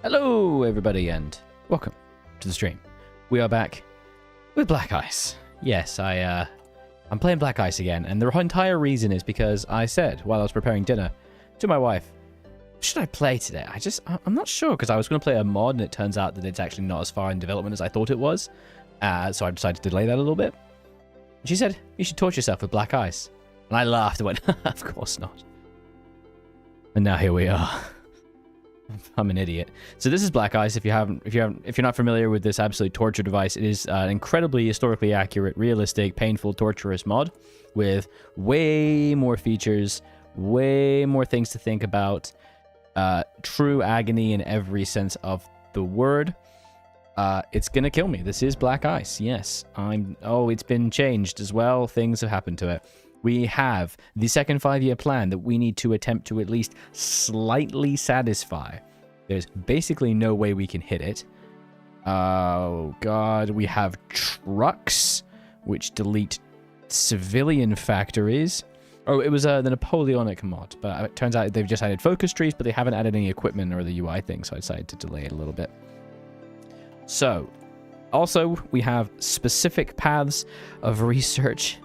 Hello, everybody, and welcome to the stream. We are back with Black Ice. Yes, I'm playing Black Ice again, and the entire reason is because I said while I was preparing dinner to my wife, should I play today? I'm not sure, because I was going to play a mod, and it turns out that it's actually not as far in development as I thought it was. So I decided to delay that a little bit. And she said, you should torture yourself with Black Ice. And I laughed and went, of course not. And now here we are. I'm an idiot. So this is Black Ice. If you're not familiar with this absolute torture device, it is an incredibly historically accurate, realistic, painful, torturous mod with way more features, way more things to think about. True agony in every sense of the word. It's gonna kill me. This is Black Ice. Yes, it's been changed as well. Things have happened to it. We have the second 5-year plan that we need to attempt to at least slightly satisfy. There's basically no way we can hit it. Oh, God. We have trucks, which delete civilian factories. Oh, it was the Napoleonic mod, but it turns out they've just added focus trees, but they haven't added any equipment or the UI thing, so I decided to delay it a little bit. So, also, we have specific paths of research.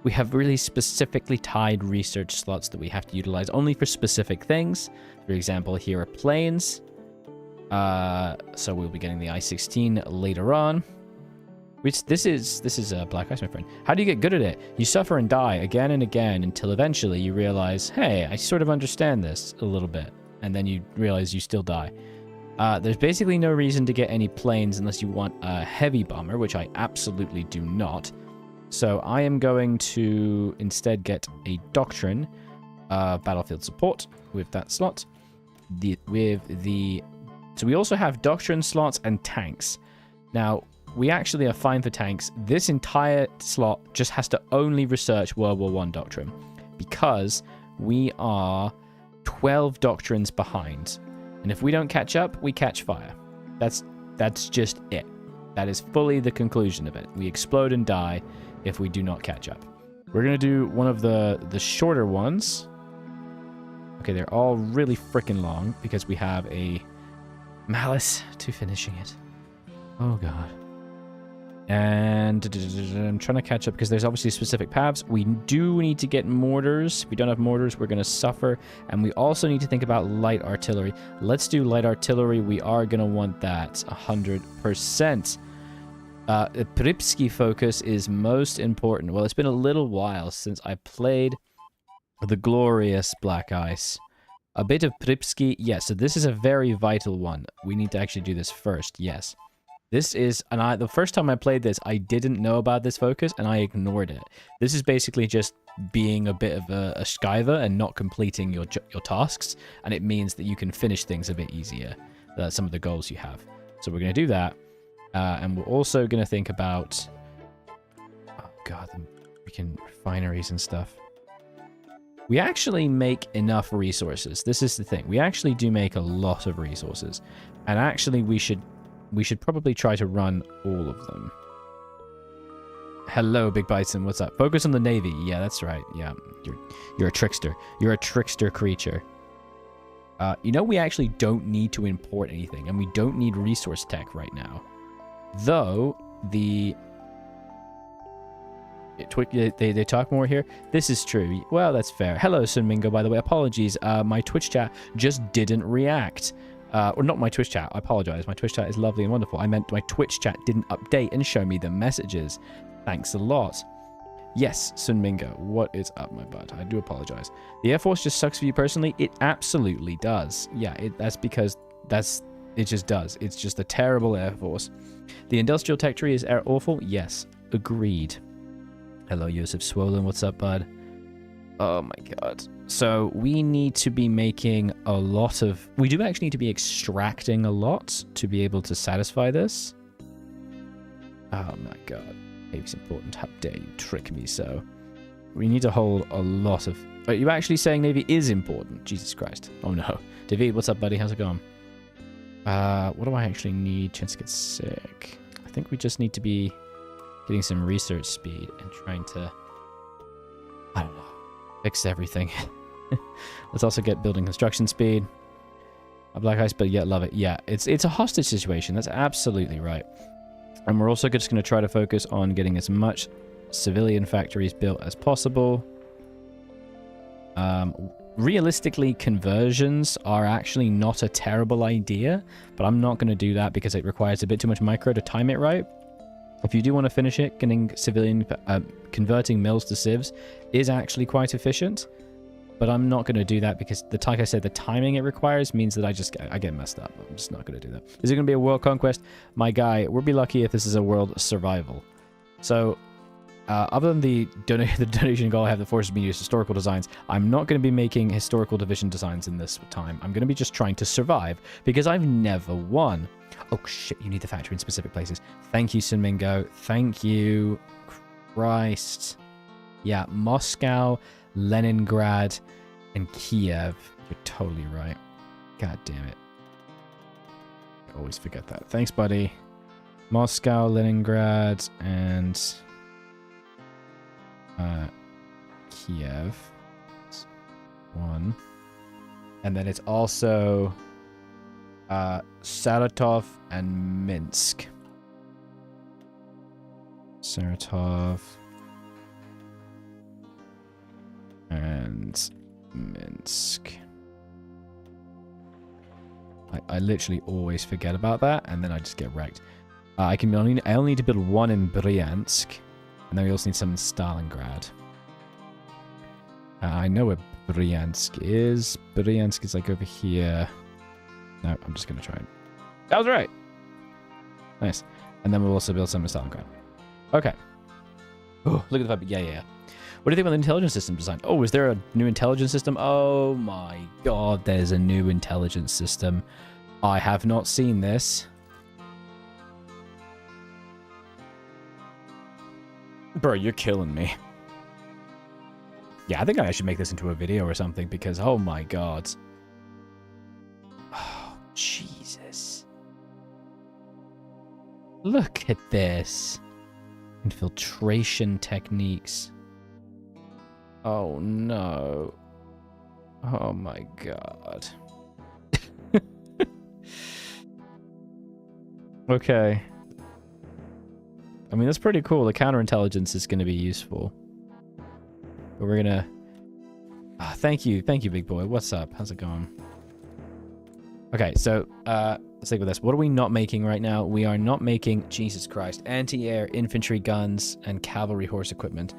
We have really specifically tied research slots that we have to utilize only for specific things. For example, here are planes. So we'll be getting the I-16 later on. Which this is Black Ice, my friend. How do you get good at it? You suffer and die again and again until eventually you realize, hey, I sort of understand this a little bit. And then you realize you still die. There's basically no reason to get any planes unless you want a heavy bomber, which I absolutely do not. So I am going to instead get a doctrine, battlefield support with that slot. So we also have doctrine slots and tanks. Now, we actually are fine for tanks. This entire slot just has to only research World War I doctrine because we are 12 doctrines behind. And if we don't catch up, we catch fire. That's just it. That is fully the conclusion of it. We explode and die if we do not catch up. We're going to do one of the shorter ones. Okay, they're all really freaking long because we have a malice to finishing it. Oh, God. And I'm trying to catch up because there's obviously specific paths. We do need to get mortars. If we don't have mortars, we're going to suffer. And we also need to think about light artillery. Let's do light artillery. We are going to want that 100%. The Pripsky focus is most important. Well, it's been a little while since I played the glorious Black Ice. A bit of Pripsky. Yes, so this is a very vital one. We need to actually do this first. Yes. This is, and the first time I played this, I didn't know about this focus, and I ignored it. This is basically just being a bit of a skiver and not completing your tasks, and it means that you can finish things a bit easier, some of the goals you have. So we're going to do that, and we're also going to think about, oh god, the freaking refineries and stuff. We actually make enough resources. This is the thing. We actually do make a lot of resources, and actually we should probably try to run all of them. Hello, Big Bison. What's up? Focus on the Navy. Yeah, that's right. Yeah, you're a trickster. You're a trickster creature. You know, we actually don't need to import anything, and we don't need resource tech right now. Though, they talk more here. This is true. Well, that's fair. Hello, Sunmingo, by the way. Apologies. My Twitch chat just didn't react. Or not my Twitch chat, I apologize. My Twitch chat is lovely and wonderful. I meant my Twitch chat didn't update and show me the messages. Thanks a lot. Yes, Sunmingo, what is up, my bud? I do apologize. The Air Force just sucks for you personally? It absolutely does. Yeah, that's because it just does. It's just a terrible Air Force. The industrial tech tree is awful? Yes, agreed. Hello, Yosef Swollen, what's up, bud? Oh my god. So we need to be making a lot of... We do actually need to be extracting a lot to be able to satisfy this. Oh my god. Navy's important. How dare you trick me so. We need to hold a lot of... Are you actually saying Navy is important? Jesus Christ. Oh no. David, what's up, buddy? How's it going? What do I actually need? Chance to get sick. I think we just need to be getting some research speed and trying to... I don't know. Fix everything. Let's also get building construction speed. A black ice, but yet love it. Yeah, it's a hostage situation. That's absolutely right. And we're also just going to try to focus on getting as much civilian factories built as possible. Realistically, conversions are actually not a terrible idea, but I'm not going to do that because it requires a bit too much micro to time it right. If you do want to finish it, getting civilian converting mills to civs is actually quite efficient, but I'm not going to do that because, like I said, the timing it requires means that I get messed up. I'm just not going to do that. Is it going to be a world conquest? My guy, we'll be lucky if this is a world survival. So, other than the donation goal, I have the forces being used historical designs. I'm not going to be making historical division designs in this time. I'm going to be just trying to survive because I've never won. Oh shit, you need the factory in specific places. Thank you, Sinmingo. Thank you. Christ. Yeah, Moscow, Leningrad, and Kiev. You're totally right. God damn it. I always forget that. Thanks, buddy. Moscow, Leningrad, and Kiev. That's one. And then it's also Saratov and Minsk. Saratov and Minsk. I literally always forget about that, and then I just get wrecked. I only need to build one in Bryansk, and then we also need some in Stalingrad. I know where Bryansk is. Bryansk is like over here. No, I'm just gonna try it. That was right. Nice. And then we'll also build some in Stalingrad. Okay. Oh, look at the vibe. Yeah. What do you think about the intelligence system design? Oh, is there a new intelligence system? Oh my god, there's a new intelligence system. I have not seen this. Bro, you're killing me. Yeah, I think I should make this into a video or something because, oh my god. Oh, Jesus. Look at this. Infiltration techniques. Oh no. Oh my god. Okay. I mean, that's pretty cool. The counterintelligence is going to be useful. But we're going to... Oh, thank you, big boy. What's up? How's it going? Okay, so let's stick with this. What are we not making right now? We are not making, Jesus Christ, anti-air infantry guns and cavalry horse equipment.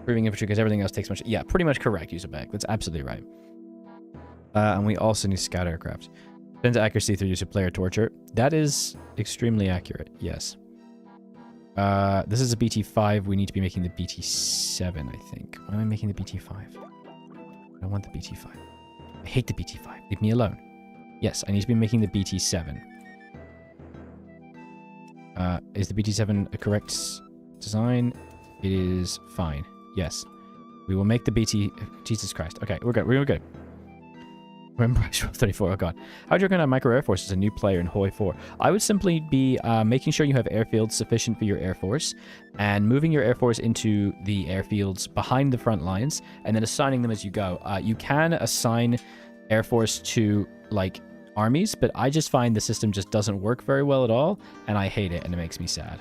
Improving infantry because everything else takes much... Yeah, pretty much correct, Userback. That's absolutely right. And we also need scout aircraft. Sends accuracy through use of player torture. That is extremely accurate, yes. This is a BT5. We need to be making the BT7, I think. Why am I making the BT5? I don't want the BT5. I hate the BT5. Leave me alone. Yes, I need to be making the BT7. Is the BT7 a correct design? It is fine. Yes. We will make the BT... Jesus Christ. Okay, we're good. We're good. Remember, 34. Oh god. How do you recognize Micro Air Force as a new player in Hoi 4? I would simply be making sure you have airfields sufficient for your Air Force and moving your Air Force into the airfields behind the front lines and then assigning them as you go. You can assign Air Force to, like, armies, but I just find the system just doesn't work very well at all, and I hate it, and it makes me sad.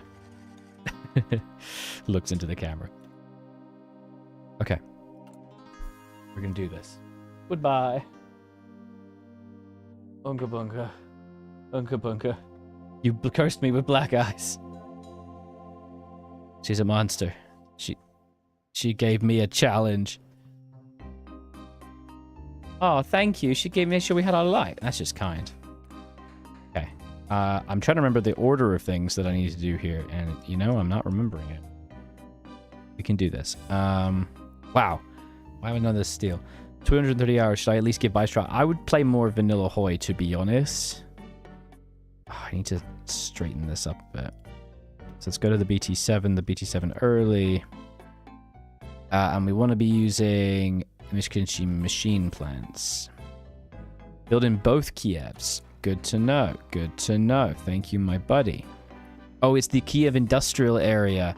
Looks into the camera. Okay. We're gonna do this. Goodbye. Unka bunka. Unka bunka. You cursed me with black eyes. She's a monster. She gave me a challenge. Oh, thank you. She gave me sure we had our light. That's just kind. Okay. I'm trying to remember the order of things that I need to do here, and you know, I'm not remembering it. We can do this. Wow. Why have I done this steel? 230 hours. Should I at least give BICE try? I would play more Vanilla Hoi, to be honest. Oh, I need to straighten this up a bit. So let's go to the BT7, the BT7 early. And we want to be using Mishkinchi machine plants. Building both Kievs. Good to know. Good to know. Thank you, my buddy. Oh, it's the Kiev industrial area.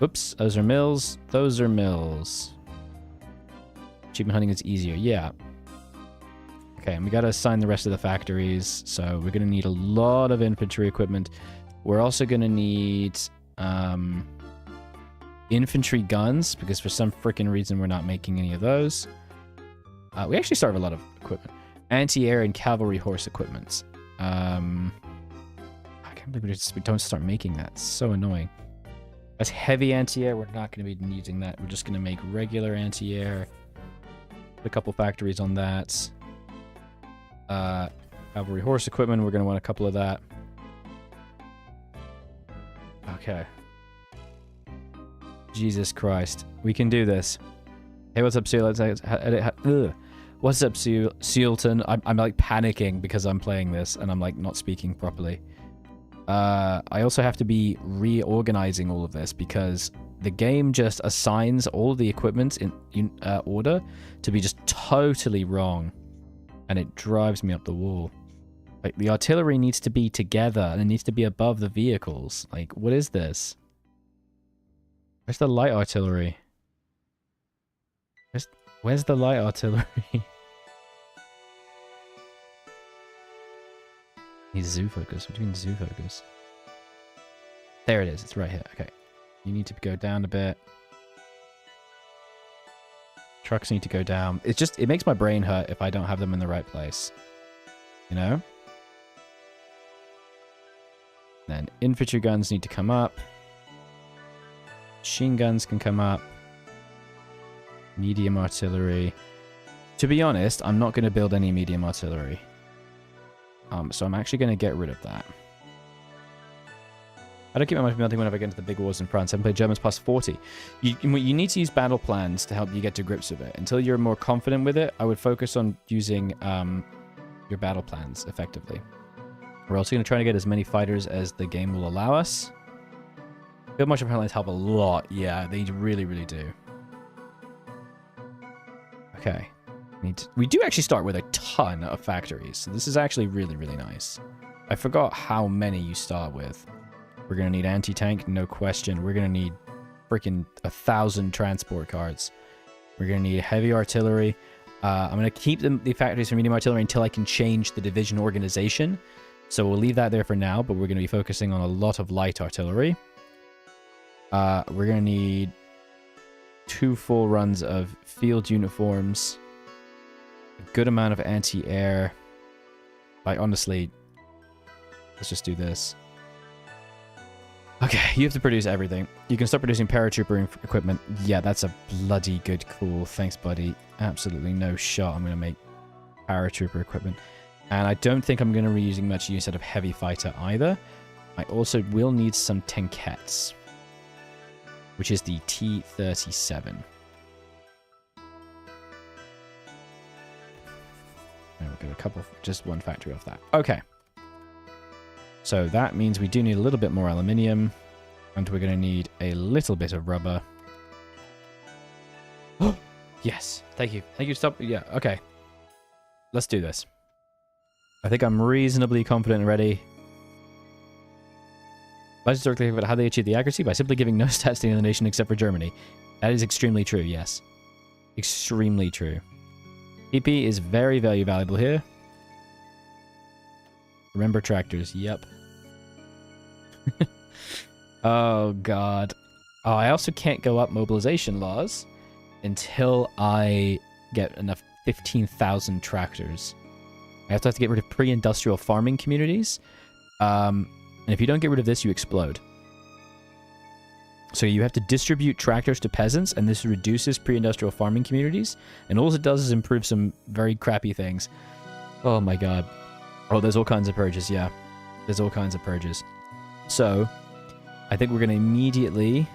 Oops, those are mills. Those are mills. Achievement hunting is easier. Yeah. Okay, and we got to assign the rest of the factories. So we're going to need a lot of infantry equipment. We're also going to need infantry guns, because for some freaking reason we're not making any of those. We actually start with a lot of equipment. Anti-air and cavalry horse equipment. I can't believe we don't start making that. It's so annoying. As heavy anti-air, we're not going to be using that. We're just going to make regular anti-air. Put a couple factories on that. Cavalry horse equipment, we're going to want a couple of that. Okay. Jesus Christ. We can do this. Hey, what's up, Seal? What's up, Sealton? I'm like panicking because I'm playing this and I'm like not speaking properly. I also have to be reorganizing all of this because the game just assigns all the equipment in order to be just totally wrong. And it drives me up the wall. Like, the artillery needs to be together and it needs to be above the vehicles. Like, what is this? Where's the light artillery? Where's the light artillery? Need zoo focus. What do you mean zoo focus? There it is. It's right here. Okay. You need to go down a bit. Trucks need to go down. It's just, it makes my brain hurt if I don't have them in the right place. You know? Then infantry guns need to come up. Machine guns can come up. Medium artillery. To be honest, I'm not going to build any medium artillery. So I'm actually going to get rid of that. I don't keep my mind from melting whenever I get into the big wars in France. I haven't played Germans past 40. You need to use battle plans to help you get to grips with it. Until you're more confident with it, I would focus on using your battle plans effectively. We're also going to try to get as many fighters as the game will allow us. Field marshal front lines help a lot. Yeah, they really, really do. Okay. We do actually start with a ton of factories. So this is actually really, really nice. I forgot how many you start with. We're going to need anti-tank, no question. We're going to need freaking 1,000 transport cards. We're going to need heavy artillery. I'm going to keep the factories for medium artillery until I can change the division organization. So we'll leave that there for now, but we're going to be focusing on a lot of light artillery. We're going to need 2 full runs of field uniforms. A good amount of anti-air. Like, honestly, let's just do this. Okay, you have to produce everything. You can start producing paratrooper equipment. Yeah, that's a bloody good call. Thanks, buddy. Absolutely no shot I'm going to make paratrooper equipment. And I don't think I'm going to be using much use out of heavy fighter either. I also will need some tankettes, which is the T-37. And we'll get a couple, just one factory off that. Okay. So that means we do need a little bit more aluminium, and we're going to need a little bit of rubber. Oh, yes. Thank you. Thank you. Stop. Yeah. Okay. Let's do this. I think I'm reasonably confident and ready. Let's talk about how they achieve the accuracy by simply giving no stats to the nation except for Germany. That is extremely true. Yes. Extremely true. PP is very valuable here. Remember tractors. Yep. Oh, God. Oh, I also can't go up mobilization laws until I get enough 15,000 tractors. I have to get rid of pre-industrial farming communities. And if you don't get rid of this, you explode. So you have to distribute tractors to peasants, and this reduces pre-industrial farming communities. And all it does is improve some very crappy things. Oh, my God. Oh, there's all kinds of purges, yeah. There's all kinds of purges. So, I think we're going to immediately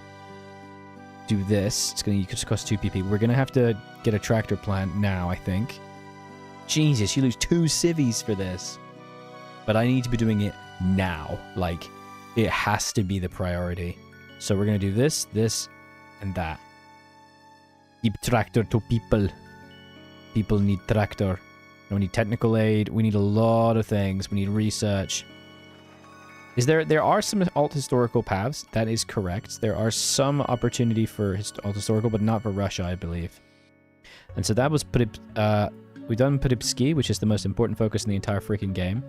do this. It's going to cost 2 PP. We're going to have to get a tractor plant now, I think. Jesus, you lose 2 civvies for this. But I need to be doing it now. Like, it has to be the priority. So we're going to do this, this, and that. Keep tractor to people. People need tractor. We need technical aid. We need a lot of things. We need research. There are some alt historical paths. That is correct. There are some opportunity for alt historical, but not for Russia, I believe. And so that was We've done Peripski, which is the most important focus in the entire freaking game.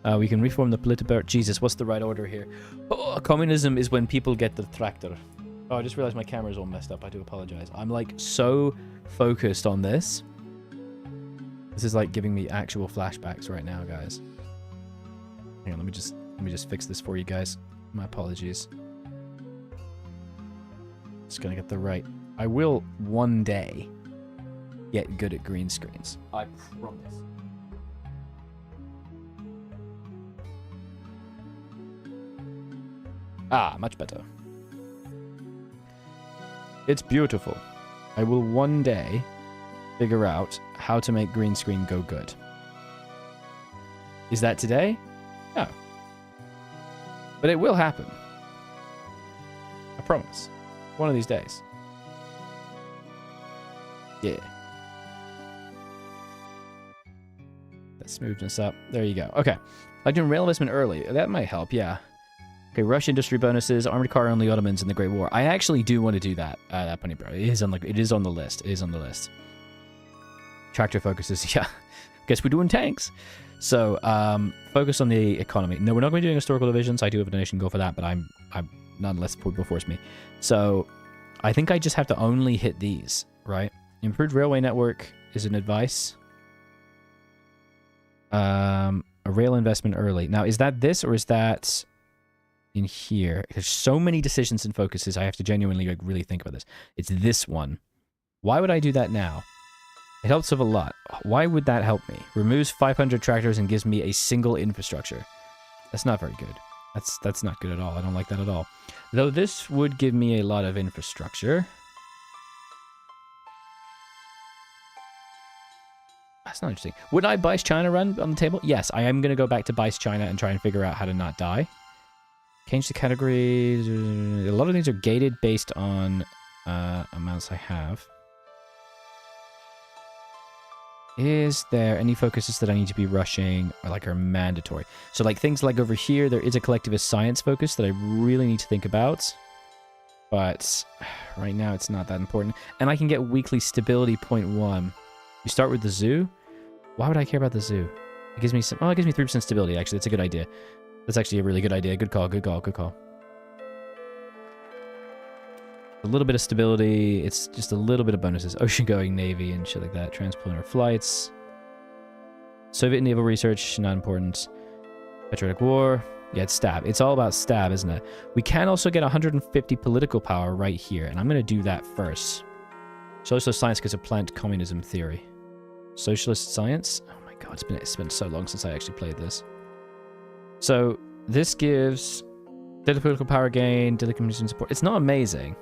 We can reform the Politburo. Jesus, what's the right order here? Oh, communism is when people get the tractor. Oh, I just realized my camera's all messed up. I do apologize. I'm like so focused on this. This is like giving me actual flashbacks right now, guys. Hang on, let me just fix this for you guys. My apologies. Just gonna get the right. I will one day get good at green screens. I promise. Ah, much better. It's beautiful. I will one day figure out how to make green screen go good. Is that today? No. But it will happen. I promise. One of these days. Yeah. That smoothness up. There you go. Okay. Like doing rail investment early. That might help, yeah. Okay, Rush industry bonuses, armored car only Ottomans in the Great War. I actually do want to do that. That Bunny Bro. It is on the list. It is on the list. Tractor focuses, yeah. Guess we're doing tanks. So, focus on the economy. No, we're not going to be doing historical divisions. I do have a donation goal for that, but I'm not unless people force me. So, I think I just have to only hit these, right? Improved railway network is an advice. A rail investment early. Now, is that this or is that in here? There's so many decisions and focuses. I have to genuinely like really think about this. It's this one. Why would I do that now? It helps with a lot. Why would that help me? Removes 500 tractors and gives me a single infrastructure. That's not very good. That's not good at all. I don't like that at all. Though this would give me a lot of infrastructure. That's not interesting. Would I BICE China run on the table? Yes, I am going to go back to BICE China and try and figure out how to not die. Change the categories. A lot of things are gated based on amounts I have. Is there any focuses that I need to be rushing or like are mandatory? So like things like over here, there is a collectivist science focus that I really need to think about. But right now it's not that important. And I can get weekly stability 0.1. You start with the zoo. Why would I care about the zoo? It gives me some, oh, it gives me 3% stability. Actually, that's a good idea. That's actually a really good idea. Good call, good call, good call. A little bit of stability. It's just a little bit of bonuses. Ocean-going Navy and shit like that. Transplanar flights. Soviet naval research, not important. Patriotic War. Yeah, it's stab. It's all about stab, isn't it? We can also get 150 political power right here, and I'm going to do that first. Socialist science gets a plant communism theory. Socialist science? Oh my god, it's been so long since I actually played this. So, this gives daily political power gain, daily communism support. It's not amazing.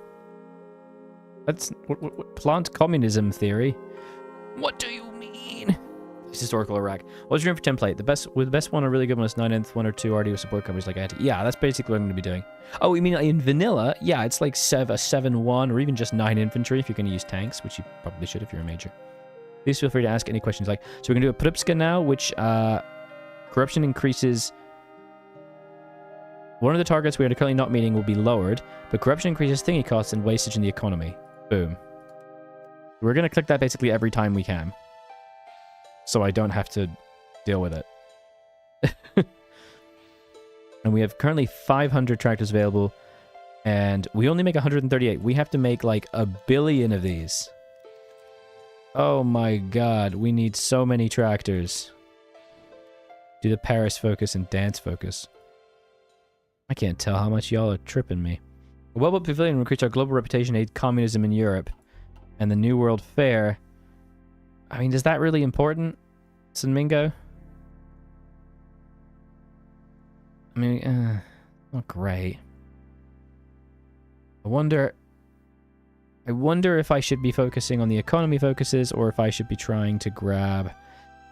That's what plant communism theory. What do you mean? It's historical Iraq. What's your info template? The best one, a really good one is 9th, 1 or 2 RD with support companies like anti. Yeah, that's basically what I'm going to be doing. Oh, you mean in vanilla? Yeah, it's like a 7-1 or even just 9 infantry if you're going to use tanks, which you probably should if you're a major. Please feel free to ask any questions like. So we're going to do a Pripska now, which corruption increases. One of the targets we are currently not meeting will be lowered, but corruption increases thingy costs and wastage in the economy. Boom. We're going to click that basically every time we can. So I don't have to deal with it. And we have currently 500 tractors available. And we only make 138. We have to make like 1 billion of these. Oh my god. We need so many tractors. Do the Paris focus and dance focus. I can't tell how much y'all are tripping me. A well-built pavilion will increase our global reputation, aid communism in Europe, and the New World Fair. I mean, is that really important, Mingo? I mean, not great. I wonder if I should be focusing on the economy focuses, or if I should be trying to grab...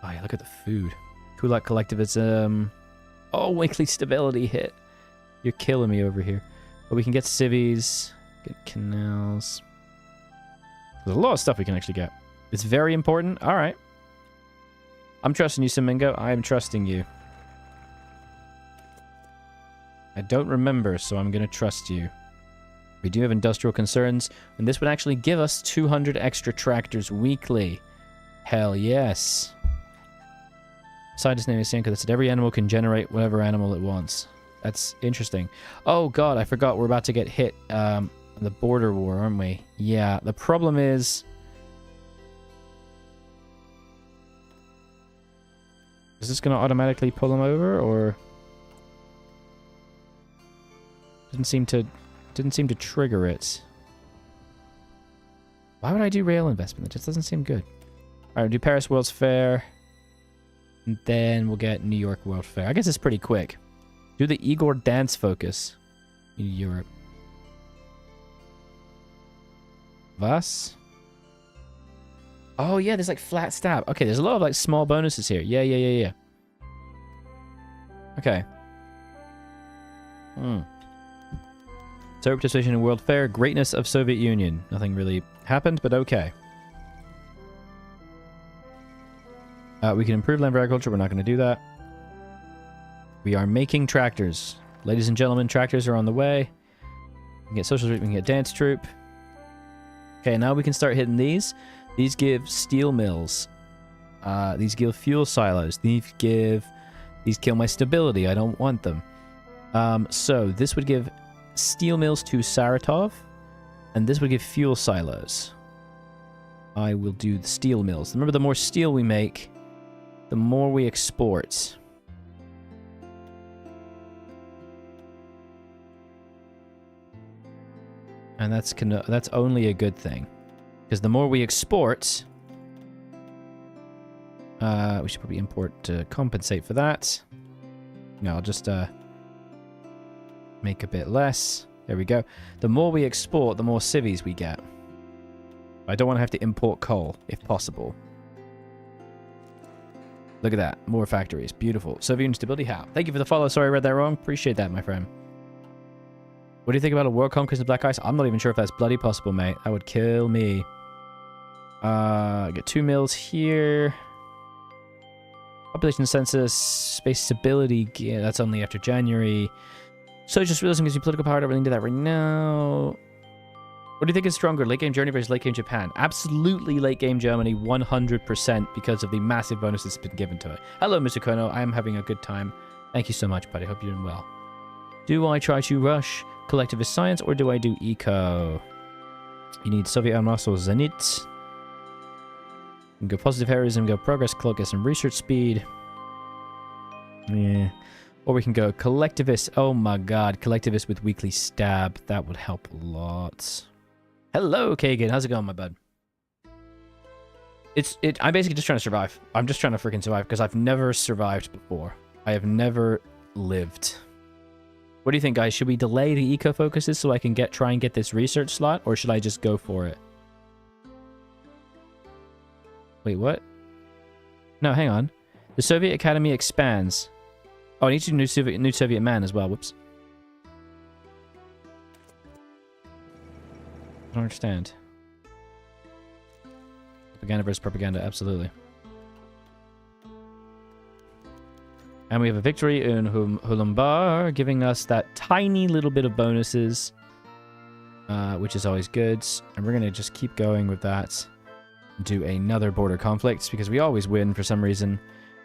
Oh, yeah, look at the food. Kulak collectivism. Oh, weekly stability hit. You're killing me over here. But we can get civies, get canals. There's a lot of stuff we can actually get. It's very important. All right. I'm trusting you, Simingo. I am trusting you. I don't remember, so I'm going to trust you. We do have industrial concerns, and this would actually give us 200 extra tractors weekly. Hell yes. Scientist name is Sanka that said every animal can generate whatever animal it wants. That's interesting. Oh god, I forgot we're about to get hit the border war, aren't we? Yeah, the problem is... Is this going to automatically pull them over, or... Didn't seem to trigger it. Why would I do rail investment? That just doesn't seem good. Alright, we'll do Paris World's Fair. And then we'll get New York World Fair. I guess it's pretty quick. Do the Igor dance focus in Europe. Was? Oh yeah, there's like flat stab. Okay, there's a lot of like small bonuses here. Yeah. Okay. So participation in World Fair, greatness of Soviet Union. Nothing really happened, but okay. We can improve land for agriculture. We're not going to do that. We are making tractors. Ladies and gentlemen, tractors are on the way. We can get social troop, we can get dance troop. Okay, now we can start hitting these. These give steel mills. These give fuel silos. These kill my stability. I don't want them. So this would give steel mills to Saratov, and this would give fuel silos. I will do the steel mills. Remember, the more steel we make, the more we export. And that's only a good thing. Because the more we export... we should probably import to compensate for that. No, I'll just make a bit less. There we go. The more we export, the more civvies we get. I don't want to have to import coal, if possible. Look at that. More factories. Beautiful. Soviet Union stability, how? Thank you for the follow. Sorry I read that wrong. Appreciate that, my friend. What do you think about a world conquest of Black Ice? I'm not even sure if that's bloody possible, mate. That would kill me. Get 2 mills here. Population census, space stability. Yeah, that's only after January. Socialist realism gives you political power. I don't really need that right now. What do you think is stronger, late game Germany versus late game Japan? Absolutely late game Germany, 100%, because of the massive bonuses that's been given to it. Hello, Mr. Kono. I am having a good time. Thank you so much, buddy. Hope you're doing well. Do I try to rush collectivist science, or do I do eco? You need Soviet armed muscle Zenit. You can go positive heroism, go progress, cloak, get some research speed. Yeah. Or we can go collectivist. Oh my god, collectivist with weekly stab. That would help a lot. Hello, Kagan. How's it going, my bud? I'm basically just trying to survive. I'm just trying to freaking survive because I've never survived before. I have never lived. What do you think, guys? Should we delay the eco focuses so I can try and get this research slot, or should I just go for it? Wait, what? No, hang on. The Soviet Academy expands. Oh, I need to do new Soviet man as well. Whoops. I don't understand. Propaganda versus propaganda, absolutely. And we have a victory in Hulumbar, giving us that tiny little bit of bonuses, which is always good. And we're going to just keep going with that. Do another border conflict, because we always win for some reason.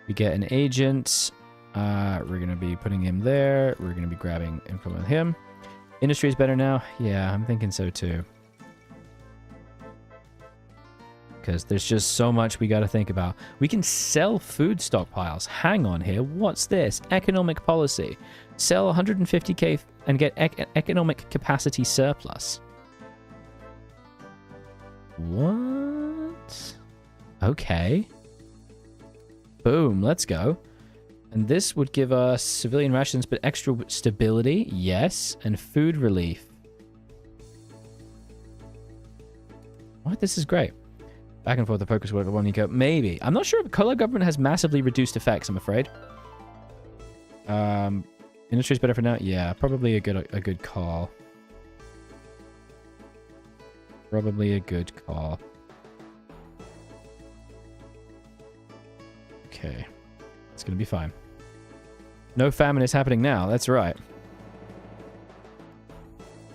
We get an agent. We're going to be putting him there. We're going to be grabbing info with him. Industry is better now? Yeah, I'm thinking so too. Because there's just so much we got to think about. We can sell food stockpiles. Hang on here. What's this? Economic policy. Sell 150k and get economic capacity surplus. What? Okay. Boom. Let's go. And this would give us civilian rations, but extra stability. Yes. And food relief. What? This is great. Back and forth the focus word one eco. Maybe. I'm not sure if color government has massively reduced effects, I'm afraid. Industry's better for now? Yeah, probably a good call. Probably a good call. Okay. It's gonna be fine. No famine is happening now, that's right.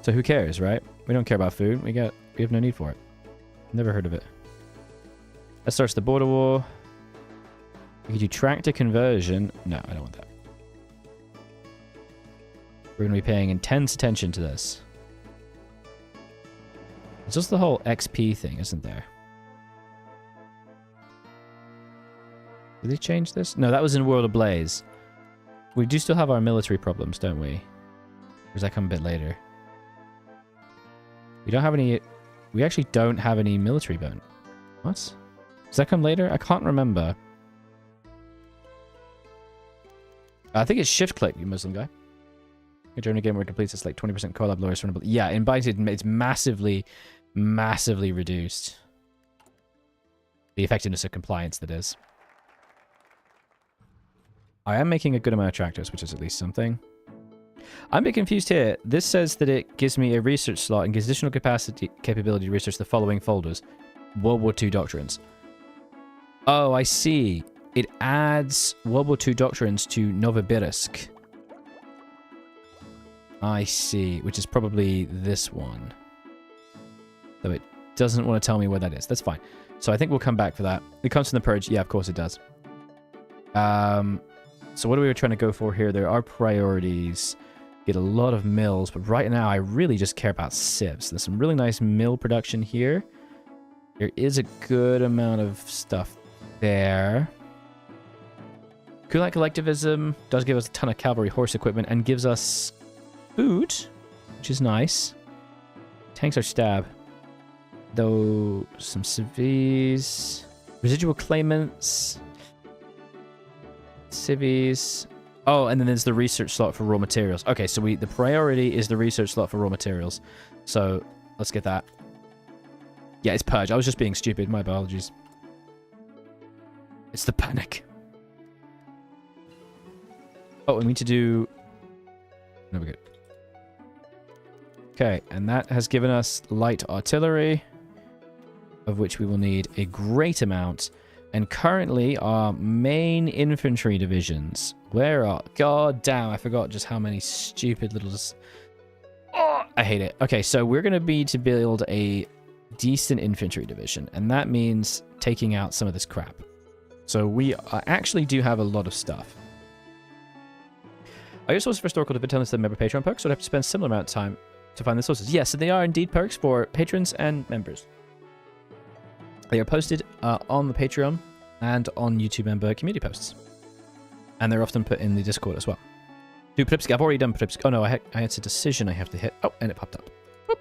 So who cares, right? We don't care about food. We have no need for it. Never heard of it. That starts the border war. We could do tractor conversion. No, I don't want that. We're going to be paying intense attention to this. It's just the whole XP thing, isn't there? Did they change this? No, that was in World Ablaze. We do still have our military problems, don't we? Or does that come a bit later? We don't have any... We actually don't have any military bone. What? Does that come later? I can't remember. I think it's shift click, you Muslim guy. During a game where it completes, it's like 20% collab lawyers. Yeah, in BICE, it's massively, massively reduced. The effectiveness of compliance, that is. I am making a good amount of tractors, which is at least something. I'm a bit confused here. This says that it gives me a research slot and gives additional capability to research the following folders. World War II doctrines. Oh, I see. It adds World War II doctrines to Novosibirsk. I see, which is probably this one. Though it doesn't want to tell me where that is. That's fine. So I think we'll come back for that. It comes from the Purge. Yeah, of course it does. So what are we trying to go for here? There are priorities. Get a lot of mills, but right now I really just care about civs. There's some really nice mill production here. There is a good amount of stuff there. Kulak collectivism does give us a ton of cavalry horse equipment and gives us food, which is nice. Tanks are stab. Though, some civies. Residual claimants. Civies. Oh, and then there's the research slot for raw materials. Okay, so the priority is the research slot for raw materials. So, let's get that. Yeah, it's purge. I was just being stupid. My apologies. It's the panic. Oh, we need to do... No, we're good. Okay, and that has given us light artillery, of which we will need a great amount. And currently, our main infantry divisions. Where are... God damn, I forgot just how many stupid little... Oh, I hate it. Okay, so we're going to be to build a decent infantry division. And that means taking out some of this crap. So we actually do have a lot of stuff. Are your sources for historical dependence the member Patreon perks, or do I have to spend a similar amount of time to find the sources? Yes, and they are indeed perks for patrons and members. They are posted on the Patreon and on YouTube member community posts. And they're often put in the Discord as well. Do Pripsky. I've already done Pripsky. Oh no, it's a decision I have to hit. Oh, and it popped up. Whoop.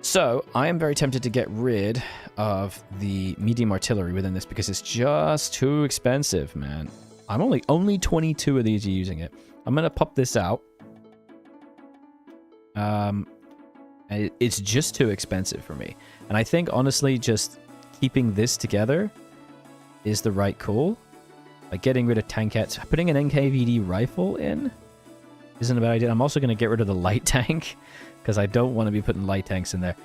So, I am very tempted to get rid of the medium artillery within this because it's just too expensive, man. I'm only 22 of these are using it. I'm going to pop this out. It's just too expensive for me. And I think, honestly, just keeping this together is the right call. Like getting rid of tankettes. Putting an NKVD rifle in isn't a bad idea. I'm also going to get rid of the light tank because I don't want to be putting light tanks in there.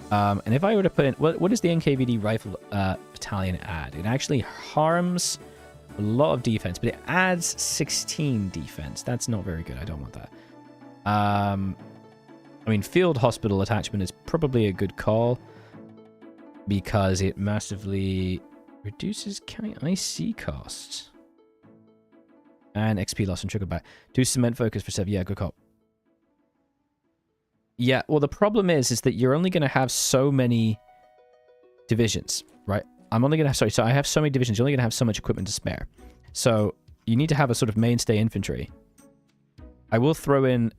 And if I were to put in... What does the NKVD rifle battalion add? It actually harms a lot of defense, but it adds 16 defense. That's not very good. I don't want that. I mean, field hospital attachment is probably a good call because it massively reduces IC costs and XP loss and trickle back. Do cement focus for 7. Yeah, good call. Yeah, well, the problem is that you're only going to have so many divisions, right? I'm only going to have, sorry, so I have so many divisions. You're only going to have so much equipment to spare. So you need to have a sort of mainstay infantry. I will throw in...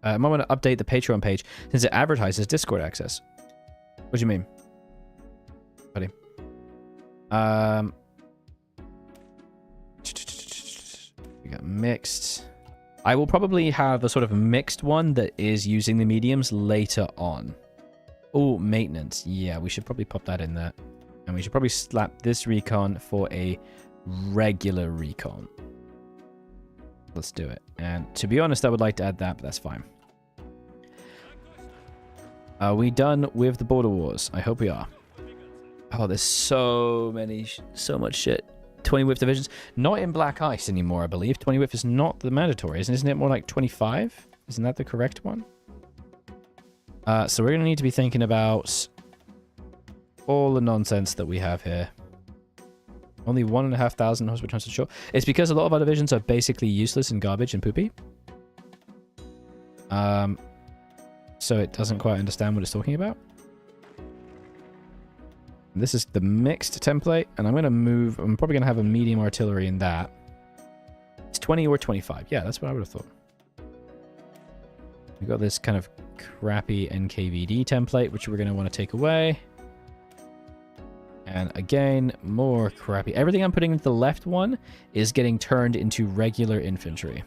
I might want to update the Patreon page since it advertises Discord access. What do you mean? Buddy. We got mixed. I will probably have a sort of mixed one that is using the mediums later on. Oh, maintenance. Yeah, we should probably pop that in there. And we should probably slap this recon for a regular recon. Let's do it. And to be honest, I would like to add that, but that's fine. Are we done with the border wars? I hope we are. Oh, there's so much shit. 20 whip divisions. Not in Black Ice anymore, I believe. 20 whip is not the mandatory, isn't it more like 25? Isn't that the correct one? So we're going to need to be thinking about all the nonsense that we have here. Only 1,500 hospital transfer short. It's because a lot of our divisions are basically useless and garbage and poopy. So it doesn't quite understand what it's talking about. This is the mixed template, and I'm going to move... I'm probably going to have a medium artillery in that. It's 20 or 25. Yeah, that's what I would have thought. We've got this kind of crappy NKVD template, which we're going to want to take away. And again, more crappy. Everything I'm putting into the left one is getting turned into regular infantry.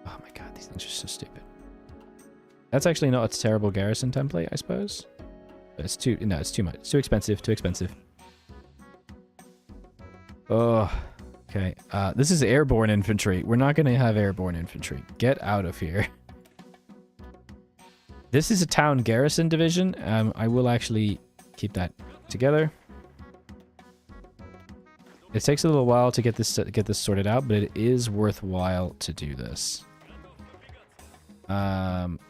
Oh my god, these things are so stupid. That's actually not a terrible garrison template, I suppose. But it's too... No, it's too much. It's too expensive. Too expensive. Oh, okay. This is airborne infantry. We're not going to have airborne infantry. Get out of here. This is a town garrison division. I will actually keep that together. It takes a little while to get this sorted out, but it is worthwhile to do this.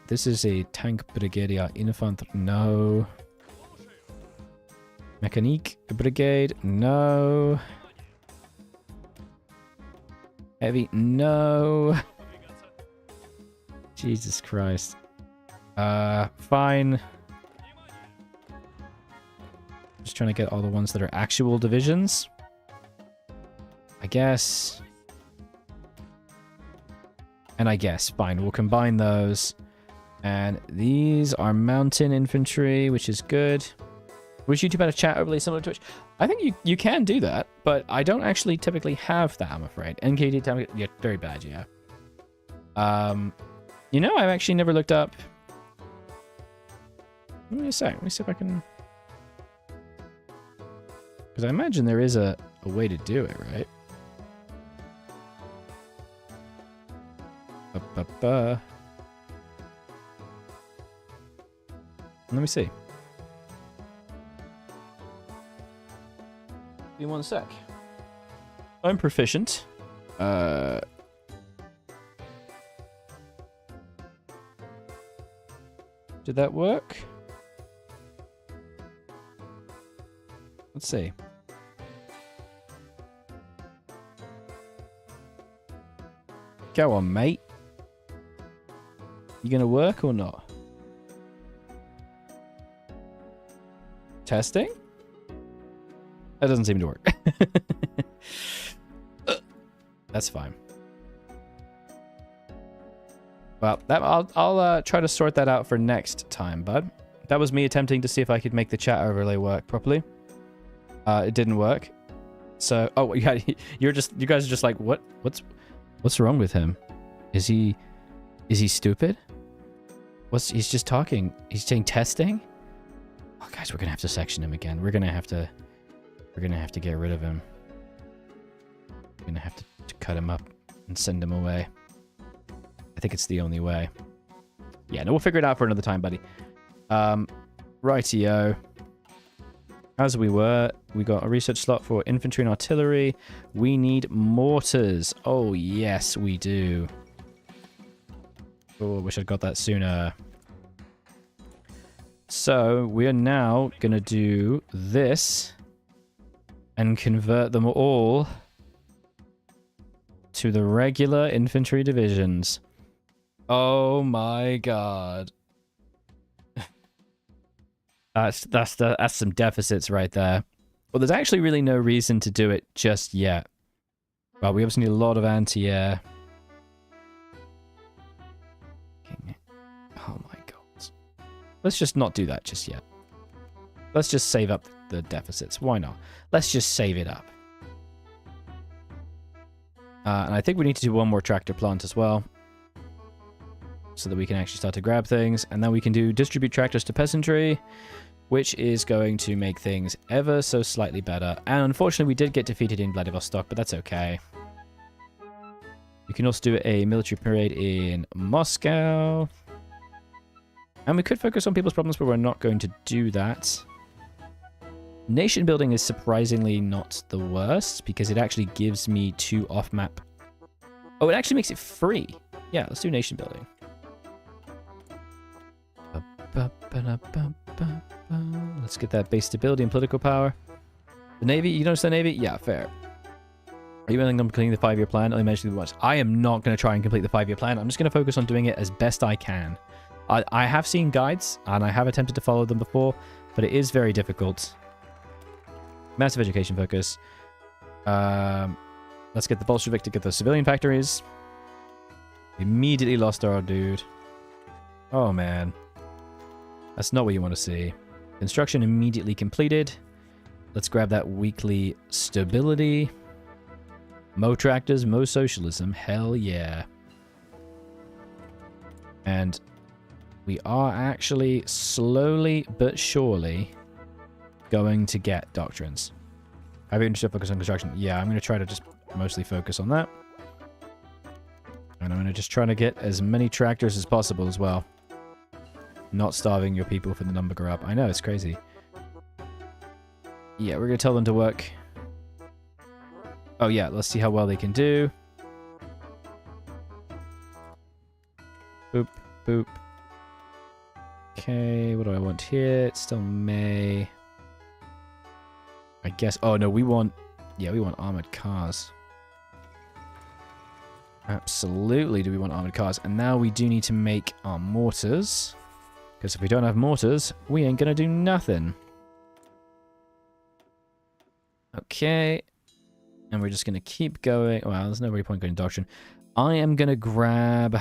This is a tank brigadier infantry. No. Mechanique brigade. No. Heavy. No. Jesus Christ. Fine. Just trying to get all the ones that are actual divisions. I guess. And I guess. Fine. We'll combine those. And these are mountain infantry, which is good. Wish YouTube had a chat overlay similar to Twitch. I think you can do that, but I don't actually typically have that, I'm afraid. NKD, yeah, very bad, yeah. You know, I've actually never looked up... Let me see if I can... Because I imagine there is a way to do it, right? Let me see. Give me one sec. I'm proficient. Did that work? Let's see. Go on, mate. You gonna work or not? Testing? That doesn't seem to work. That's fine. Well, I'll try to sort that out for next time, bud. That was me attempting to see if I could make the chat overlay work properly. It didn't work. So, oh yeah, you guys are just like, what's wrong with him? Is he stupid? He's just talking. He's saying testing? Oh guys, we're gonna have to section him again. We're gonna have to get rid of him. We're gonna have to cut him up and send him away. I think it's the only way. Yeah, no, we'll figure it out for another time, buddy. Rightio. As we got a research slot for infantry and artillery. We need mortars. Oh, yes, we do. Oh, I wish I'd got that sooner. So, we are now going to do this and convert them all to the regular infantry divisions. Oh my god. That's some deficits right there. Well, there's actually really no reason to do it just yet. But we obviously need a lot of anti-air. Oh my god. Let's just not do that just yet. Let's just save up the deficits. Why not? Let's just save it up. And I think we need to do one more tractor plant as well. So that we can actually start to grab things. And then we can do distribute tractors to peasantry, which is going to make things ever so slightly better. And unfortunately, we did get defeated in Vladivostok, but that's okay. We can also do a military parade in Moscow. And we could focus on people's problems, but we're not going to do that. Nation building is surprisingly not the worst, because it actually gives me 2 off-map... Oh, it actually makes it free. Yeah, let's do nation building. Let's get that base stability and political power. The Navy, you notice the Navy? Yeah, fair. Are you willing to complete the 5-year plan? Only mention once. I am not going to try and complete the 5-year plan. I'm just going to focus on doing it as best I can. I have seen guides, and I have attempted to follow them before, but it is very difficult. Massive education focus. Let's get the Bolshevik to get those civilian factories. Immediately lost our dude. Oh, man. That's not what you want to see. Construction immediately completed. Let's grab that weekly stability. Mo tractors, mo socialism. Hell yeah. And we are actually slowly but surely going to get doctrines. Have you interested focus on construction? Yeah, I'm going to try to just mostly focus on that. And I'm going to just try to get as many tractors as possible as well. Not starving your people for the number go up. I know, it's crazy. Yeah, we're going to tell them to work. Oh yeah, let's see how well they can do. Boop, boop. Okay, what do I want here? It's still May. I guess... Oh no, we want... Yeah, we want armored cars. Absolutely do we want armored cars. And now we do need to make our mortars. Because if we don't have mortars, we ain't gonna do nothing. Okay. And we're just gonna keep going. Well, there's no really point going doctrine. I am gonna grab...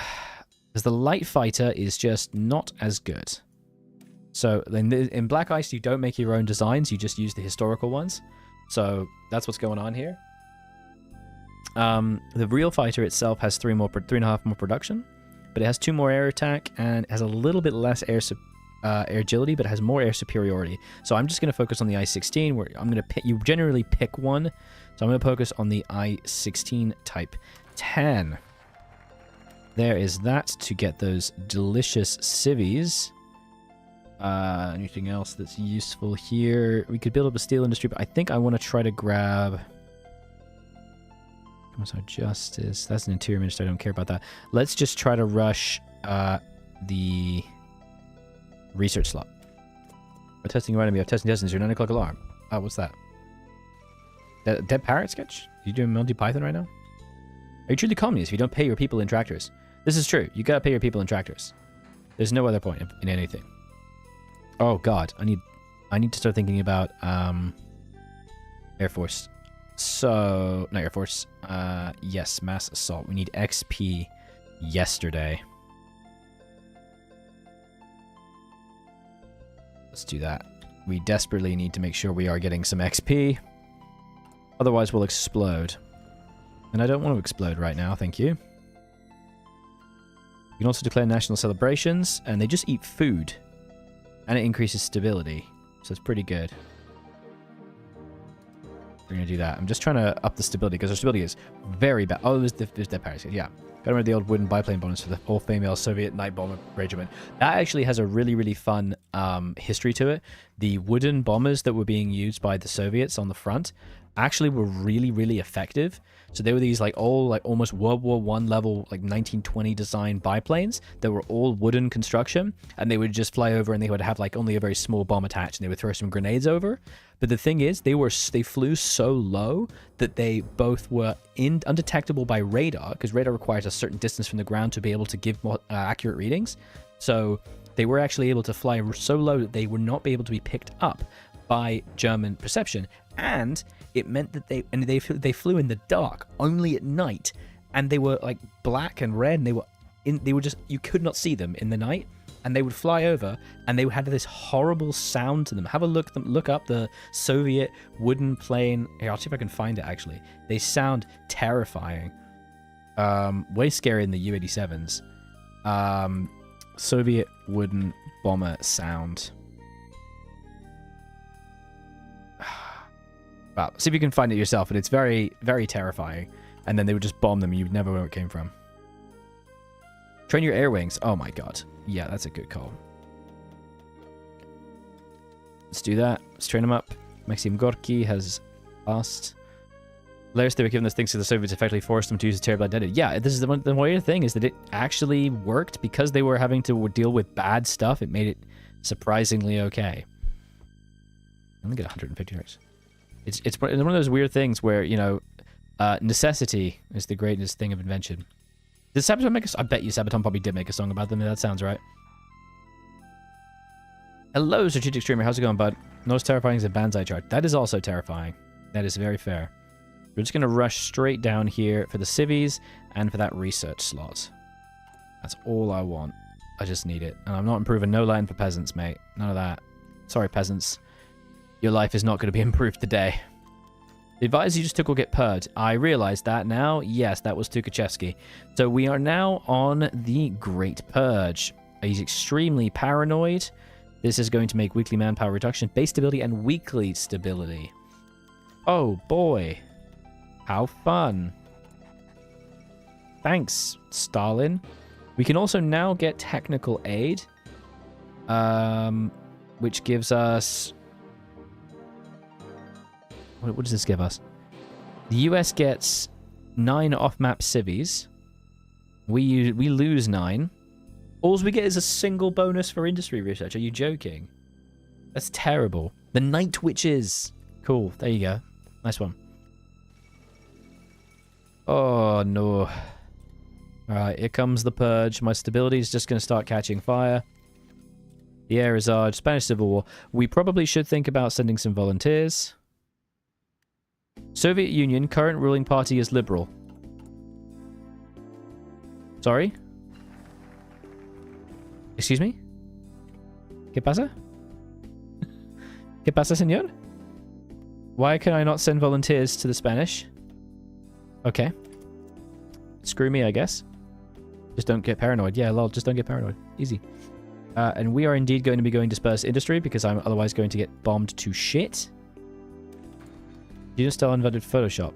Because the light fighter is just not as good. So in Black Ice, you don't make your own designs. You just use the historical ones. So that's what's going on here. The real fighter itself has 3.5 more production, but it has 2 more air attack and has a little bit less air agility, but it has more air superiority. So I'm just going to focus on the I-16. Where I'm going to pick. You generally pick one, so I'm going to focus on the I-16 Type 10. There is that to get those delicious civvies. Anything else that's useful here? We could build up a steel industry, but I think I want to try to grab... Commissar Justice. That's an interior minister. I don't care about that. Let's just try to rush the research slot. We're testing your enemy. I'm testing distance. Your 9 o'clock alarm. Oh, what's that? Dead parrot sketch? Are you doing Monty Python right now? Are you truly communist if you don't pay your people in tractors? This is true. You gotta pay your people in tractors. There's no other point in anything. Oh god, I need to start thinking about Air Force. So not Air Force. Yes, mass assault. We need XP yesterday. Let's do that. We desperately need to make sure we are getting some XP. Otherwise we'll explode. And I don't want to explode right now, thank you. You can also declare national celebrations, and they just eat food. And it increases stability, so it's pretty good. We're going to do that. I'm just trying to up the stability, because our stability is very bad. Oh, there's dead parrots. Yeah. Got to remember the old wooden biplane bonus for the all-female Soviet night bomber regiment. That actually has a really, really fun history to it. The wooden bombers that were being used by the Soviets on the front actually were really, really effective. So they were these almost World War I level 1920 design biplanes that were all wooden construction, and they would just fly over and they would have only a very small bomb attached, and they would throw some grenades over. But the thing is, they flew so low that they both were undetectable by radar, because radar requires a certain distance from the ground to be able to give more accurate readings. So they were actually able to fly so low that they would not be able to be picked up by German perception, and it meant that they flew in the dark, only at night, and they were black and red, and they were just, you could not see them in the night, and they would fly over, and they had this horrible sound to them. Have a look up the Soviet wooden plane. Here, I'll see if I can find it. Actually, they sound terrifying. Way scarier than the U-87s. Soviet wooden bomber sound. Well, see if you can find it yourself, and it's very, very terrifying. And then they would just bomb them, and you'd never know where it came from. Train your air wings. Oh my god. Yeah, that's a good call. Let's do that. Let's train them up. Maxim Gorky has passed. Layers they were given those things to the Soviets effectively forced them to use a terrible identity. Yeah, this is the weird thing is that it actually worked because they were having to deal with bad stuff. It made it surprisingly okay. I'm gonna get 150 hertz. It's one of those weird things where, you know, necessity is the greatest thing of invention. Did Sabaton make a song? I bet you Sabaton probably did make a song about them. That sounds right. Hello, strategic streamer. How's it going, bud? Not as terrifying as a Banzai chart. That is also terrifying. That is very fair. We're just going to rush straight down here for the civvies and for that research slot. That's all I want. I just need it. And I'm not improving no land for peasants, mate. None of that. Sorry, peasants. Your life is not going to be improved today. The advisor you just took will get purged. I realize that now. Yes, that was Tukhachevsky. So we are now on the Great Purge. He's extremely paranoid. This is going to make weekly manpower reduction, base stability, and weekly stability. Oh, boy. How fun. Thanks, Stalin. We can also now get technical aid, which gives us... What does this give us? The US gets 9 off-map civvies. We lose 9. All we get is a single bonus for industry research. Are you joking? That's terrible. The Night Witches. Cool. There you go. Nice one. Oh, no. Alright, here comes the purge. My stability is just going to start catching fire. The air is our Spanish Civil War. We probably should think about sending some volunteers. Soviet Union, current ruling party is liberal. Sorry? Excuse me? ¿Qué pasa? ¿Qué pasa, señor? Why can I not send volunteers to the Spanish? Okay. Screw me, I guess. Just don't get paranoid. Yeah, lol, just don't get paranoid. Easy. And we are indeed going to be going disperse industry because I'm otherwise going to get bombed to shit. You just still invented Photoshop.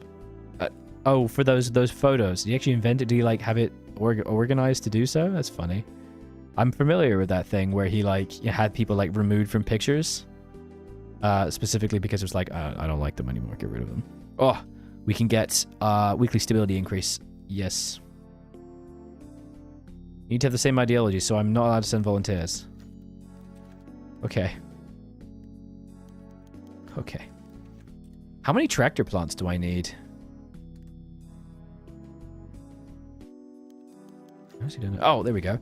Oh, for those photos. Did you actually invent it? Do you like have it organized to do so? That's funny. I'm familiar with that thing where he like had people like removed from pictures. Specifically because it was like, I don't like them anymore. Get rid of them. Oh, we can get weekly stability increase. Yes. You need to have the same ideology, so I'm not allowed to send volunteers. Okay. Okay. How many tractor plants do I need? How's he doing? Oh, there we go.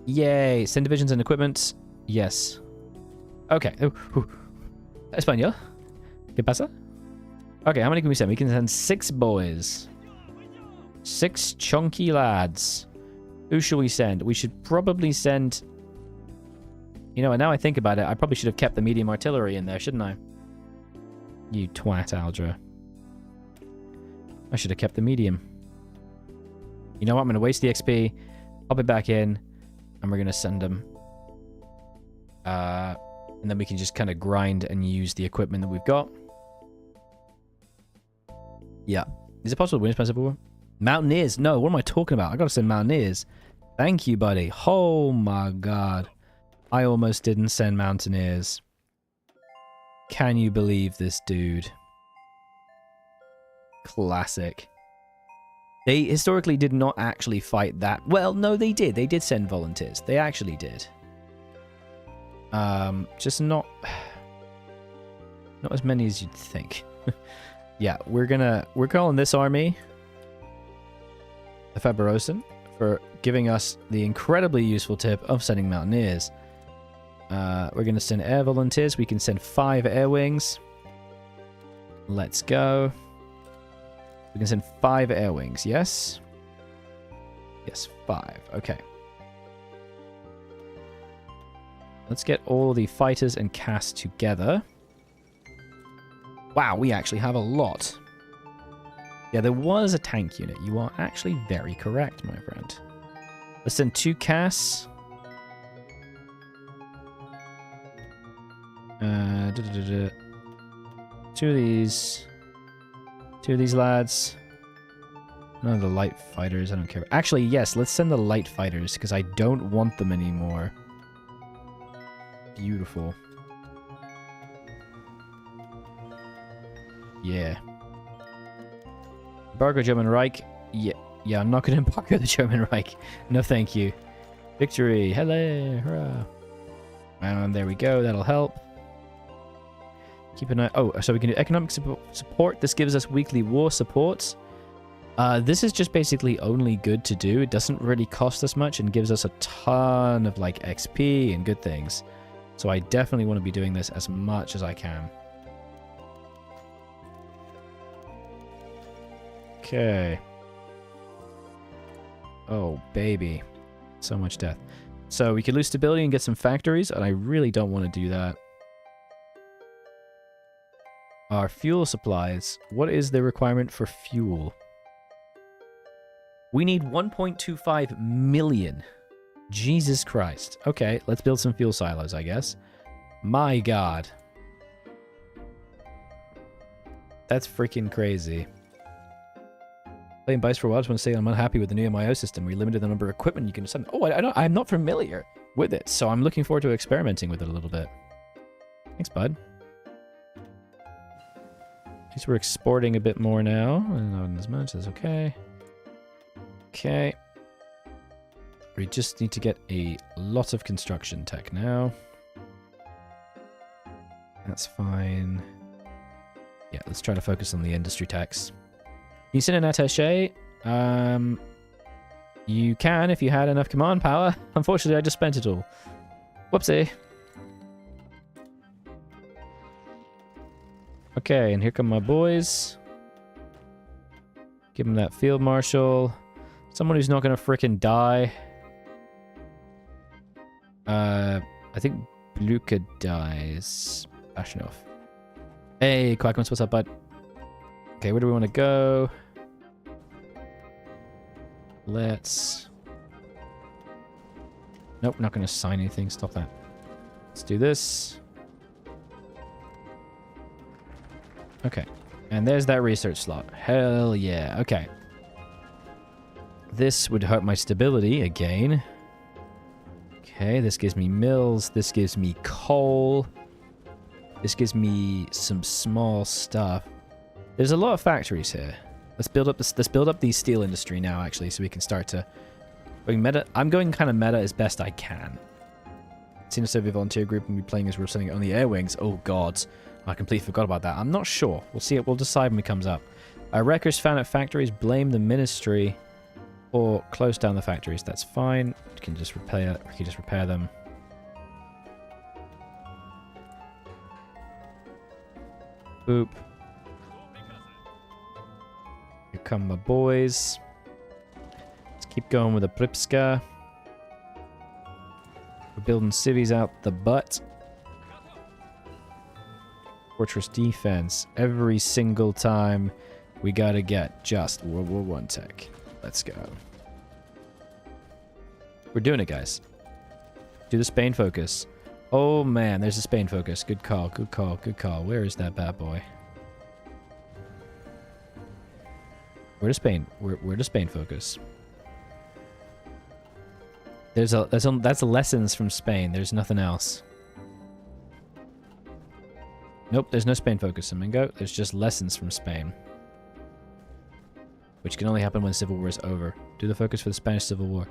Yay. Send divisions and equipment. Yes. Okay. Español. ¿Qué pasa? Okay, how many can we send? We can send 6 boys. 6 chunky lads. Who should we send? We should probably send... You know what, now I think about it, I probably should have kept the medium artillery in there, shouldn't I? You twat, Aldra. I should have kept the medium. You know what, I'm going to waste the XP, pop it back in, and we're going to send them. And then we can just kind of grind and use the equipment that we've got. Yeah. Is it possible to win expensive war? Mountaineers. No, what am I talking about? I gotta send Mountaineers. Thank you, buddy. Oh my god. I almost didn't send Mountaineers. Can you believe this, dude? Classic. They historically did not actually fight that. Well, no, they did. They did send volunteers. They actually did. Just not as many as you'd think. Yeah, we're calling this army the Faberosen for giving us the incredibly useful tip of sending Mountaineers. We're going to send air volunteers. We can send 5 air wings. Let's go. We can send 5 air wings, yes? Yes, 5. Okay. Let's get all the fighters and cast together. Wow, we actually have a lot. Yeah, there was a tank unit. You are actually very correct, my friend. Let's send 2 casts. 2 of these. 2 of these lads. None of the light fighters. I don't care. Actually, yes, let's send the light fighters because I don't want them anymore. Beautiful. Yeah. Embargo German Reich. Yeah, I'm not going to embargo the German Reich. No, thank you. Victory. Hello. Hurrah. And there we go. That'll help. Keep an eye. Oh, so we can do economic support. This gives us weekly war support. This is just basically only good to do. It doesn't really cost us much and gives us a ton of like XP and good things. So I definitely want to be doing this as much as I can. Okay. Oh, baby. So much death. So we could lose stability and get some factories, and I really don't want to do that. Our fuel supplies. What is the requirement for fuel? We need 1.25 million. Jesus Christ. Okay, let's build some fuel silos, I guess. My God. That's freaking crazy. Playing BICE for a while, I just want to say I'm unhappy with the new MIO system. We limited the number of equipment you can assemble. Oh, I'm not familiar with it, so I'm looking forward to experimenting with it a little bit. Thanks, bud. At least we're exporting a bit more now. Not as much, that's okay. Okay. We just need to get a lot of construction tech now. That's fine. Yeah, let's try to focus on the industry techs. Can you send an attaché? You can if you had enough command power. Unfortunately, I just spent it all. Whoopsie. Okay, and here come my boys. Give them that field marshal. Someone who's not gonna frickin' die. I think Bluka dies. Bashanov. Hey, Quackmas, what's up, bud? Okay, where do we want to go? Let's... Nope, not going to sign anything. Stop that. Let's do this. Okay. And there's that research slot. Hell yeah. Okay. This would hurt my stability again. Okay, this gives me mills. This gives me coal. This gives me some small stuff. There's a lot of factories here. Let's build up this. Let's build up the steel industry now, actually, so we can start to. I'm going kind of meta as best I can. Seen a Soviet volunteer group and be playing as we're sending only air wings. Oh god, I completely forgot about that. I'm not sure. We'll see it. We'll decide when it comes up. Wreckers found at factories blame the ministry or close down the factories. That's fine. We can just repair. We can just repair them. Boop. Here come my boys. Let's keep going with the Pripska. We're building cities out the butt. Fortress defense. Every single time we gotta get just World War I tech. Let's go. We're doing it, guys. Do the Spain focus. Oh man, there's a Spain focus. Good call, good call, good call. Where is that bad boy? Where does Spain? Where does Spain focus? That's lessons from Spain. There's nothing else. Nope, there's no Spain focus, Domingo. There's just lessons from Spain. Which can only happen when the Civil War is over. Do the focus for the Spanish Civil War.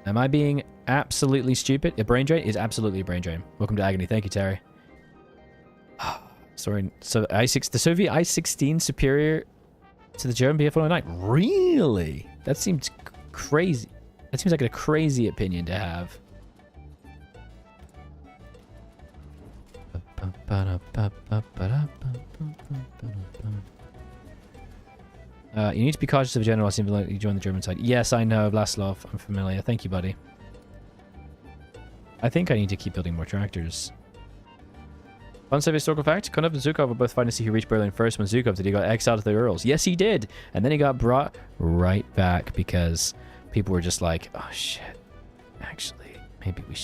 Am I being absolutely stupid? A brain drain is absolutely a brain drain. Welcome to Agony. Thank you, Terry. Sorry. So the Soviet I-16 superior to the German BF-109? Really? That seems crazy. That seems like a crazy opinion to have. You need to be cautious of generosity and you join the German side. Yes, I know, Vlaslov. I'm familiar. Thank you, buddy. I think I need to keep building more tractors. Fun Soviet historical fact, Konov and Zhukov were both fighting to see who reached Berlin first when Zhukov did. He got exiled to the Urals. Yes, he did. And then he got brought right back because people were just like, oh shit, actually, maybe we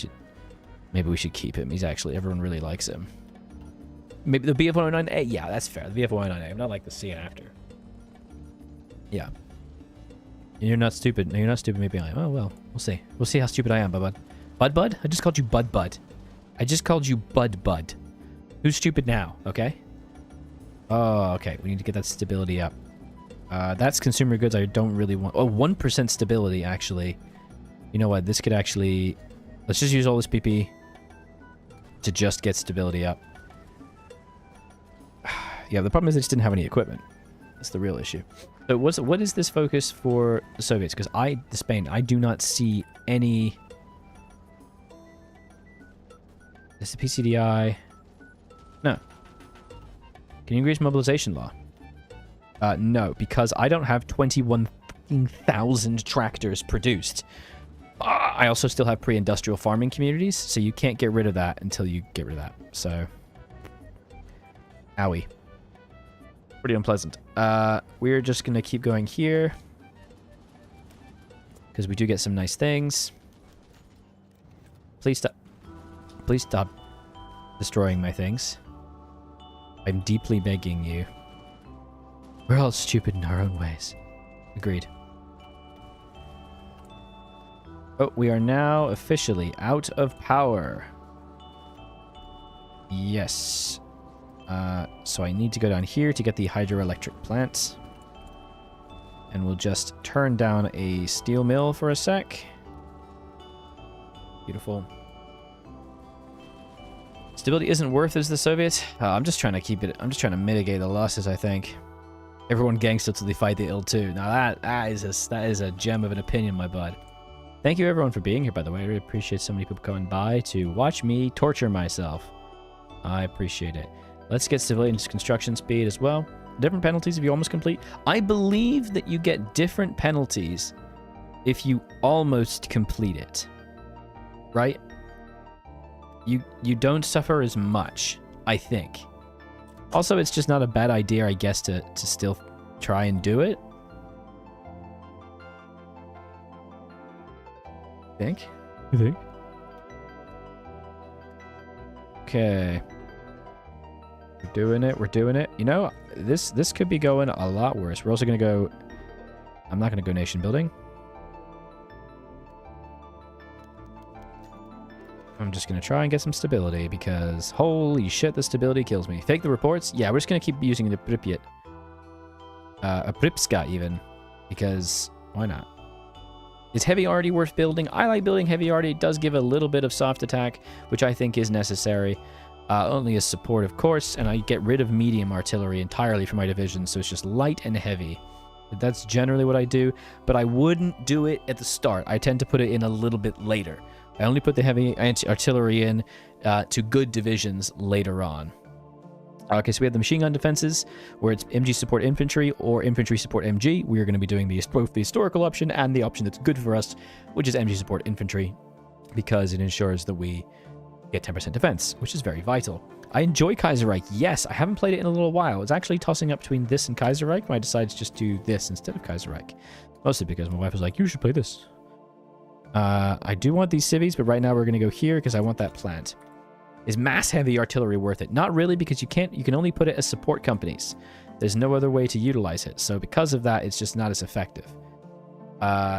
should keep him. He's actually, everyone really likes him. Maybe the BF-109A? Yeah, that's fair. The BF-109A. I'm not like the C after. Yeah. You're not stupid. No, you're not stupid. Maybe I am. Oh, well. We'll see. We'll see how stupid I am, Bud. Bud? I just called you Bud. I just called you Bud. Who's stupid now, okay? Oh, okay. We need to get that stability up. That's consumer goods I don't really want. Oh, 1% stability, actually. You know what? This could actually... Let's just use all this PP to just get stability up. Yeah, the problem is they just didn't have any equipment. That's the real issue. So what is this focus for the Soviets? Because Spain, I do not see any... Is the PCDI... No. Can you increase mobilization law? No, because I don't have 21,000 tractors produced. I also still have pre-industrial farming communities, so you can't get rid of that until you get rid of that. So, owie. Pretty unpleasant. We're just going to keep going here, because we do get some nice things. Please stop. Please stop destroying my things. I'm deeply begging you. We're all stupid in our own ways. Agreed. Oh, we are now officially out of power. Yes. So I need to go down here to get the hydroelectric plant. And we'll just turn down a steel mill for a sec. Beautiful. Stability isn't worth as the Soviets. I'm just trying to keep it. I'm just trying to mitigate the losses, I think. Everyone gangster till they fight the ill too. Now that is a gem of an opinion, my bud. Thank you everyone for being here, by the way. I really appreciate so many people coming by to watch me torture myself. I appreciate it. Let's get civilian construction speed as well. Different penalties if you almost complete. I believe that you get different penalties if you almost complete it. Right? You don't suffer as much, I think. Also, it's just not a bad idea, I guess, to still try and do it. You think? Okay. We're doing it. You know, this could be going a lot worse. We're also going to go... I'm not going to go nation building. I'm just going to try and get some stability because holy shit, the stability kills me. Fake the reports? Yeah, we're just going to keep using the Pripyat. A Pripska even, because why not? Is heavy already worth building? I like building heavy already. It does give a little bit of soft attack, which I think is necessary. Only as support, of course, and I get rid of medium artillery entirely from my division, so it's just light and heavy. That's generally what I do, but I wouldn't do it at the start. I tend to put it in a little bit later. I only put the heavy artillery in to good divisions later on. Okay, so we have the machine gun defenses, where it's MG support infantry or infantry support MG. We are going to be doing both the historical option and the option that's good for us, which is MG support infantry, because it ensures that we get 10% defense, which is very vital. I enjoy Kaiserreich. Yes, I haven't played it in a little while. It's actually tossing up between this and Kaiserreich, but I decided to just do this instead of Kaiserreich. Mostly because my wife was like, you should play this. I do want these civvies, but right now we're going to go here because I want that plant. Is mass heavy artillery worth it? Not really, because you can only put it as support companies. There's no other way to utilize it. So because of that, it's just not as effective.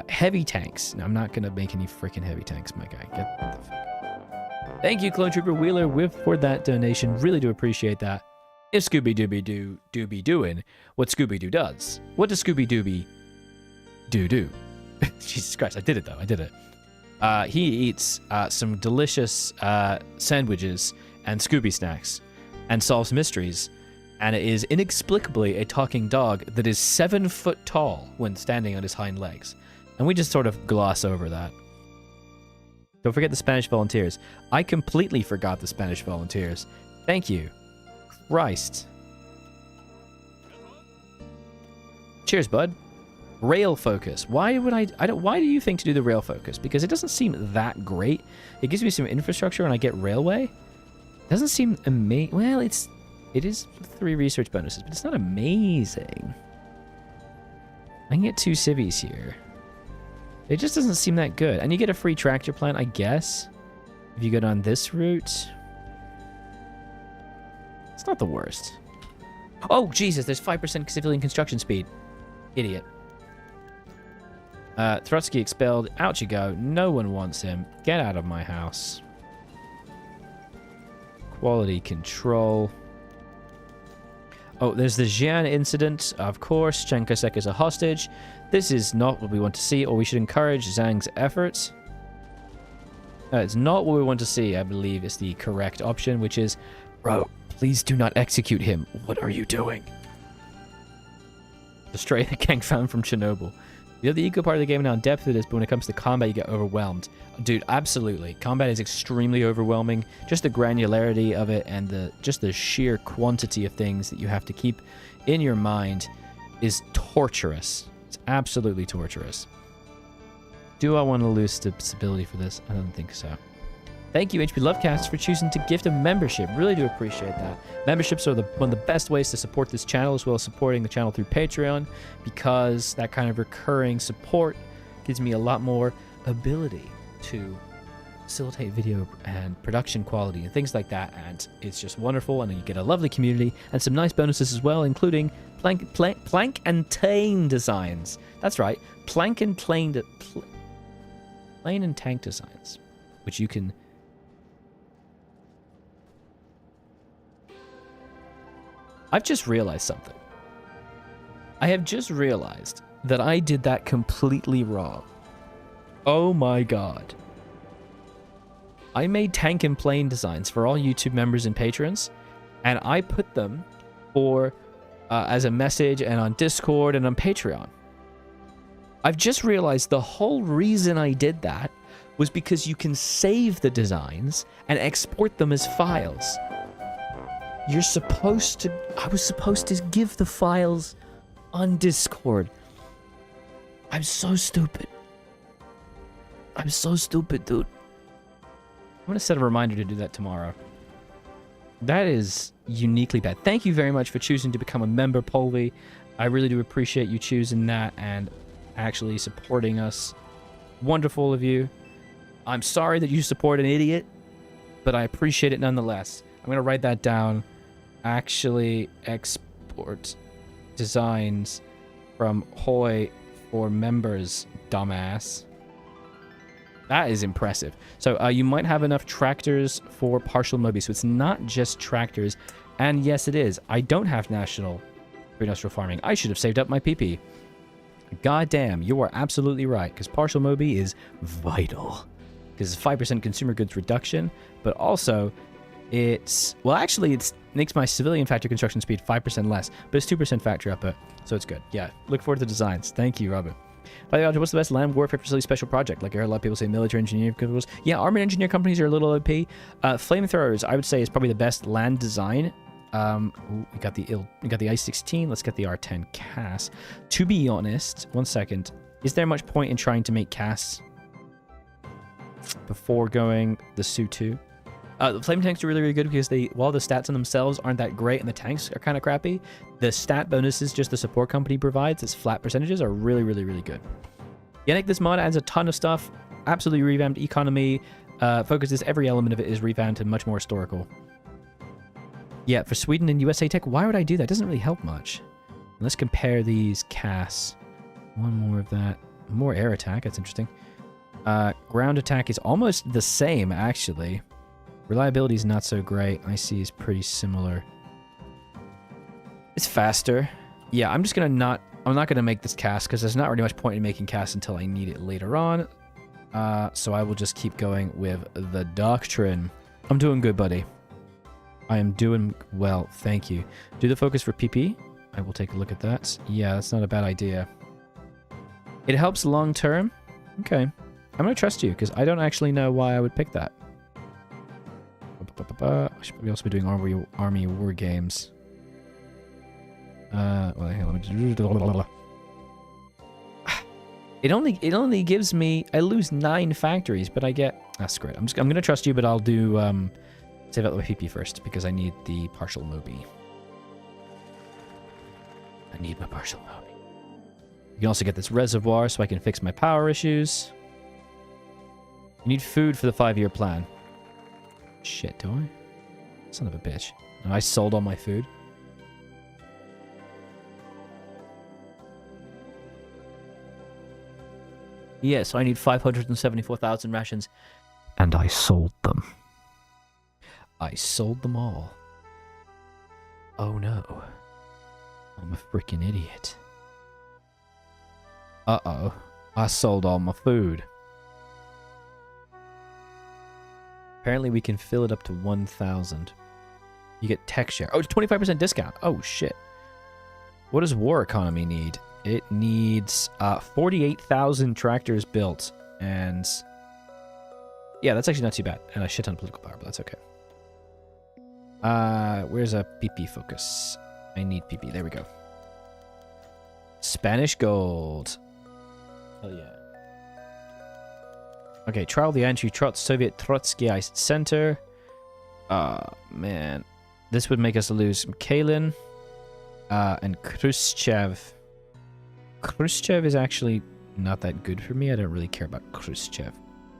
Heavy tanks. No, I'm not going to make any freaking heavy tanks, my guy. Get the fuck. Thank you, Clone Trooper Wheeler, for that donation. Really do appreciate that. If Scooby-Dooby-Doo do be doing what Scooby-Doo does, what does Scooby-Dooby do? Jesus Christ, I did it though. I did it. He eats some delicious sandwiches and Scooby snacks and solves mysteries, and it is inexplicably a talking dog that is 7 foot tall when standing on his hind legs. And we just sort of gloss over that. Don't forget the Spanish volunteers. I completely forgot the Spanish volunteers. Thank you. Christ. Cheers, bud. Rail focus. Why would why do you think to do the rail focus? Because it doesn't seem that great. It gives me some infrastructure and I get railway. It doesn't seem amazing. Well, it is 3 research bonuses, but it's not amazing. I can get 2 civvies here. It just doesn't seem that good. And you get a free tractor plant, I guess, if you go down this route. It's not the worst. Oh, Jesus, there's 5% civilian construction speed. Idiot. Trotsky expelled. Out you go. No one wants him. Get out of my house. Quality control. Oh, there's the Xi'an incident. Of course, Chiang Kai-shek is a hostage. This is not what we want to see, or we should encourage Zhang's efforts. It's not what we want to see, I believe, is the correct option, which is, bro, please do not execute him. What are you doing? Destroy the gang found from Chernobyl. You have the eco part of the game now in depth with this, but when it comes to combat, you get overwhelmed. Dude, absolutely. Combat is extremely overwhelming. Just the granularity of it and just the sheer quantity of things that you have to keep in your mind is torturous. It's absolutely torturous. Do I want to lose stability for this? I don't think so. Thank you, HP Lovecast, for choosing to gift a membership. Really do appreciate that. Memberships are one of the best ways to support this channel, as well as supporting the channel through Patreon, because that kind of recurring support gives me a lot more ability to facilitate video and production quality and things like that, and it's just wonderful. And you get a lovely community and some nice bonuses as well, including plank and tane designs. That's right, plank and plane and tank designs, which you can... I've just realized something. I have just realized that I did that completely wrong. Oh my god. I made tank and plane designs for all YouTube members and patrons, and I put them for as a message and on Discord and on Patreon. I've just realized the whole reason I did that was because you can save the designs and export them as files. You're supposed to... I was supposed to give the files on Discord. I'm so stupid. I'm so stupid, dude. I'm going to set a reminder to do that tomorrow. That is uniquely bad. Thank you very much for choosing to become a member, Polvi. I really do appreciate you choosing that and actually supporting us. Wonderful of you. I'm sorry that you support an idiot, but I appreciate it nonetheless. I'm going to write that down. Actually export designs from Hoi for members, dumbass. That is impressive. So you might have enough tractors for partial Mobi. So it's not just tractors. And yes, it is. I don't have national industrial farming. I should have saved up my PP. God damn, you are absolutely right. Because partial Mobi is vital. Because it's 5% consumer goods reduction. But also, it's... Well, actually, it makes my civilian factory construction speed 5% less. But it's 2% factory output. So it's good. Yeah, look forward to the designs. Thank you, Robert. By the way, what's the best land warfare facility special project? Like I heard a lot of people say military engineering companies. Yeah, armored engineer companies are a little OP. Flamethrowers, I would say, is probably the best land design. We got the I-16. Let's get the R10 CAS. To be honest, one second. Is there much point in trying to make CAS before going the Su-2? The flame tanks are really, really good because while the stats on themselves aren't that great and the tanks are kind of crappy, the stat bonuses just the support company provides, its flat percentages, are really, really, really good. Yannick, this mod adds a ton of stuff. Absolutely revamped economy. Focuses every element of it is revamped and much more historical. Yeah, for Sweden and USA Tech, why would I do that? It doesn't really help much. Let's compare these CAS. One more of that. More air attack, that's interesting. Ground attack is almost the same, actually. Reliability is not so great. IC is pretty similar. It's faster. Yeah, I'm just gonna not... I'm not gonna make this CAS because there's not really much point in making CAS until I need it later on. So I will just keep going with the Doctrine. I'm doing good, buddy. I am doing well, thank you. Do the focus for PP. I will take a look at that. Yeah, that's not a bad idea. It helps long term. Okay. I'm gonna trust you because I don't actually know why I would pick that. I should probably also be doing army war games. Well, here, let me. It only gives me... I lose 9 factories, but I get... That's great. I'm gonna trust you, but I'll do save out my PP first because I need the partial Mobi. I need my partial Mobi. You can also get this reservoir so I can fix my power issues. You need food for the 5-year plan. Shit, do I? Son of a bitch. No, I sold all my food. Yeah, so I need 574,000 rations. And I sold them. I sold them all. Oh no. I'm a freaking idiot. Uh-oh. I sold all my food. Apparently we can fill it up to 1,000. You get tech share. Oh, it's 25% discount. Oh, shit. What does war economy need? It needs 48,000 tractors built. And yeah, that's actually not too bad. And a shit ton of political power, but that's okay. Where's a PP focus? I need PP. There we go. Spanish gold. Hell yeah. Okay, trial the anti-Soviet Trotskyist center. Man. This would make us lose Kalin and Khrushchev. Khrushchev is actually not that good for me. I don't really care about Khrushchev.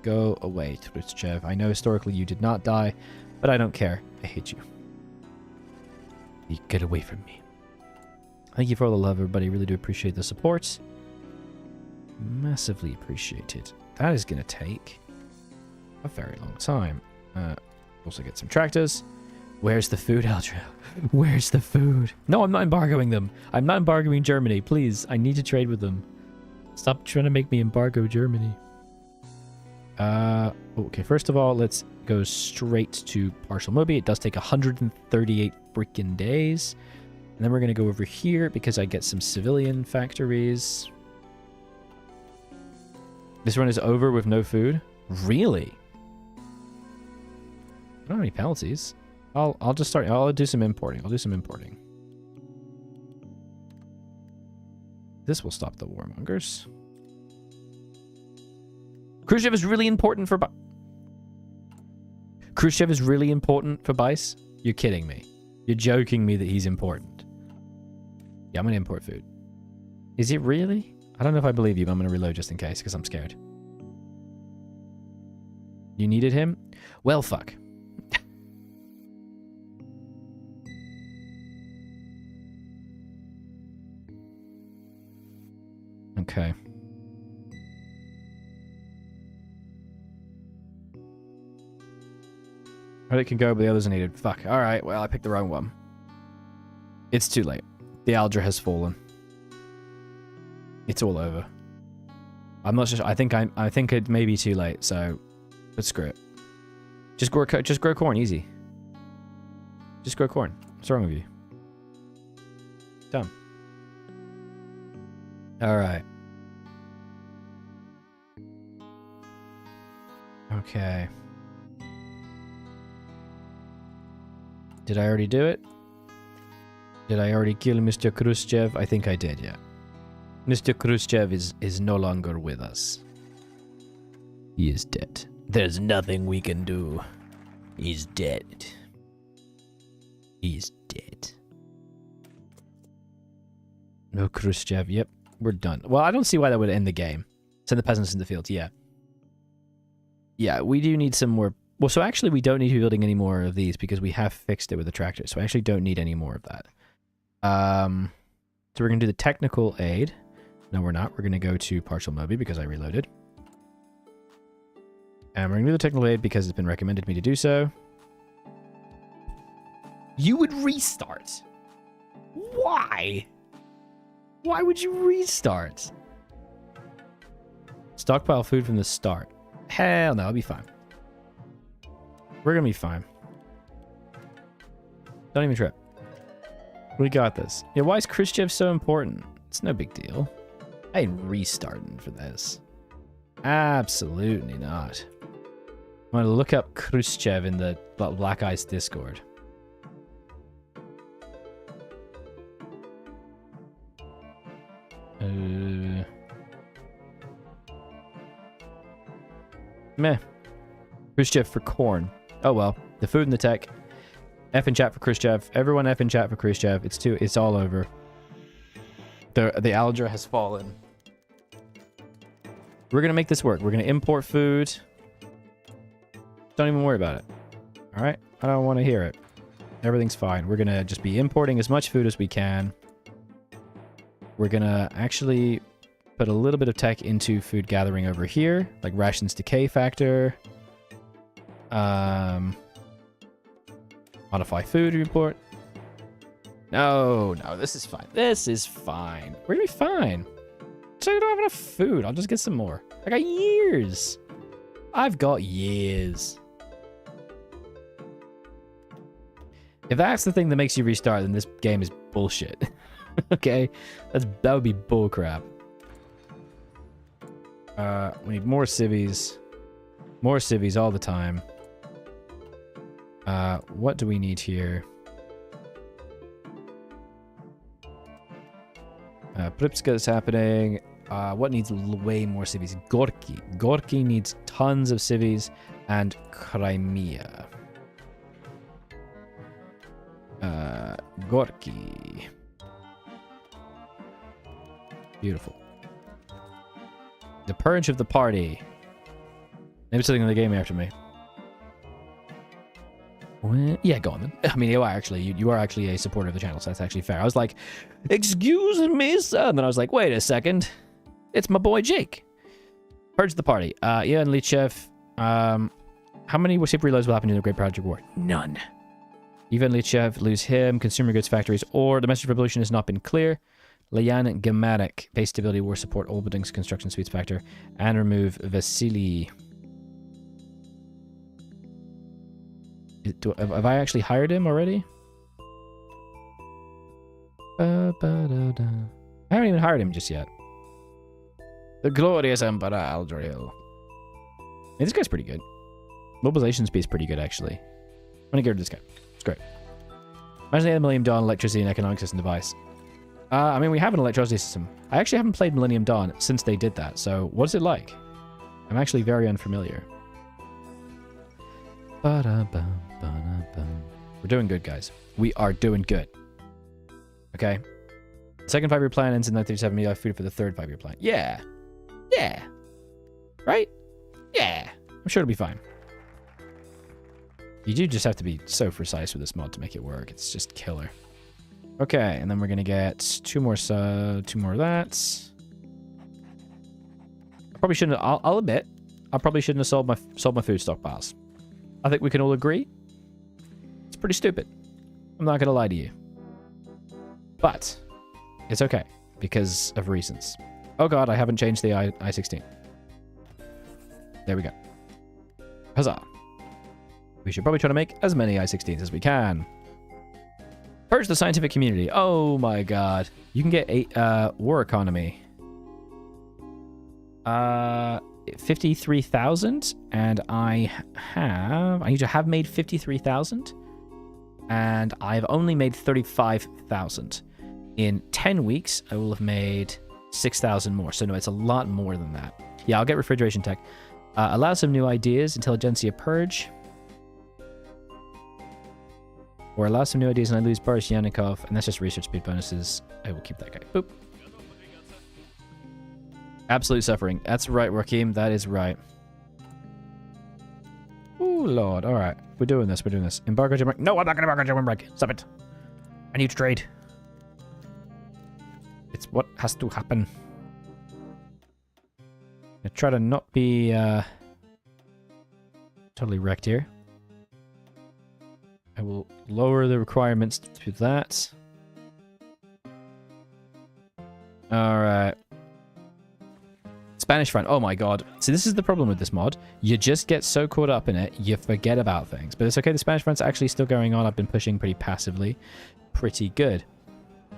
Go away, Khrushchev. I know historically you did not die, but I don't care. I hate you. You get away from me. Thank you for all the love, everybody. Really do appreciate the support. Massively appreciated. That is going to take a very long time. Also get some tractors. Where's the food, Eldra? Where's the food? No, I'm not embargoing them. I'm not embargoing Germany. Please, I need to trade with them. Stop trying to make me embargo Germany. Okay, first of all, let's go straight to partial Moby. It does take 138 freaking days. And then we're going to go over here because I get some civilian factories. This run is over with no food? Really? I don't have any penalties. I'll just start. I'll do some importing. This will stop the warmongers. Khrushchev is really important for Khrushchev is really important for BICE? You're kidding me. You're joking me that he's important. Yeah, I'm gonna import food. Is it really? I don't know if I believe you, but I'm gonna reload just in case, because I'm scared. You needed him? Well, fuck. Okay. Right, it can go, but the others are needed. Fuck. Alright, well, I picked the wrong one. It's too late. The Aldra has fallen. It's all over. I'm not sure. I think it may be too late, so let's screw it. Just grow corn, easy. Just grow corn. What's wrong with you? Done. Alright. Okay. Did I already do it? Did I already kill Mr. Khrushchev? I think I did, yeah. Mr. Khrushchev is no longer with us. He is dead. There's nothing we can do. He's dead. He's dead. No Khrushchev. Yep, we're done. Well, I don't see why that would end the game. Send the peasants in the fields, yeah. Yeah, we do need some more. Well, so actually we don't need to be building any more of these because we have fixed it with the tractor. So I actually don't need any more of that. So we're going to do the technical aid. No, we're not. We're going to go to partial Moby because I reloaded. And we're going to do the technical aid because it's been recommended me to do so. You would restart. Why? Why would you restart? Stockpile food from the start. Hell no, I'll be fine. We're going to be fine. Don't even trip. We got this. Yeah, why is Khrushchev so important? It's no big deal. I ain't restarting for this. Absolutely not. I'm going to look up Khrushchev in the Black Ice Discord. Meh. Khrushchev for corn. Oh well. The food and the tech. F in chat for Khrushchev. Everyone F in chat for Khrushchev. It's all over. The Aldra has fallen. We're gonna make this work. We're gonna import food. Don't even worry about it. Alright? I don't want to hear it. Everything's fine. We're gonna just be importing as much food as we can. We're gonna actually put a little bit of tech into food gathering over here, like rations decay factor. Modify food report. No, no, this is fine. This is fine. We're gonna be fine. So I don't have enough food. I'll just get some more. I got years. I've got years. If that's the thing that makes you restart, then this game is bullshit. Okay? That would be bullcrap. We need more civvies. More civvies all the time. What do we need here? Pripska is happening. What needs way more civvies? Gorky. Gorky needs tons of civvies. And Crimea. Gorky. Beautiful. The purge of the party. Maybe something in the game after me. Well, yeah, go on then. I mean, you are actually a supporter of the channel, so that's actually fair. I was like, excuse me, sir. And then I was like, wait a second. It's my boy Jake. Purge the party. Ian Lichev. How many super reloads will happen in the Great Project War? None. Ivan Lichev, lose him. Consumer goods factories or domestic revolution has not been clear. Leyan Gematic, base stability, war support, all buildings, construction speeds factor, and remove Vasily. Have I actually hired him already? I haven't even hired him just yet. The glorious Emperor Aldril. Hey, this guy's pretty good. Mobilization speed is pretty good, actually. I'm gonna get rid of this guy. It's great. Imagine they had Millennium Dawn electricity and economic system device. I mean, we have an electricity system. I actually haven't played Millennium Dawn since they did that, so what's it like? I'm actually very unfamiliar. We're doing good, guys. We are doing good. Okay? Second 5-year plan ends in 1937. You have food for the third 5-year plan. Yeah. Yeah. Right? Yeah. I'm sure it'll be fine. You do just have to be so precise with this mod to make it work. It's just killer. Okay, and then we're gonna get two more of that. I probably shouldn't. I'll admit, I probably shouldn't have sold my food stockpiles. I think we can all agree it's pretty stupid. I'm not gonna lie to you, but it's okay because of reasons. Oh god, I haven't changed the I-16. There we go. Huzzah! We should probably try to make as many I-16s as we can. Purge the scientific community. Oh my god. You can get a war economy. 53,000, and I need to have made 53,000, and I've only made 35,000. In 10 weeks, I will have made 6,000 more. So no, it's a lot more than that. Yeah, I'll get refrigeration tech. Allow some new ideas. Intelligentsia purge. Or allow some new ideas and I lose Boris Yanikov, and that's just research speed bonuses. I will keep that guy. Boop. Absolute suffering. That's right, Rakim. That is right. Ooh, Lord. All right. We're doing this. We're doing this. Embargo German break. No, I'm not going to embargo German break. Stop it. I need to trade. It's what has to happen. I try to not be totally wrecked here. I will lower the requirements to that. Alright. Spanish front. Oh my god. See, this is the problem with this mod. You just get so caught up in it, you forget about things. But it's okay, the Spanish front's actually still going on. I've been pushing pretty passively. Pretty good.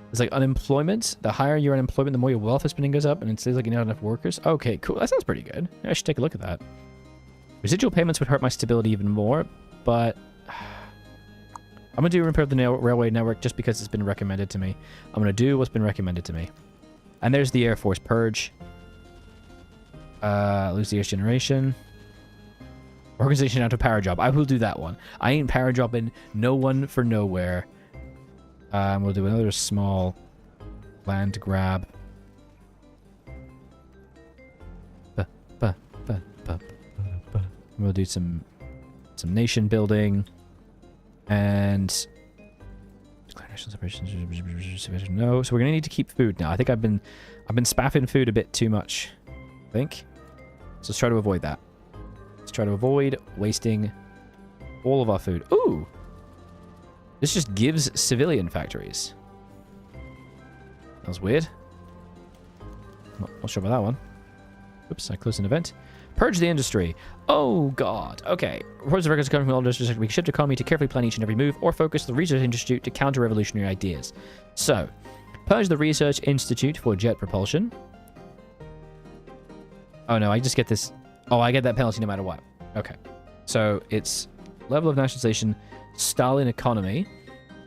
It's like unemployment. The higher your unemployment, the more your welfare spending goes up, and it says like you don't have enough workers. Okay, cool. That sounds pretty good. I should take a look at that. Residual payments would hurt my stability even more, but I'm going to do repair the railway network just because it's been recommended to me. I'm going to do what's been recommended to me. And there's the Air Force Purge. Lose the Earth Generation. Organization out to power job. I will do that one. I ain't power dropping no one for nowhere. We'll do another small land grab. We'll do some nation building. And no, so we're gonna need to keep food now. I think I've been spaffing food a bit too much. I think. So let's try to avoid that. Let's try to avoid wasting all of our food. Ooh! This just gives civilian factories. That was weird. Not sure about that one. Oops, I closed an event. Purge the industry. Oh, God. Okay. Reports of records coming from all industries. We shift economy to carefully plan each and every move or focus the research institute to counter revolutionary ideas. So, purge the research institute for jet propulsion. Oh, no. I just get this. Oh, I get that penalty no matter what. Okay. So, it's level of nationalization, Stalin economy,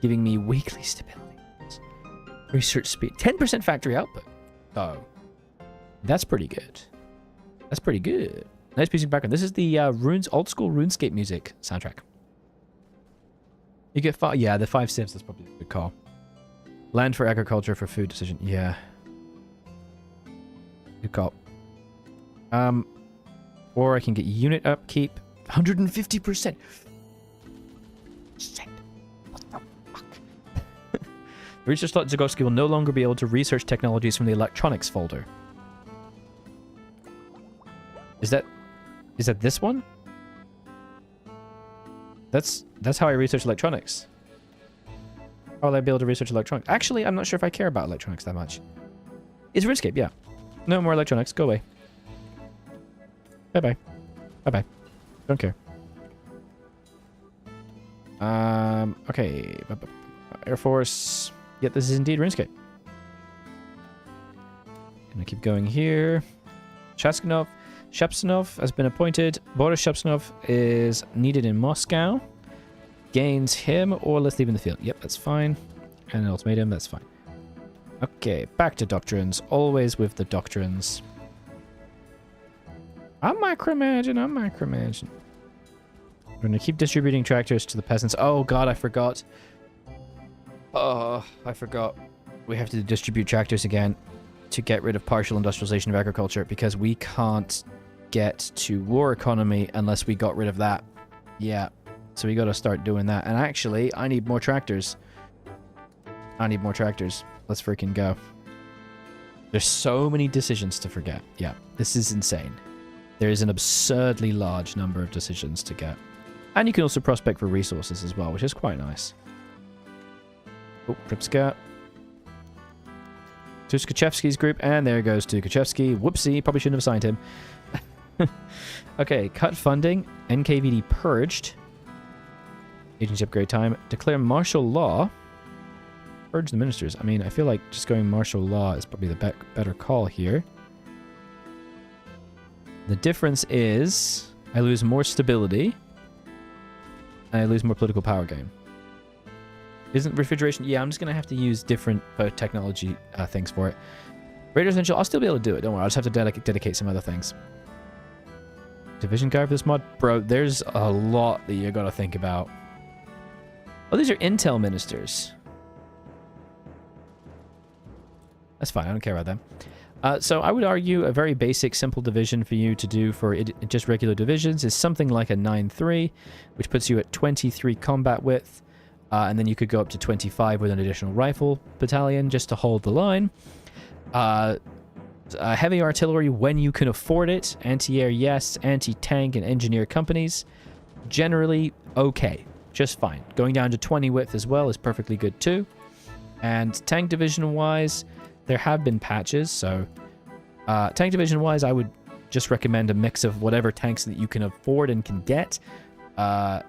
giving me weekly stability. Research speed. 10% factory output. Oh. That's pretty good. That's pretty good. Nice music background. This is the old school RuneScape music soundtrack. You get 5. Yeah, the 5 civs. That's probably a good call. Land for agriculture for food decision. Yeah. Good call. Or I can get unit upkeep. 150%. Shit. What the fuck? The research slot Zagorski will no longer be able to research technologies from the electronics folder. Is that this one? That's how I research electronics. How will I be able to research electronics? Actually, I'm not sure if I care about electronics that much. It's RuneScape, yeah. No more electronics. Go away. Bye-bye. Bye-bye. Don't care. Okay. Air Force. Yep, this is indeed RuneScape. Gonna keep going here. Shepsonov has been appointed. Boris Shepsonov is needed in Moscow. Gains him, or let's leave him in the field. Yep, that's fine. And an ultimatum, that's fine. Okay, back to doctrines. Always with the doctrines. I'm micromanaging. We're going to keep distributing tractors to the peasants. Oh, God, I forgot. Oh, I forgot. We have to distribute tractors again to get rid of partial industrialization of agriculture because we can't get to war economy unless we got rid of that. Yeah, so we got to start doing that. And actually, I need more tractors. Let's freaking go. There's so many decisions to forget. Yeah, this is insane. There is an absurdly large number of decisions to get. And you can also prospect for resources as well, which is quite nice. Oh, Kripska. To Skachevsky's group, and there goes to Tukachevsky. Whoopsie, probably shouldn't have signed him. Okay, cut funding. NKVD purged. Agency upgrade time. Declare martial law. Purge the ministers. I mean, I feel like just going martial law is probably the better call here. The difference is I lose more stability. And I lose more political power gain. Isn't refrigeration? Yeah, I'm just going to have to use different technology things for it. Radio Essential, I'll still be able to do it. Don't worry. I'll just have to dedicate some other things. Division guide for this mod? Bro, there's a lot that you got to think about. Oh, these are Intel ministers. That's fine. I don't care about them. So I would argue a very basic, simple division for you to do for just regular divisions is something like a 9-3, which puts you at 23 combat width. And then you could go up to 25 with an additional rifle battalion just to hold the line. Heavy artillery when you can afford it. Anti-air, yes. Anti-tank and engineer companies. Generally, okay. Just fine. Going down to 20 width as well is perfectly good too. And tank division-wise, there have been patches. So tank division-wise, I would just recommend a mix of whatever tanks that you can afford and can get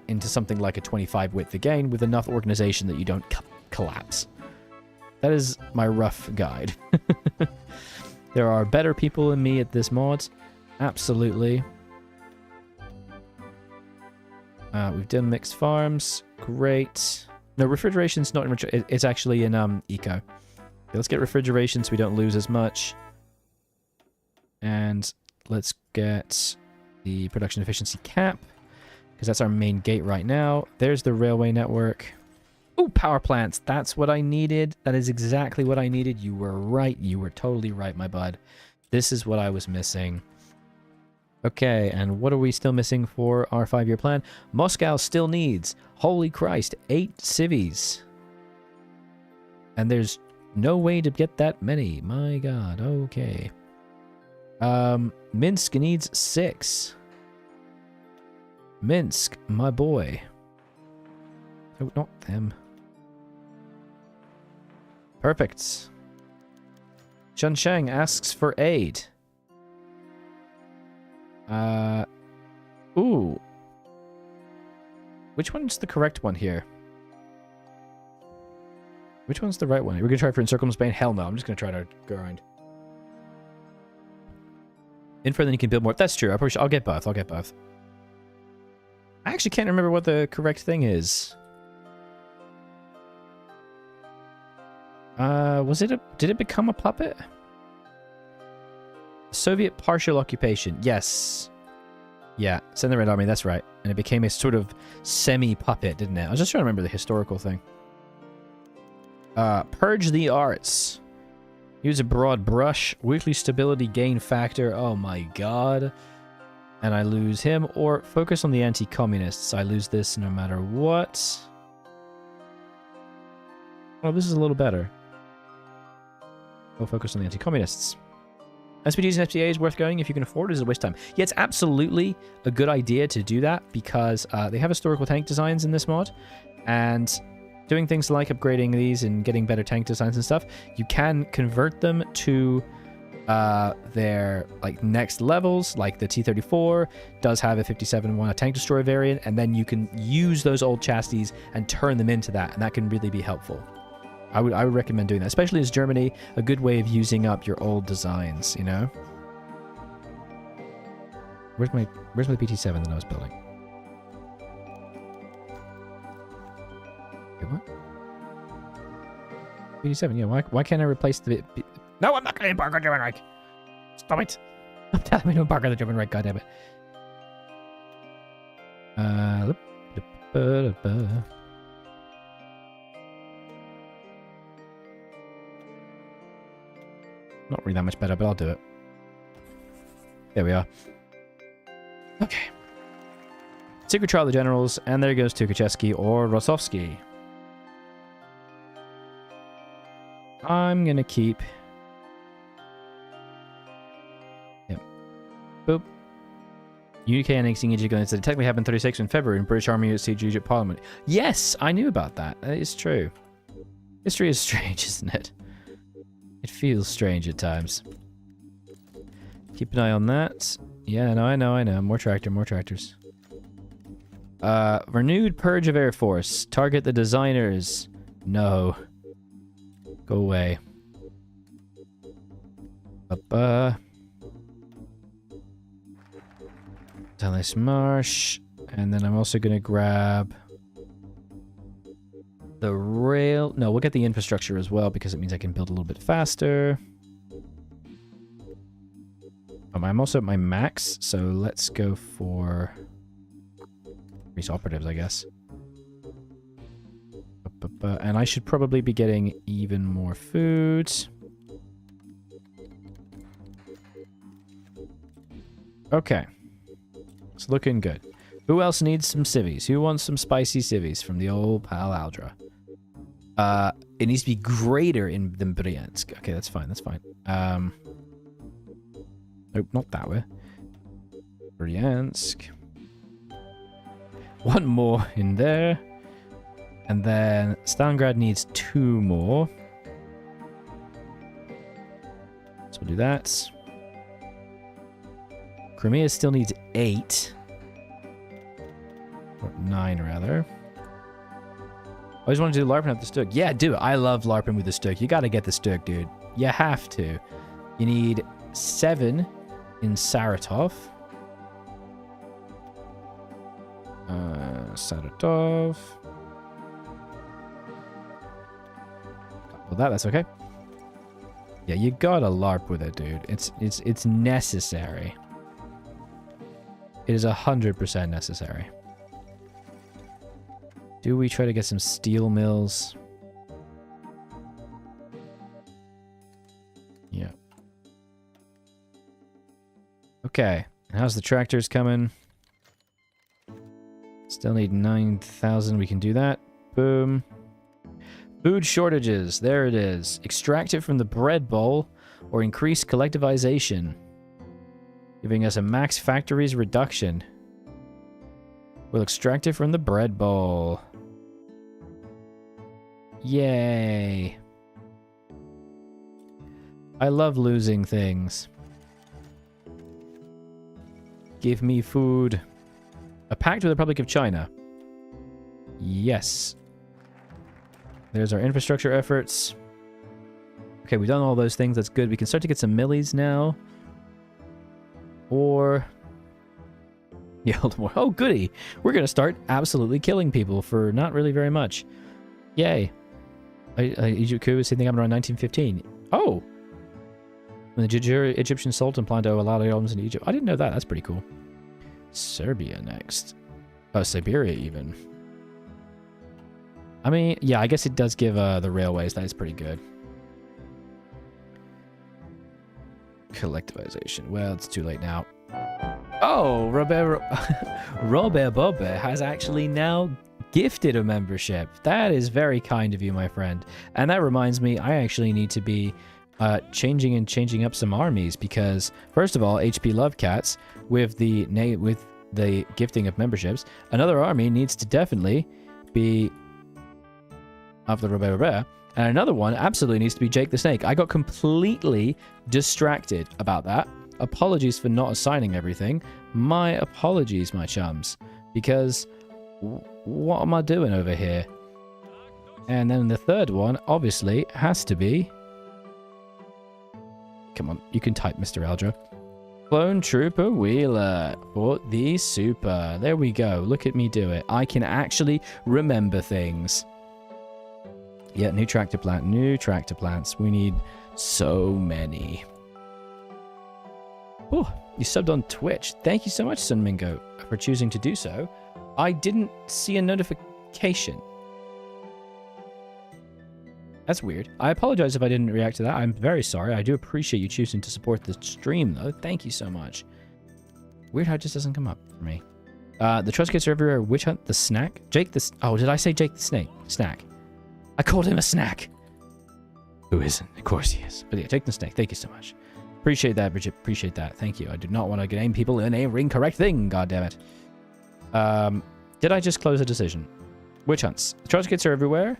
into something like a 25 width again with enough organization that you don't collapse. That is my rough guide. There are better people than me at this mod. Absolutely. We've done mixed farms. Great. No, refrigeration's not in... It's actually in eco. Okay, let's get refrigeration so we don't lose as much. And let's get the production efficiency cap. Because that's our main gate right now. There's the railway network. Oh, power plants. That's what I needed. That is exactly what I needed. You were right. You were totally right, my bud. This is what I was missing. Okay, and what are we still missing for our 5-year plan? Moscow still needs, holy Christ, 8 civies. And there's no way to get that many. My God, okay. Minsk needs 6. Minsk, my boy. Oh, not them. Perfect. Chun Sheng asks for aid. Ooh. Which one's the correct one here? Which one's the right one? We're gonna try for Encirclement Bane? Hell no, I'm just gonna try to grind. Info, then you can build more. That's true. I'll get both. I'll get both. I actually can't remember what the correct thing is. Did it become a puppet? Soviet partial occupation. Yes. Yeah, send the Red Army, that's right. And it became a sort of semi-puppet, didn't it? I was just trying to remember the historical thing. Purge the arts. Use a broad brush. Weekly stability gain factor. Oh my god. And I lose him. Or focus on the anti-communists. I lose this no matter what. Oh, this is a little better. We'll focus on the anti-communists. SPGs and SPA is worth going if you can afford it. It's a waste of time. Yeah, it's absolutely a good idea to do that because they have historical tank designs in this mod, and doing things like upgrading these and getting better tank designs and stuff, you can convert them to their like next levels. Like the T-34 does have a 57-1 a tank destroyer variant, and then you can use those old chassis and turn them into that, and that can really be helpful. I would recommend doing that, especially as Germany, a good way of using up your old designs, you know? Where's my PT-7 that I was building? Wait, what? PT-7, yeah, why can't I replace the... No, I'm not going to embark on German Reich! Stop it! Stop telling me to embark on the German Reich, goddammit. Not really that much better, but I'll do it. There we are. Okay. Secret Trial of the Generals, and there goes Tukhachevsky or Rossovsky. I'm gonna keep... Yep. Boop. UK annexing Egypt, and it technically happened 36 in February, and British Army siege Egypt Parliament. Yes, I knew about that. That is true. History is strange, isn't it? It feels strange at times. Keep an eye on that. Yeah, no, I know. More tractors. Renewed purge of Air Force. Target the designers. No. Go away. Dallas Marsh. And then I'm also going to grab... the rail... No, we'll get the infrastructure as well because it means I can build a little bit faster. I'm also at my max, so let's go for... increase operatives, I guess. And I should probably be getting even more food. Okay. It's looking good. Who else needs some civvies? Who wants some spicy civvies from the old pal Aldra? It needs to be greater than Bryansk. Okay, that's fine. Nope, not that way. Bryansk. One more in there. And then Stalingrad needs 2 more. So we'll do that. Crimea still needs 8. Or 9, rather. I just want to do LARPing with the Stuk. Yeah, do it. I love LARPing with the Stuk. You gotta get the Stuk, dude. You have to. You need 7 in Saratov. Saratov. Well, that's okay. Yeah, you gotta LARP with it, dude. It's necessary. It is 100% necessary. Do we try to get some steel mills? Yeah. Okay. How's the tractors coming? Still need 9,000. We can do that. Boom. Food shortages. There it is. Extract it from the bread bowl or increase collectivization, giving us a max factories reduction. We'll extract it from the bread bowl. Yay. I love losing things. Give me food. A pact with the Republic of China. Yes. There's our infrastructure efforts. Okay, we've done all those things. That's good. We can start to get some millies now. Or... yeah, oh, goody. We're going to start absolutely killing people for not really very much. Yay. Egypt coup is something happened around 1915. Oh! When the Egyptian Sultan planned to allow the albums in Egypt. I didn't know that. That's pretty cool. Serbia next. Oh, Siberia even. I mean, yeah, I guess it does give the railways. That is pretty good. Collectivization. Well, it's too late now. Oh, Robert Bobe has actually now gifted a membership. That is very kind of you, my friend. And that reminds me, I actually need to be changing up some armies because, first of all, HP Lovecats with the gifting of memberships, another army needs to definitely be of the Robert, and another one absolutely needs to be Jake the Snake. I got completely distracted about that. Apologies for not assigning everything. My apologies, my chums, because what am I doing over here? And then the third one obviously has to be... come on, you can type, Mr. Aldra. Clone Trooper Wheeler for the super. There we go. Look at me do it. I can actually remember things. Yeah, new tractor plant. New tractor plants. We need so many. Oh, you subbed on Twitch. Thank you so much, Sunmingo, for choosing to do so. I didn't see a notification. That's weird. I apologize if I didn't react to that. I'm very sorry. I do appreciate you choosing to support the stream, though. Thank you so much. Weird how it just doesn't come up for me. The trust kits are everywhere. Witch Hunt the snack? Jake the... oh, did I say Jake the Snake? Snack. I called him a snack. Who isn't? Of course he is. But yeah, Jake the Snake. Thank you so much. Appreciate that, Bridget. Appreciate that. Thank you. I do not want to name people in a incorrect thing. God damn it. Did I just close a decision? Witch Hunts. The trust kits are everywhere.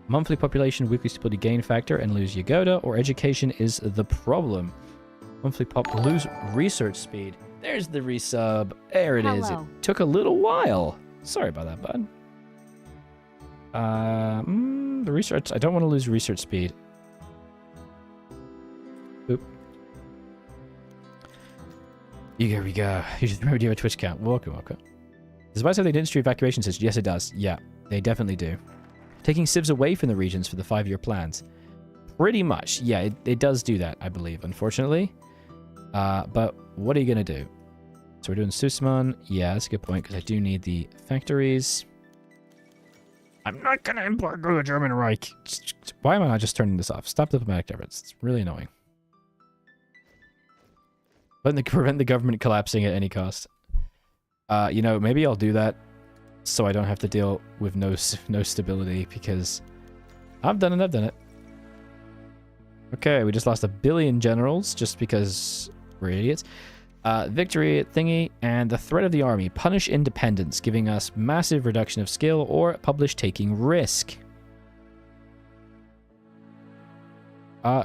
Monthly population, weekly stability gain factor, and lose Yagoda, or education is the problem. Monthly pop, lose research speed. There's the resub. There it is. It took a little while. Sorry about that, bud. The research. I don't want to lose research speed. Oop. Here we go. You should remember to do a Twitch count. Welcome, welcome. Does BICE have the industry evacuation system? Yes, it does. Yeah, they definitely do. Taking civs away from the regions for the 5-year plans. Pretty much. Yeah, it does do that, I believe, unfortunately. But what are you going to do? So we're doing Sussman. Yeah, that's a good point, because I do need the factories. I'm not going to embargo the German Reich. Why am I not just turning this off? Stop diplomatic efforts. It's really annoying. Prevent the government collapsing at any cost. You know, maybe I'll do that so I don't have to deal with no stability, because I've done it. Okay, we just lost 1 billion generals just because we're idiots. Victory at thingy, and the threat of the army. Punish independence, giving us massive reduction of skill, or publish taking risk.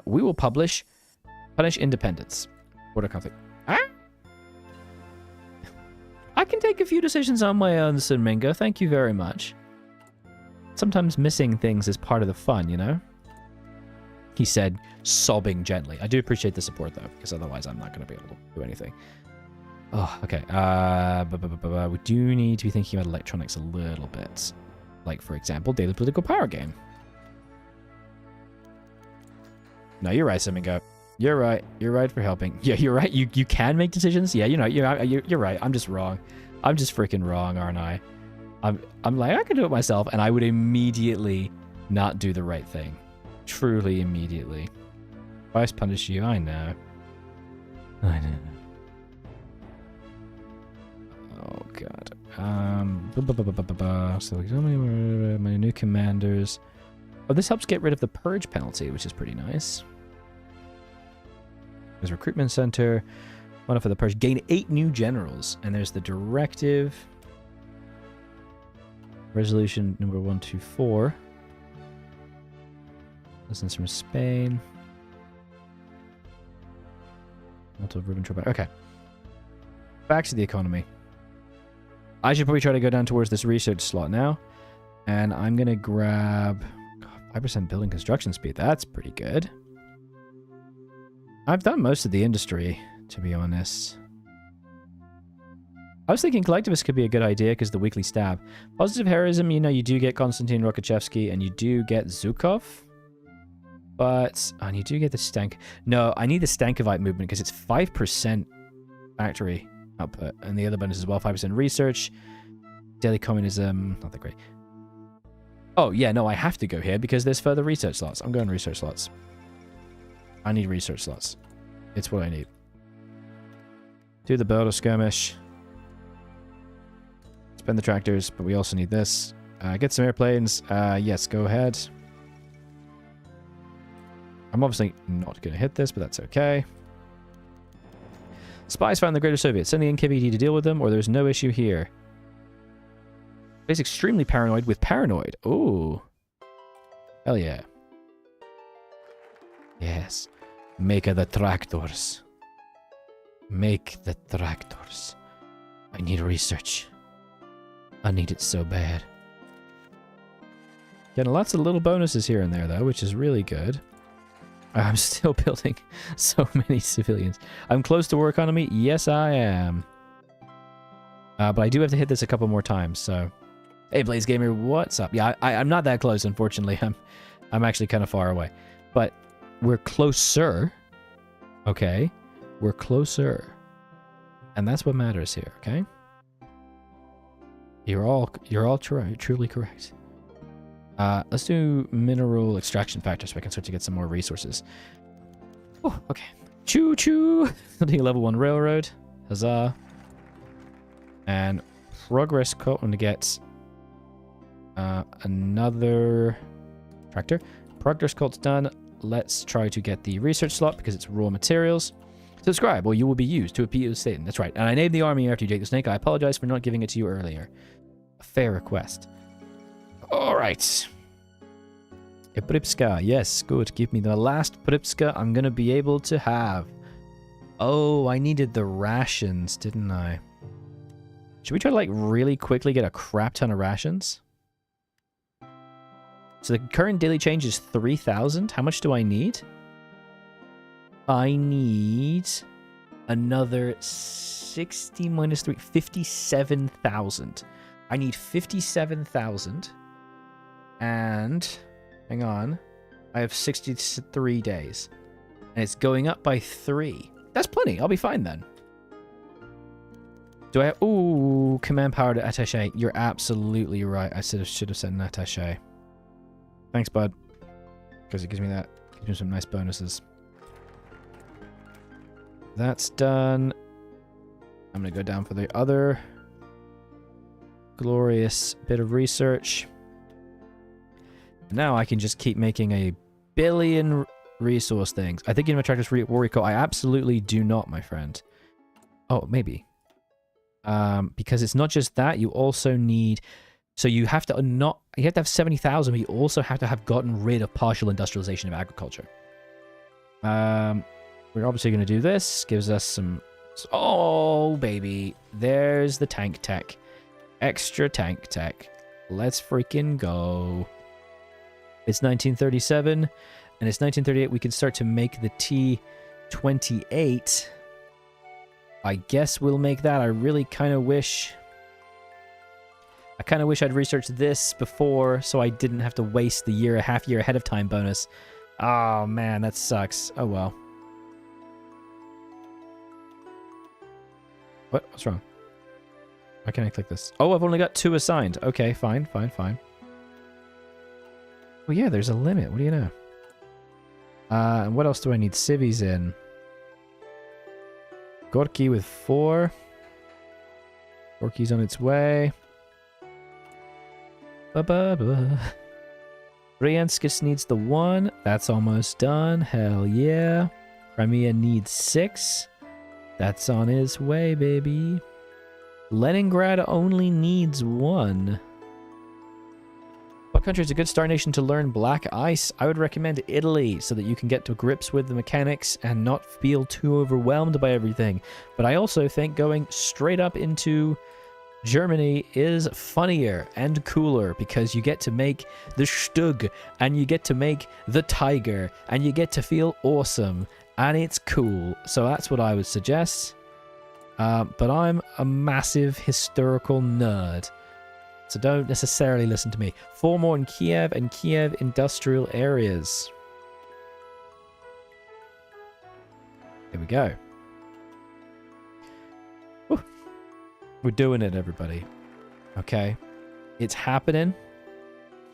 We will punish independence. Border conflict. I can take a few decisions on my own, Sunmingo. Thank you very much. Sometimes missing things is part of the fun, you know? He said, sobbing gently. I do appreciate the support, though, because otherwise I'm not going to be able to do anything. Oh, okay. We do need to be thinking about electronics a little bit. Like, for example, daily political power game. No, you're right, Sunmingo. You're right. You're right for helping. Yeah, you're right. You can make decisions. Yeah, you know, you're right. I'm just wrong. I'm just freaking wrong, aren't I? I'm like, I can do it myself, and I would immediately not do the right thing. Truly immediately. BICE punish you. I know. I know. Oh god. So my new commanders. Oh, this helps get rid of the purge penalty, which is pretty nice. There's recruitment center. One for the purge. Gain 8 new generals, and there's the directive. Resolution number 124. Lessons from Spain. Okay. Back to the economy. I should probably try to go down towards this research slot now. And I'm going to grab 5% building construction speed. That's pretty good. I've done most of the industry, to be honest. I was thinking collectivist could be a good idea because the weekly stab. Positive heroism, you know, you do get Konstantin Rokochevsky and you do get Zhukov. But, and you do get the Stank. No, I need the Stankovite movement because it's 5% factory output. And the other bonus as well, 5% research. Daily communism, not that great. Oh, yeah, no, I have to go here because there's further research slots. I'm going research slots. I need research slots. It's what I need. Do the border skirmish. Spend the tractors, but we also need this. Get some airplanes. Yes, go ahead. I'm obviously not going to hit this, but that's okay. Spies found the Greater Soviet. Sending in KBD to deal with them, or there's no issue here. He's extremely paranoid with paranoid. Ooh. Hell yeah. Yes. Make the tractors. Make the tractors. I need research. I need it so bad. Getting lots of little bonuses here and there, though, which is really good. I'm still building so many civilians. I'm close to war economy. Yes, I am. But I do have to hit this a couple more times, so... Hey, Blaze Gamer, what's up? Yeah, I'm not that close, unfortunately. I'm actually kind of far away. But we're closer. Okay? We're closer. And that's what matters here, okay? You're all truly correct. Let's do mineral extraction factor so I can start to get some more resources. Oh, okay. Choo-choo! Building a level 1 railroad. Huzzah. And progress code to get another tractor. Progress cult's done. Let's try to get the research slot because it's raw materials. Subscribe or you will be used to appeal to Satan. That's right. And I named the army after Jake the Snake. I apologize for not giving it to you earlier. A fair request. Alright. Pripska. Yes, good. Give me the last Pripska I'm going to be able to have. Oh, I needed the rations, didn't I? Should we try to, like, really quickly get a crap ton of rations? So the current daily change is 3,000. How much do I need? I need another 60 minus 3. 57,000. I need 57,000. And, hang on. I have 63 days. And it's going up by 3. That's plenty. I'll be fine then. Do I have... Ooh, command power to attaché. You're absolutely right. I should have said an attaché. Thanks, bud. Because it gives me that. Gives me some nice bonuses. That's done. I'm going to go down for the other glorious bit of research. Now I can just keep making a billion resource things. I think in my tractors war recall. I absolutely do not, my friend. Oh, maybe. Because it's not just that. You also need... So you have to not... You have to have 70,000, but you also have to have gotten rid of partial industrialization of agriculture. We're obviously going to do this. Gives us some... Oh, baby. There's the tank tech. Extra tank tech. Let's freaking go. It's 1937, and it's 1938. We can start to make the T-28. I guess we'll make that. I really kind of wish... I kind of wish I'd researched this before, so I didn't have to waste the half year ahead of time bonus. Oh, man, that sucks. Oh, well. What's wrong? Why can't I click this? Oh, I've only got 2 assigned. Okay, fine. Well, yeah, there's a limit. What do you know? And what else do I need civvies in? Gorky with 4. Gorky's on its way. Bryanskis needs the 1. That's almost done. Hell yeah. Crimea needs 6. That's on its way, baby. Leningrad only needs 1. Fuck. country is a good star nation to learn Black Ice? I would recommend Italy so that you can get to grips with the mechanics and not feel too overwhelmed by everything. But I also think going straight up into Germany is funnier and cooler because you get to make the Stug and you get to make the Tiger and you get to feel awesome and it's cool. So that's what I would suggest. But I'm a massive historical nerd. So don't necessarily listen to me. 4 more in Kiev and Kiev industrial areas. Here we go. Whew. We're doing it, everybody. Okay. It's happening.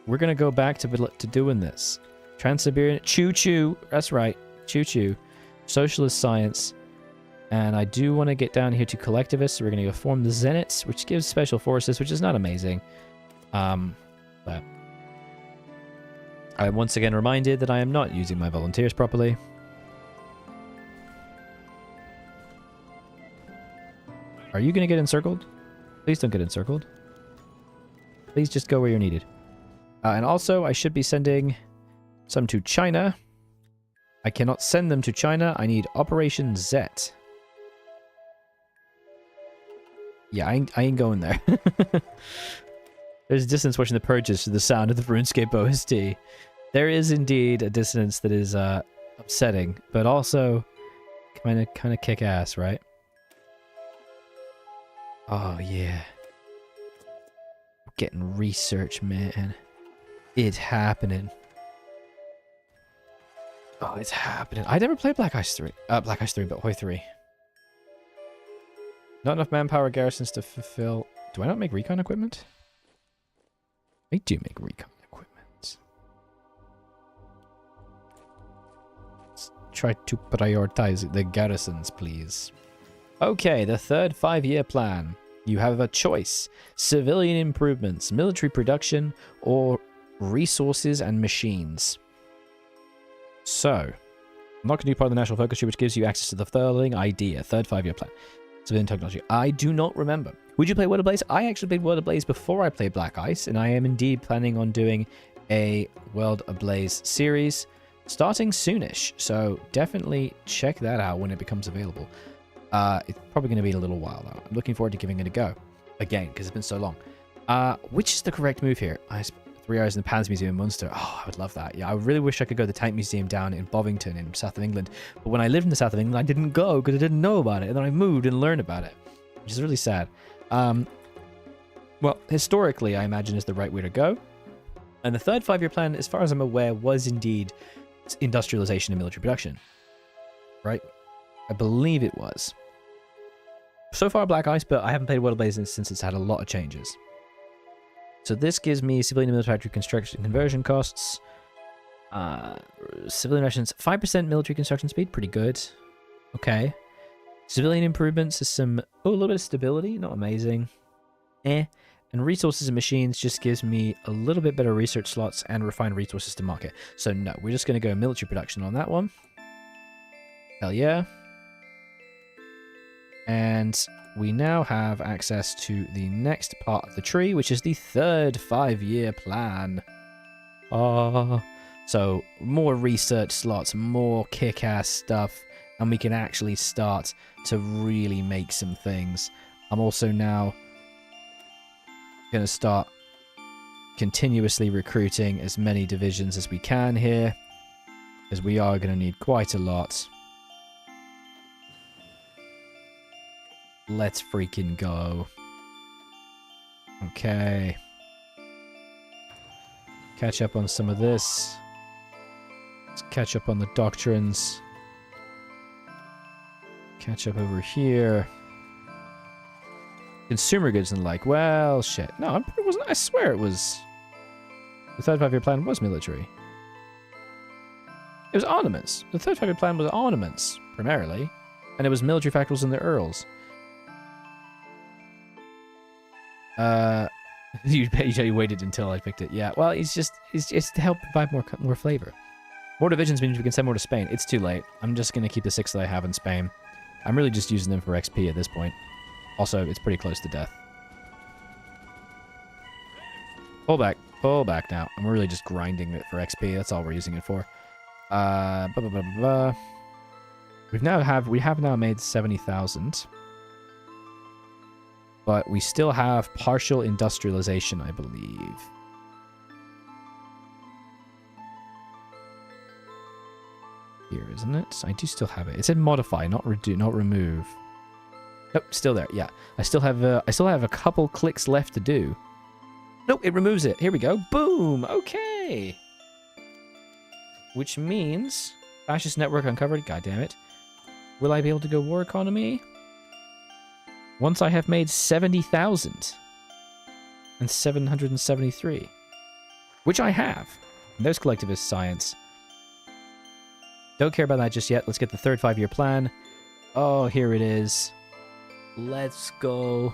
We're going to go back to doing this. Trans-Siberian. Choo-choo. That's right. Choo-choo. Socialist science. And I do want to get down here to collectivists. So we're going to go form the Zenits, which gives special forces, which is not amazing. But I'm once again reminded that I am not using my volunteers properly. Are you going to get encircled? Please don't get encircled. Please just go where you're needed. And also, I should be sending some to China. I cannot send them to China. I need Operation Z. Yeah, I ain't going there. There's dissonance watching the purges to the sound of the RuneScape OST. There is indeed a dissonance that is upsetting, but also kind of kick ass, right? Oh yeah, we're getting research, man. It's happening. Oh, it's happening. I never played Black Ice 3. Black Ice 3, but Hoi 3. Not enough manpower garrisons to fulfill... Do I not make recon equipment? I do make recon equipment. Let's try to prioritize the garrisons, please. Okay, the third 5-year plan. You have a choice. Civilian improvements, military production, or resources and machines. So, I'm not going to do part of the national focus tree, which gives you access to the following idea. Third 5-year plan. Civilian technology. I do not remember. Would you play World of Blaze? I actually played World of Blaze before I played Black Ice, and I am indeed planning on doing a World of Blaze series starting soonish. So definitely check that out when it becomes available. It's probably going to be a little while though. I'm looking forward to giving it a go again because it's been so long. Which is the correct move here? 3 hours in the Pans Museum in Munster. Oh, I would love that. Yeah, I really wish I could go to the Tank Museum down in Bovington in south of England. But when I lived in the south of England, I didn't go because I didn't know about it. And then I moved and learned about it, which is really sad. Well, historically, I imagine is the right way to go. And the third 5-year plan, as far as I'm aware, was indeed industrialization and military production. Right? I believe it was. So far, Black Ice, but I haven't played World of Blaze since it's had a lot of changes. So this gives me civilian and military construction conversion costs. Civilian rations, 5% military construction speed, pretty good. Okay. Civilian improvements is some... Oh, a little bit of stability, not amazing. And resources and machines just gives me a little bit better research slots and refined resources to market. So no, we're just going to go military production on that one. Hell yeah. And we now have access to the next part of the tree, which is the third 5-year plan. So more research slots, more kick-ass stuff, and we can actually start to really make some things. I'm also now going to start continuously recruiting as many divisions as we can here, because we are going to need quite a lot. Let's freaking go. Okay. Catch up on some of this. Let's catch up on the doctrines. Catch up over here. Consumer goods and like, well, shit. No, it wasn't. I swear it was. The third 5-year plan was military. It was armaments. The third 5-year plan was armaments, primarily. And it was military factories and the Earls. You waited until I picked it. Yeah, well, it's just to help provide more flavor. More divisions means we can send more to Spain. It's too late. I'm just going to keep the 6 that I have in Spain. I'm really just using them for XP at this point. Also, it's pretty close to death. Pull back now. I'm really just grinding it for XP. That's all we're using it for. We have now made 70,000. But we still have partial industrialization, I believe. Here, isn't it? I do still have it. It said modify, not remove. Nope, still there. Yeah, I still have a couple clicks left to do. Nope, it removes it. Here we go. Boom. Okay. Which means fascist network uncovered. God damn it. Will I be able to go war economy? Once I have made 70,000 and 773, which I have. And there's collectivist science. Don't care about that just yet. Let's get the third 5-year plan. Oh, here it is. Let's go.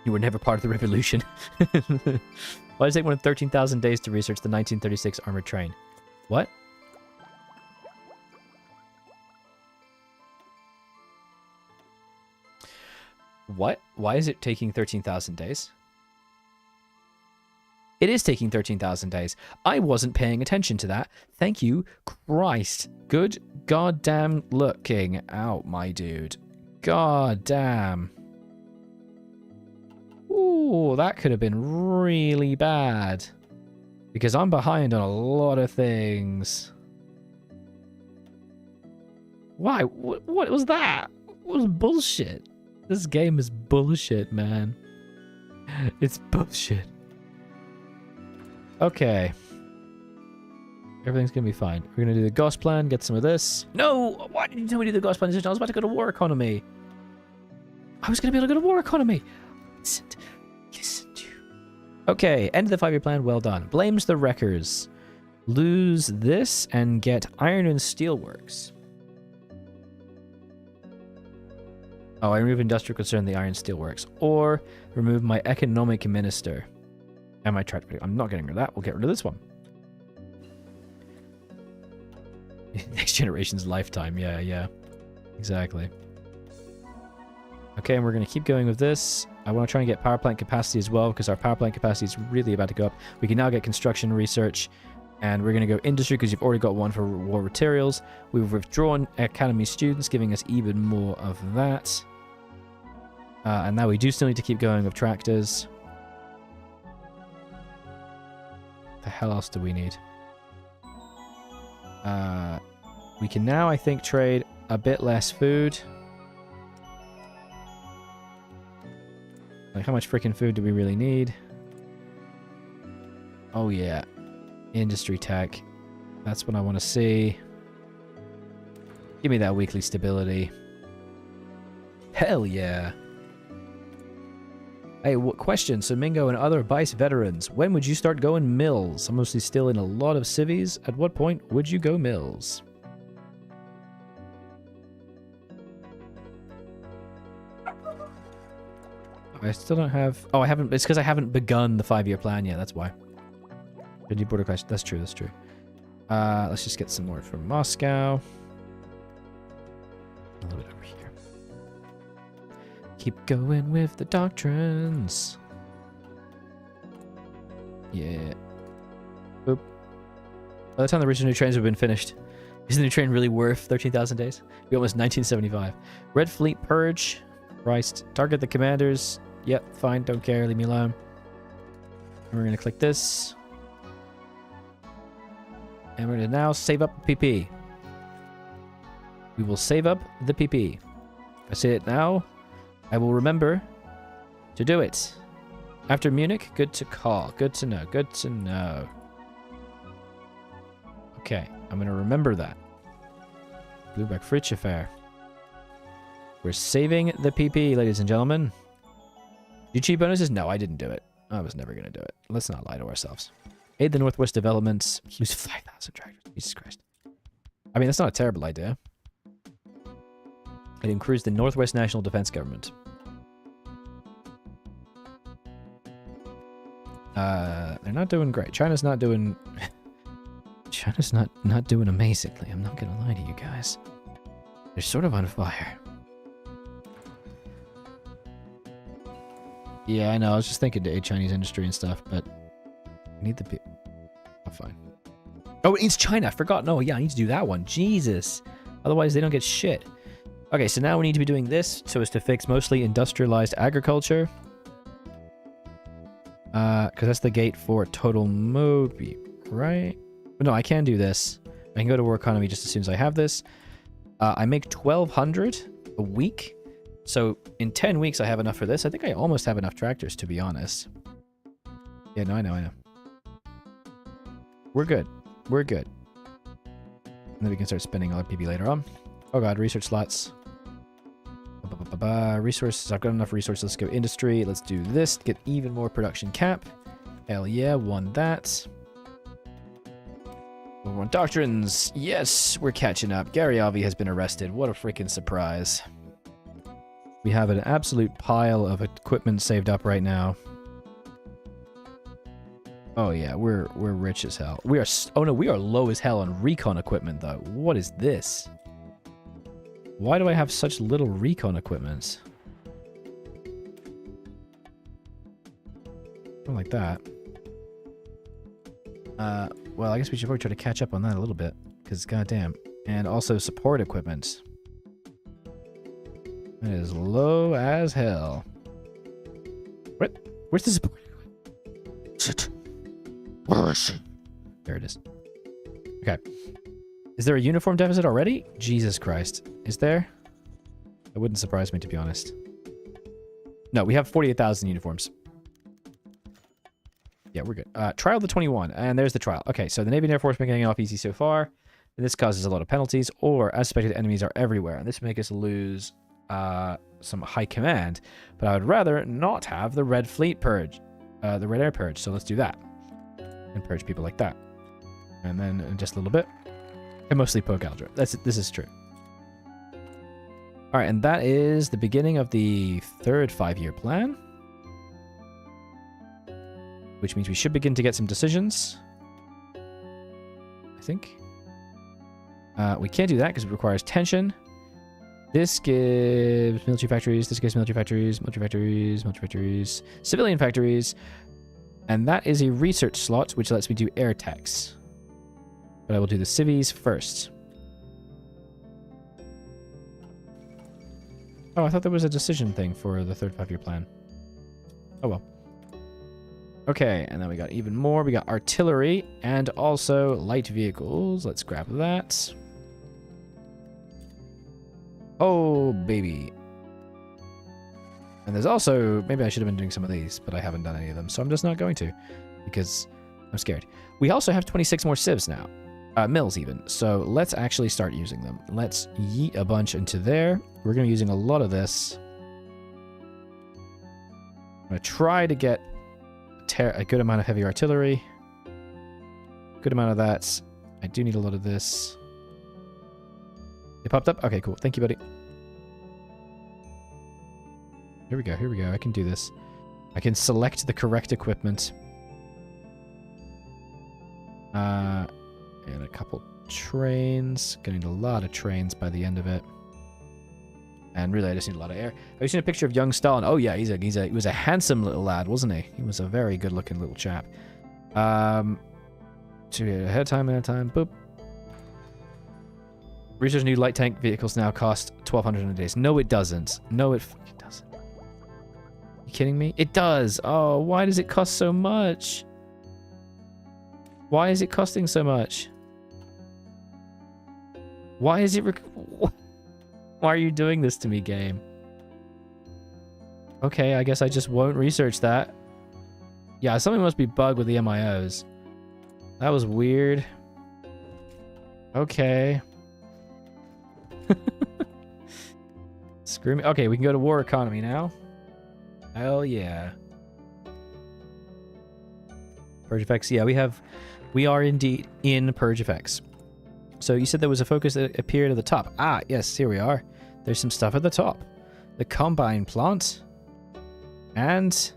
You were never part of the revolution. Why does it take more than 13,000 days to research the 1936 armored train? What? What? Why is it taking 13,000 days? It is taking 13,000 days. I wasn't paying attention to that. Thank you, Christ. Good goddamn looking out, my dude. God damn. Ooh, that could have been really bad. Because I'm behind on a lot of things. Why? What was that? What was bullshit? This game is bullshit, man. It's bullshit. Okay. Everything's gonna be fine. We're gonna do the Gauss plan, get some of this. No! Why didn't you tell me to do the Gauss plan? I was about to go to war economy. I was gonna be able to go to war economy. Listen to you. Okay, end of the 5-year plan. Well done. Blames the wreckers. Lose this and get iron and steel works. Oh, I remove industrial concern, the iron steel works. Or remove my economic minister. And my track. I'm not getting rid of that. We'll get rid of this one. Next generation's lifetime. Yeah. Exactly. Okay, and we're going to keep going with this. I want to try and get power plant capacity as well, because our power plant capacity is really about to go up. We can now get construction research. And we're going to go industry, because you've already got one for war materials. We've withdrawn academy students, giving us even more of that. And now we do still need to keep going with tractors. The hell else do we need? We can now, I think, trade a bit less food. Like, how much freaking food do we really need? Oh, yeah. Industry tech. That's what I want to see. Give me that weekly stability. Hell yeah. Hey, question. So Mingo and other BICE veterans, when would you start going mills? I'm mostly still in a lot of civies. At what point would you go mills? I still don't have... Oh, I haven't... It's because I haven't begun the 5-year plan yet. That's why. Did you border question? That's true. That's true. Let's just get some more from Moscow. A little bit over here. Keep going with the doctrines. Yeah. Boop. By the time the original new trains have been finished, is the new train really worth 13,000 days? We almost 1975. Red Fleet Purge. Christ. Target the commanders. Yep, fine. Don't care. Leave me alone. And we're going to click this. And we're going to now save up the PP. We will save up the PP. If I say it now, I will remember to do it. After Munich, good to call. Good to know. Good to know. Okay, I'm going to remember that. Blueback Fritsch affair. We're saving the PP, ladies and gentlemen. Do cheap bonuses? No, I didn't do it. I was never going to do it. Let's not lie to ourselves. Aid the Northwest developments. Use 5,000 tractors. Jesus Christ. I mean, that's not a terrible idea. It improves the Northwest National Defense Government. They're not doing great. China's not doing... China's not doing amazingly. I'm not gonna lie to you guys. They're sort of on fire. Yeah, I know. I was just thinking to aid Chinese industry and stuff, but need the... Oh, fine. Oh, it's China. I forgot. No, yeah, I need to do that one. Jesus. Otherwise, they don't get shit. Okay, so now we need to be doing this so as to fix mostly industrialized agriculture. Because that's the gate for total Moby, right? But no, I can do this. I can go to war economy just as soon as I have this. I make 1,200 a week. So in 10 weeks, I have enough for this. I think I almost have enough tractors, to be honest. Yeah, no, I know. We're good. We're good. And then we can start spending LPB later on. Oh god, research slots. Resources. I've got enough resources. Let's go industry. Let's do this. Get even more production cap. Hell yeah, won that. We want doctrines. Yes, we're catching up. Garyavi has been arrested. What a freaking surprise. We have an absolute pile of equipment saved up right now. Oh yeah, we're rich as hell. We are... Oh no, we are low as hell on recon equipment though. What is this? Why do I have such little recon equipment? Not like that. Well, I guess we should probably try to catch up on that a little bit. Because, goddamn. And also support equipment. It is low as hell. What? Where's the support? Shit. Where is it? There it is. Okay. Is there a uniform deficit already? Jesus Christ. Is there? That wouldn't surprise me, to be honest. No, we have 48,000 uniforms. Yeah, we're good. Trial the 21, and there's the trial. Okay, so the Navy and Air Force been getting off easy so far. And this causes a lot of penalties, or as suspected, enemies are everywhere. And this will make us lose some high command. But I would rather not have the Red Fleet purge, the Red Air purge. So let's do that. And purge people like that. And then in just a little bit. And mostly poke Aldra. This is true. Alright, and that is the beginning of the third 5-year plan. Which means we should begin to get some decisions. I think. We can't do that because it requires tension. This gives military factories. This gives military factories, military factories, military factories, civilian factories. And that is a research slot, which lets me do air techs. But I will do the civies first. Oh, I thought there was a decision thing for the third 5-year plan. Oh well. Okay, and then we got even more. We got artillery and also light vehicles. Let's grab that. Oh, baby. And there's also... Maybe I should have been doing some of these, but I haven't done any of them. So I'm just not going to. Because I'm scared. We also have 26 more civs now. Mills even. So let's actually start using them. Let's yeet a bunch into there. We're going to be using a lot of this. I'm going to try to get a good amount of heavy artillery. Good amount of that. I do need a lot of this. It popped up? Okay, cool. Thank you, buddy. Here we go. Here we go. I can do this. I can select the correct equipment. And a couple trains. Gonna need a lot of trains by the end of it. And really, I just need a lot of air. Have you seen a picture of young Stalin? Oh yeah, he was a handsome little lad, wasn't he? He was a very good-looking little chap. So ahead of time, boop. Research new light tank vehicles now cost 1,200 in a day. No, it doesn't. No, it fucking doesn't. You kidding me? It does. Oh, why does it cost so much? Why is it costing so much? Why is it... Why are you doing this to me, game? Okay, I guess I just won't research that. Yeah, something must be bugged with the MIOs. That was weird. Okay. Screw me. Okay, we can go to war economy now. Hell yeah. Purge effects. Yeah, we are indeed in purge effects. So you said there was a focus that appeared at the top. Ah, yes, here we are. There's some stuff at the top. The combine plant. And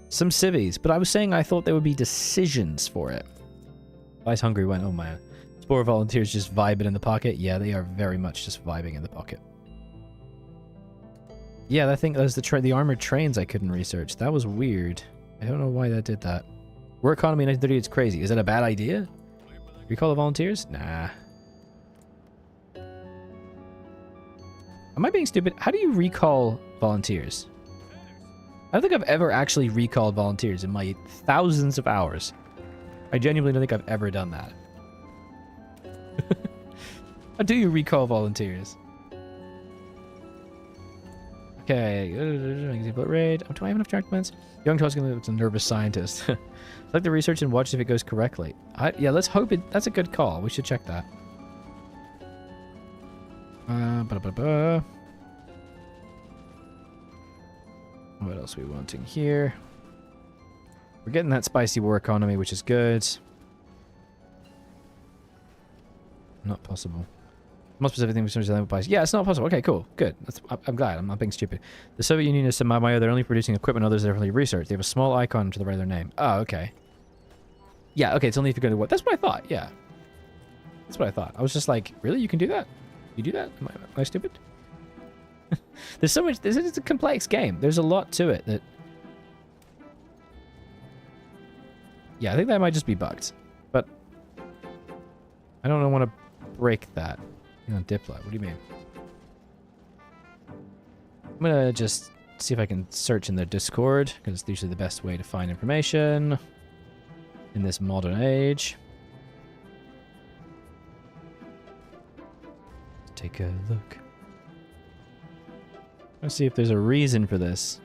some civies. But I was saying I thought there would be decisions for it. Vice Hungry went, oh man. Spore volunteers just vibing in the pocket. Yeah, they are very much just vibing in the pocket. Yeah, I think that was the armored trains I couldn't research. That was weird. I don't know why that did that. Work economy in 1930, it's crazy. Is that a bad idea? Recall the volunteers? Nah. Am I being stupid? How do you recall volunteers? I don't think I've ever actually recalled volunteers in my thousands of hours. I genuinely don't think I've ever done that. How do you recall volunteers? Okay. Raid. Oh, do I have enough documents? Young Toscan looks a nervous scientist. Select the research and watch if it goes correctly. Yeah, let's hope it... That's a good call. We should check that. What else are we wanting here? We're getting that spicy war economy, which is good. Not possible. Most specific thing for BICE. Yeah, it's not possible. Okay, cool. Good. I'm glad. I'm not being stupid. The Soviet Union is they're only producing equipment others that are really research. They have a small icon to the right of their name. Oh, okay. Yeah, okay, it's only if you're going to what? That's what I thought, yeah. That's what I thought. I was just like, really? You can do that? You do that? Am I stupid? There's so much... It's a complex game. There's a lot to it that... Yeah, I think that might just be bugged. But... I don't want to break that. Diplo, what do you mean? I'm gonna just see if I can search in their Discord, because it's usually the best way to find information in this modern age. Let's take a look. Let's see if there's a reason for this,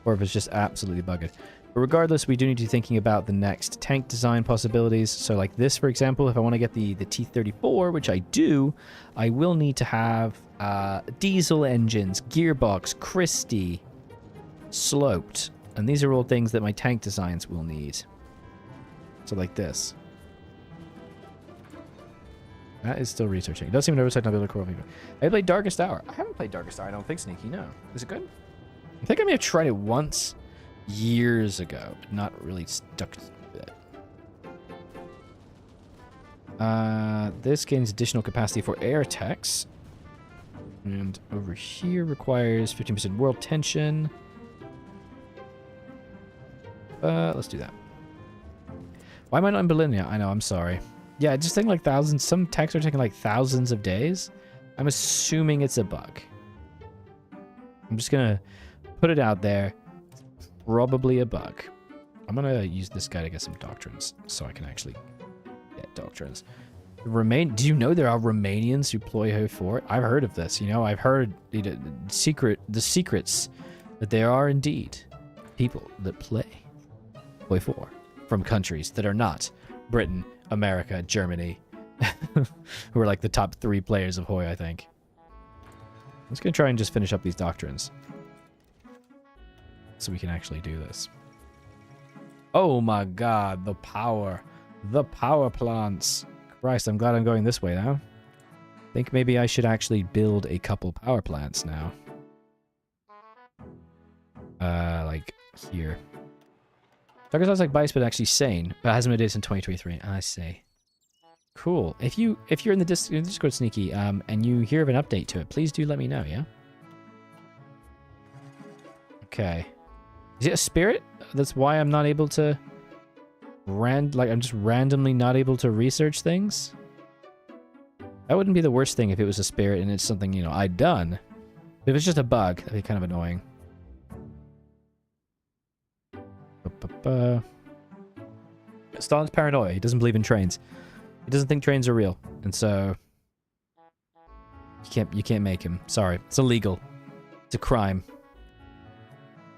or if it's just absolutely bugged. But regardless, we do need to be thinking about the next tank design possibilities. So like this, for example, if I want to get the T-34, which I do, I will need to have diesel engines, gearbox, Christie, sloped. And these are all things that my tank designs will need. So like this. That is still researching. It does seem an oversight not be able to correlate. I played Darkest Hour. I haven't played Darkest Hour, I don't think, Sneaky, no. Is it good? I think I may have tried it once years ago, but not really stuck with it. This gains additional capacity for air techs. And over here requires 15% world tension. Let's do that. Why am I not in Berlin yet? I know, I'm sorry. Yeah, just taking like thousands. Some techs are taking like thousands of days. I'm assuming it's a bug. I'm just gonna put it out there. Probably a bug. I'm gonna use this guy to get some doctrines, so I can actually get doctrines. Do you know there are Romanians who play Ho 4? I've heard of this. You know, I've heard the secrets that there are indeed people that play Ho 4 from countries that are not Britain, America, Germany, who are like the top 3 players of Hoi, I think. I'm just gonna try and just finish up these doctrines, so we can actually do this. Oh my god, the power plants. Christ, I'm glad I'm going this way now. I think maybe I should actually build a couple power plants now. Like here. Darker sounds like BICE, but actually sane. But it hasn't been dated since 2023. I see. Cool. If you're in the Discord, Sneaky, and you hear of an update to it, please do let me know, yeah? Okay. Is it a spirit? That's why I'm not able to... I'm just randomly not able to research things? That wouldn't be the worst thing if it was a spirit and it's something, you know, I'd done. If it's just a bug, that'd be kind of annoying. Stalin's paranoia. He doesn't believe in trains. He doesn't think trains are real. And so... You can't make him. Sorry. It's illegal. It's a crime.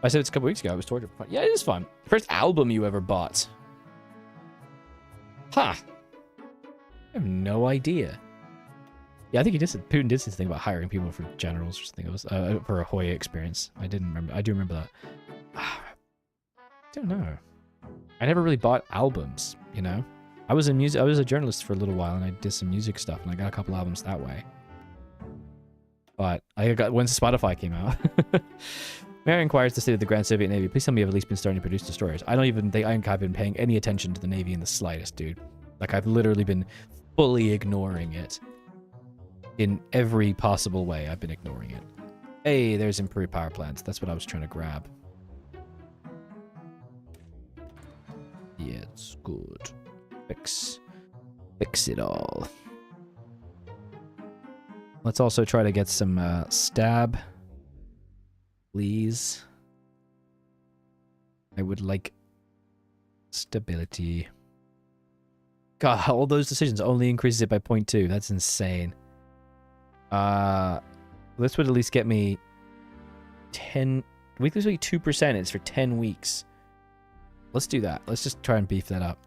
I said it's a couple weeks ago. It was torture. Yeah, it is fun. First album you ever bought. Huh. I have no idea. Yeah, I think Putin did something about hiring people for generals or something. It was for a Hoya experience. I didn't remember. I do remember that. I don't know. I never really bought albums, you know? I was a journalist for a little while and I did some music stuff and I got a couple albums that way. But I got when Spotify came out. Mary inquires the state of the Grand Soviet Navy. Please tell me you've at least been starting to produce destroyers. I don't even think I've been paying any attention to the Navy in the slightest, dude. Like, I've literally been fully ignoring it. In every possible way, I've been ignoring it. Hey, there's improved power plants. That's what I was trying to grab. Yeah, it's good. Fix it all. Let's also try to get some stab. Please. I would like stability. God, all those decisions only increases it by 0.2. That's insane. This would at least get me 10... Weekly 2%. It's for 10 weeks. Let's do that. Let's just try and beef that up.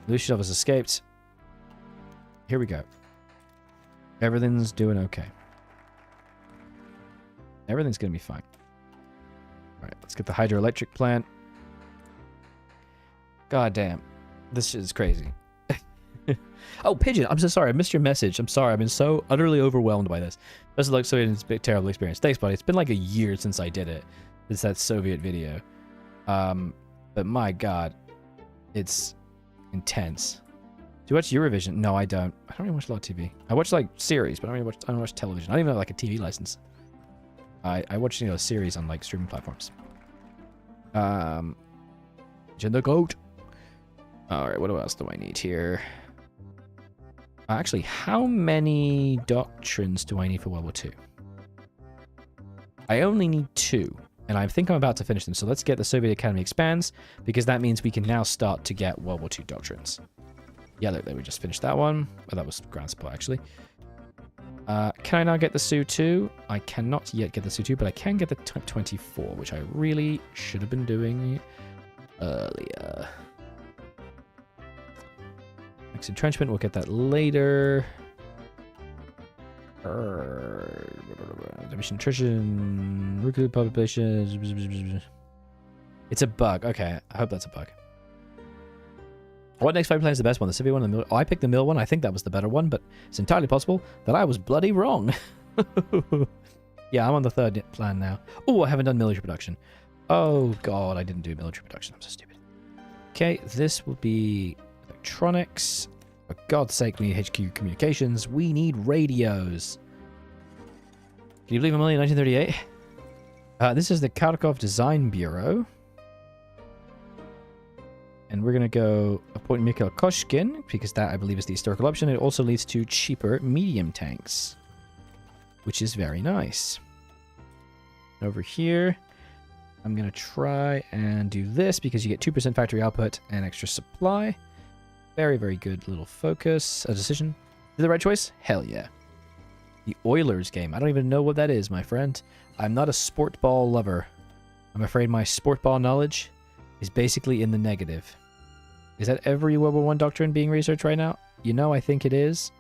Lucianov has escaped. Here we go. Everything's doing okay. Everything's going to be fine. Alright, let's get the hydroelectric plant. God damn. This shit is crazy. Oh, Pigeon, I'm so sorry. I missed your message. I'm sorry. I've been so utterly overwhelmed by this. This looks like it's a terrible experience. Thanks, buddy. It's been like a year since I did it. It's that Soviet video. But my God, it's intense. Do you watch Eurovision? No, I don't. I don't even watch a lot of TV. I watch like series, but I don't watch television. I don't even have like a TV license. I watch, you know, series on like streaming platforms. Gender goat. All right, what else do I need here? Actually, how many doctrines do I need for World War II? I only need 2, and I think I'm about to finish them. So let's get the Soviet Academy expands, because that means we can now start to get World War II doctrines. Yeah, look, there we just finished that one. Oh, that was ground support, actually. Can I now get the Su-2? I cannot yet get the Su-2, but I can get the 24, which I really should have been doing earlier. Next entrenchment, we'll get that later. Nutrition, recruit population. It's a bug. Okay, I hope that's a bug. What next fight plan is the best one? The Civi one? The mill? Oh, I picked the mill one. I think that was the better one, but it's entirely possible that I was bloody wrong. Yeah, I'm on the 3rd plan now. Oh, I haven't done military production. Oh, God, I didn't do military production. I'm so stupid. Okay, this will be electronics. For God's sake, we need HQ communications. We need radios. Can you believe I'm only in 1938? This is the Kharkov Design Bureau. And we're going to go appoint Mikhail Koshkin, because that, I believe, is the historical option. It also leads to cheaper medium tanks, which is very nice. Over here, I'm going to try and do this, because you get 2% factory output and extra supply. Very, very good little focus. A decision. Is it the right choice? Hell yeah. The Oilers game. I don't even know what that is, my friend. I'm not a sport ball lover. I'm afraid my sport ball knowledge is basically in the negative. Is that every World War I doctrine being researched right now? You know, I think it is.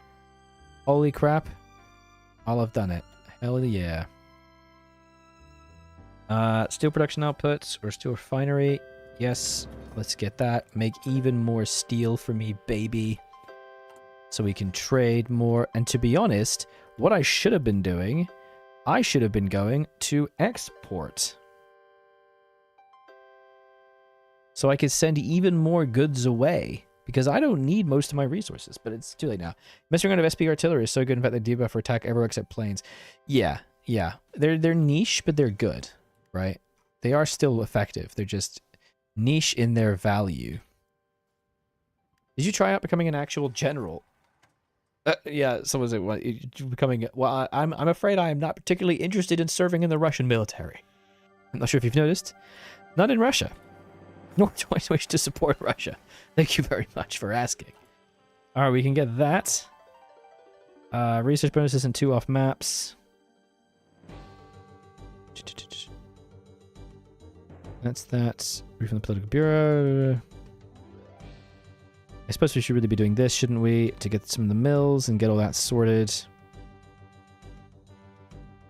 Holy crap. I'll have done it. Hell yeah. Steel production outputs or steel refinery. Yes, let's get that. Make even more steel for me, baby. So we can trade more. And to be honest, what I should have been doing, I should have been going to export. So I could send even more goods away, because I don't need most of my resources, but it's too late now. Messing around of SP artillery is so good. In fact, they debuff for attack everywhere except planes. Yeah. They're niche, but they're good, right? They are still effective. They're just niche in their value. Did you try out becoming an actual general? Yeah, someone said, well, becoming... Well, I'm afraid I am not particularly interested in serving in the Russian military. I'm not sure if you've noticed. Not in Russia. Nor do I wish to support Russia. Thank you very much for asking. Alright, we can get that. Research bonuses and 2 off maps. That's that. Brief from the Political Bureau. I suppose we should really be doing this, shouldn't we? To get some of the mills and get all that sorted.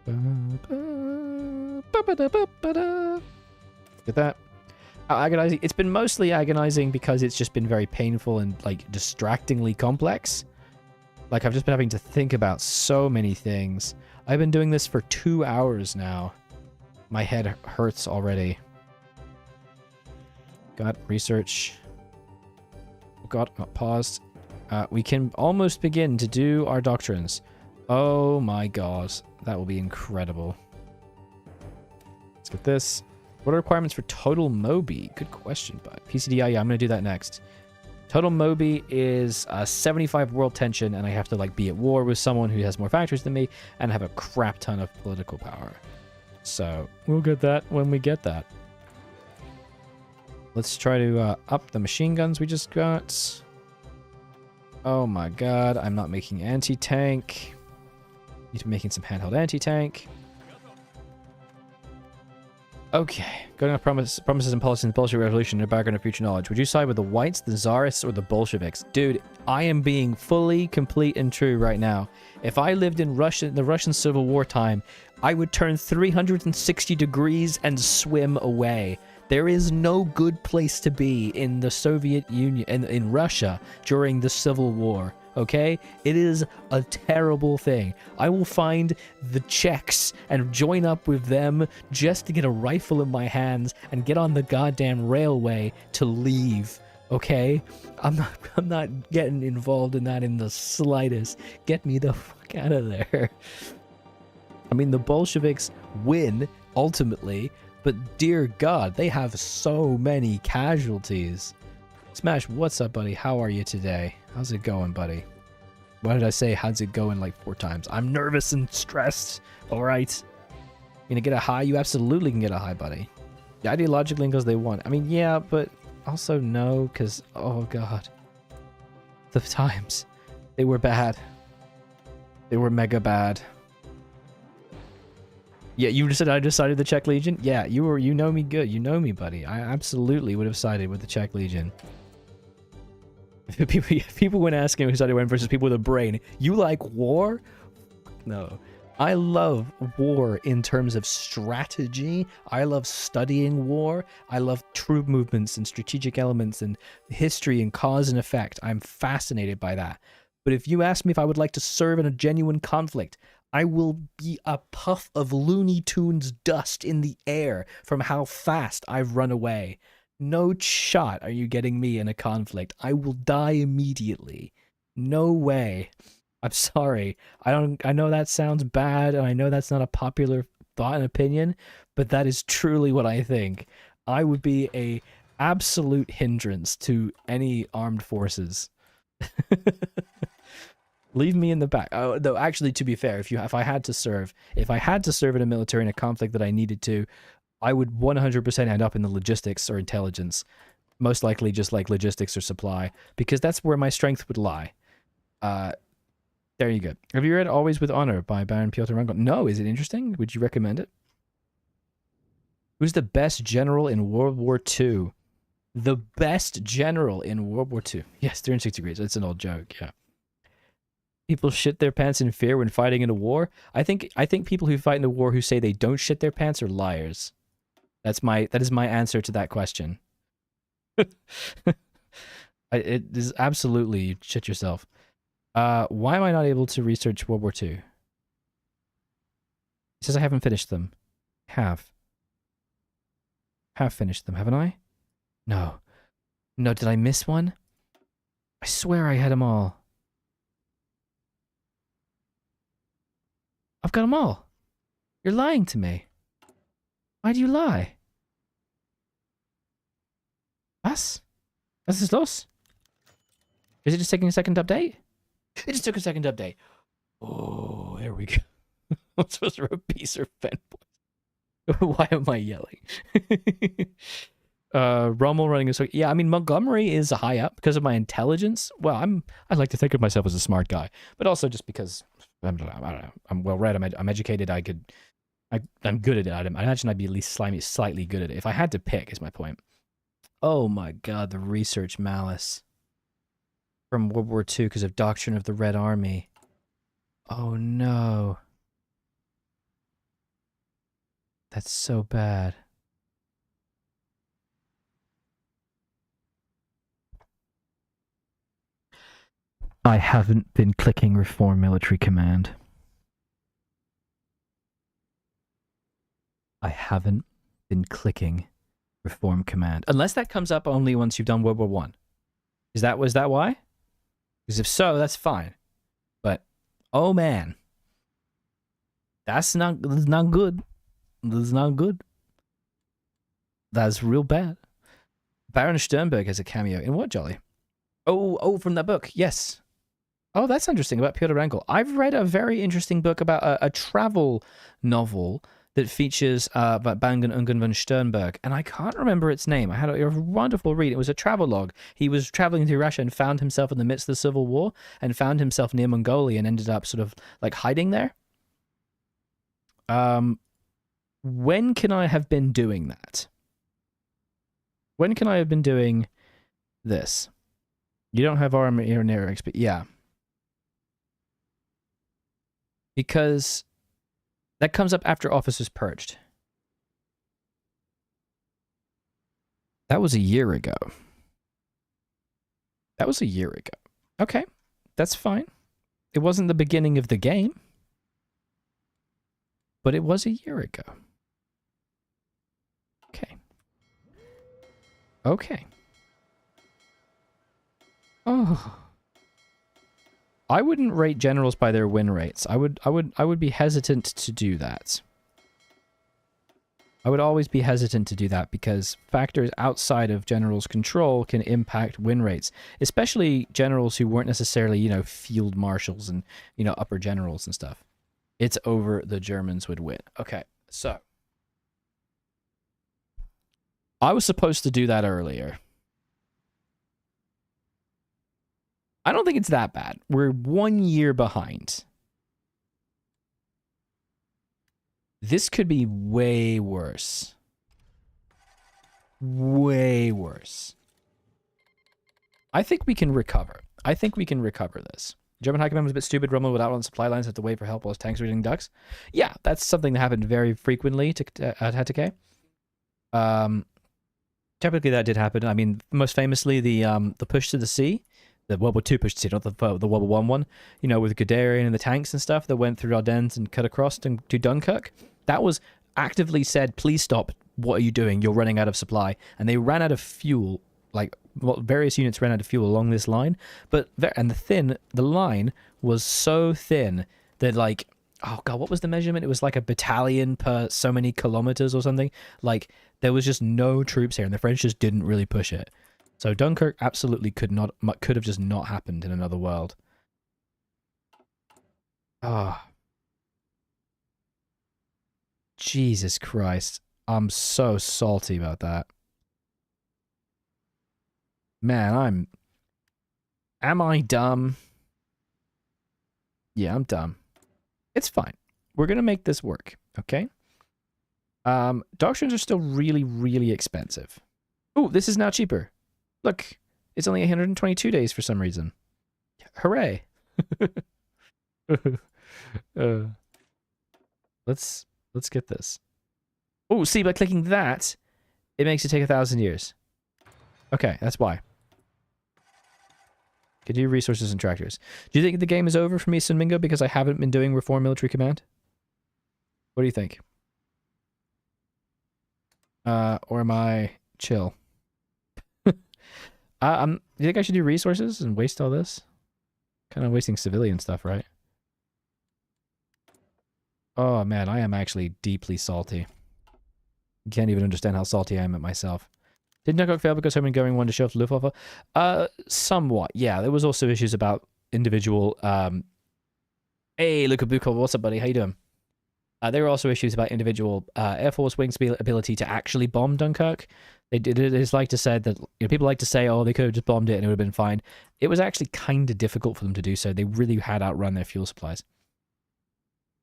Get that. Agonizing. It's been mostly agonizing because it's just been very painful and like distractingly complex. Like I've just been having to think about so many things. I've been doing this for 2 hours now. My head hurts already. Got research. Oh god, not paused. We can almost begin to do our doctrines. Oh my god, that will be incredible. Let's get this. What are requirements for total Moby? Good question, but PCDI, yeah, I'm going to do that next. Total Moby is 75 world tension, and I have to like be at war with someone who has more factories than me and have a crap ton of political power. So we'll get that when we get that. Let's try to up the machine guns we just got. Oh my god, I'm not making anti-tank. Need to be making some handheld anti-tank. Okay, going off promises and policies in the Bolshevik Revolution and a background of future knowledge. Would you side with the whites, the Tsarists, or the Bolsheviks? Dude, I am being fully, complete, and true right now. If I lived in Russia, the Russian Civil War time, I would turn 360 degrees and swim away. There is no good place to be in the Soviet Union, in Russia during the Civil War. Okay? It is a terrible thing. I will find the Czechs and join up with them just to get a rifle in my hands and get on the goddamn railway to leave. Okay? I'm not getting involved in that in the slightest. Get me the fuck out of there. I mean, the Bolsheviks win, ultimately, but dear God, they have so many casualties. Smash, what's up, buddy? How are you today? How's it going, buddy? Why did I say how's it going like 4 times? I'm nervous and stressed. All right. You gonna get a high? You absolutely can get a high, buddy. Yeah, ideologically because they want. I mean, yeah, but also no, because, oh God. The times. They were bad. They were mega bad. Yeah, you just said I decided the Czech Legion? Yeah, you know me good. You know me, buddy. I absolutely would have sided with the Czech Legion. People when asking who sided when versus people with a brain. You like war? No. I love war in terms of strategy. I love studying war. I love troop movements and strategic elements and history and cause and effect. I'm fascinated by that. But if you ask me if I would like to serve in a genuine conflict, I will be a puff of Looney Tunes dust in the air from how fast I've run away. No shot are you getting me in a conflict. I will die immediately. No way. I'm sorry. I know that sounds bad, and I know that's not a popular thought and opinion, but that is truly what I think. I would be a absolute hindrance to any armed forces. Leave me in the back. Oh, though, actually, to be fair, if I had to serve in a military in a conflict that I needed to, I would 100% end up in the logistics or intelligence. Most likely just like logistics or supply, because that's where my strength would lie. There you go. Have you read Always with Honor by Baron Pyotr Rangon? No, is it interesting? Would you recommend it? Who's the best general in World War II? The best general in World War II. Yes, 360 degrees. It's an old joke, yeah. People shit their pants in fear when fighting in a war. I think people who fight in a war who say they don't shit their pants are liars. That is my answer to that question. It is absolutely you shit yourself. Why am I not able to research World War II? It says I haven't finished them. Have finished them, haven't I? No. No, did I miss one? I swear I had them all. I've got them all. You're lying to me. Why do you lie? Was? Was ist los? Is it just taking a second to update? It just took a second to update. Oh, there we go. I'm supposed to repeat or fanboys. Why am I yelling? Rommel running a circle. Yeah, I mean, Montgomery is high up because of my intelligence. Well, I like to think of myself as a smart guy, but also just because I don't know. I'm well read. I'm educated. I'm good at it. I imagine I'd be at least slightly good at it. If I had to pick, is my point. Oh my God, the research malice from World War II because of Doctrine of the Red Army. Oh no. That's so bad. I haven't been clicking Reform Military Command. I haven't been clicking Reform Command. Unless that comes up only once you've done World War I. Was that why? Because if so, that's fine. But, oh man. That's not good. This is not good. That's real bad. Baron Sternberg has a cameo. In what, Jolly? Oh, from that book. Yes. Oh, that's interesting about Peter Wrangel. I've read a very interesting book about a travel novel that features about Bangen Ungen von Sternberg, and I can't remember its name. I had a wonderful read. It was a travelogue. He was traveling through Russia and found himself in the midst of the Civil War and found himself near Mongolia and ended up sort of like hiding there. When can I have been doing that? When can I have been doing this? You don't have armor or near XP. Yeah. Because that comes up after Officers Purged. That was a year ago. That was a year ago. Okay, that's fine. It wasn't the beginning of the game, but it was a year ago. Okay. Okay. Oh. I wouldn't rate generals by their win rates. I would be hesitant to do that. I would always be hesitant to do that because factors outside of generals' control can impact win rates, especially generals who weren't necessarily, you know, field marshals and, you know, upper generals and stuff. It's over the Germans would win. Okay, so I was supposed to do that earlier. I don't think it's that bad. We're 1 year behind. This could be way worse. Way worse. I think we can recover. I think we can recover this. German high command was a bit stupid. Rommel would outrun supply lines, have to wait for help while his tanks were eating ducks. Yeah, that's something that happened very frequently at Hatake. Typically that did happen. I mean, most famously, the push to the sea. The World War II push to sea, not the World War I one. You know, with Guderian and the tanks and stuff that went through Ardennes and cut across to Dunkirk. That was actively said, please stop. What are you doing? You're running out of supply. And they ran out of fuel. Like, well, various units ran out of fuel along this line. And the line was so thin that, like, oh God, what was the measurement? It was like a battalion per so many kilometers or something. Like, there was just no troops here, and the French just didn't really push it. So Dunkirk absolutely could have just not happened in another world. Ah. Oh. Jesus Christ. I'm so salty about that. Man, am I dumb? Yeah, I'm dumb. It's fine. We're going to make this work, okay? Doctrines are still really, really expensive. Oh, this is now cheaper. Look, it's only 122 days for some reason. Hooray. Let's get this. Oh, see, by clicking that, it makes it take 1,000 years. Okay, that's why. Continue resources and tractors. Do you think the game is over for me, Sinmingo, because I haven't been doing Reform Military Command? What do you think? Or am I chill? Do you think I should do resources and waste all this? Kind of wasting civilian stuff, right? Oh man, I am actually deeply salty. You can't even understand how salty I am at myself. Did Dunkirk fail because Herman Goering wanted to show off the Luftwaffe? Somewhat, yeah. There was also issues about individual... Hey, Luca Bucco, what's up, buddy? How you doing? There were also issues about individual Air Force wings' ability to actually bomb Dunkirk. It's like to say that, you know, people like to say, oh, they could have just bombed it and it would have been fine. It was actually kind of difficult for them to do so. They really had outrun their fuel supplies.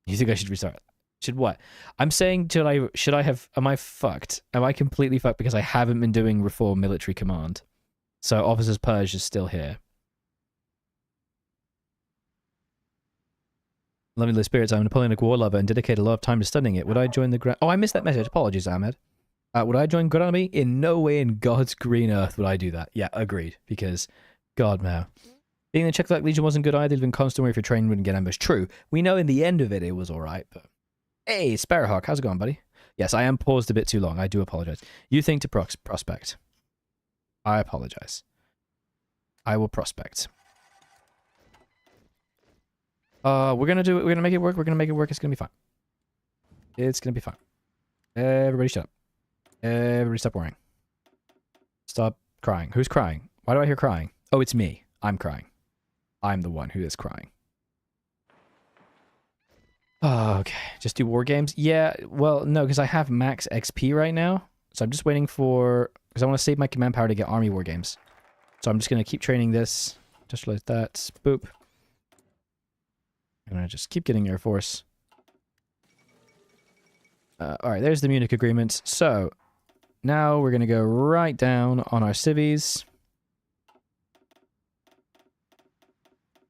You think I should restart? Should what? I'm saying, am I fucked? Am I completely fucked because I haven't been doing Reform Military Command? So Officers Purge is still here. Loving the spirits, I'm a Napoleonic war lover and dedicate a lot of time to studying it. Would I join the Grand... Oh, I missed that message. Apologies, Ahmed. Would I join Grand Army? In no way in God's green earth would I do that. Yeah, agreed. Because, God, no. Being the Czechoslovak Legion wasn't good either. Even constant if your train wouldn't get ambushed. True. We know in the end of it, it was alright, but... Hey, Sparrowhawk, how's it going, buddy? Yes, I am paused a bit too long. I do apologize. You think to prospect. I apologize. I will prospect. We're gonna do it. We're gonna make it work. We're gonna make it work. It's gonna be fine. It's gonna be fine. Everybody shut up. Everybody stop worrying. Stop crying. Who's crying? Why do I hear crying? Oh, it's me. I'm crying. I'm the one who is crying. Oh, okay. Just do war games? Yeah, well, no, because I have max XP right now. So I'm just waiting for... Because I want to save my command power to get army war games. So I'm just going to keep training this. Just like that. Boop. I'm going to just keep getting Air Force. Alright, there's the Munich Agreement. So, now we're going to go right down on our civies.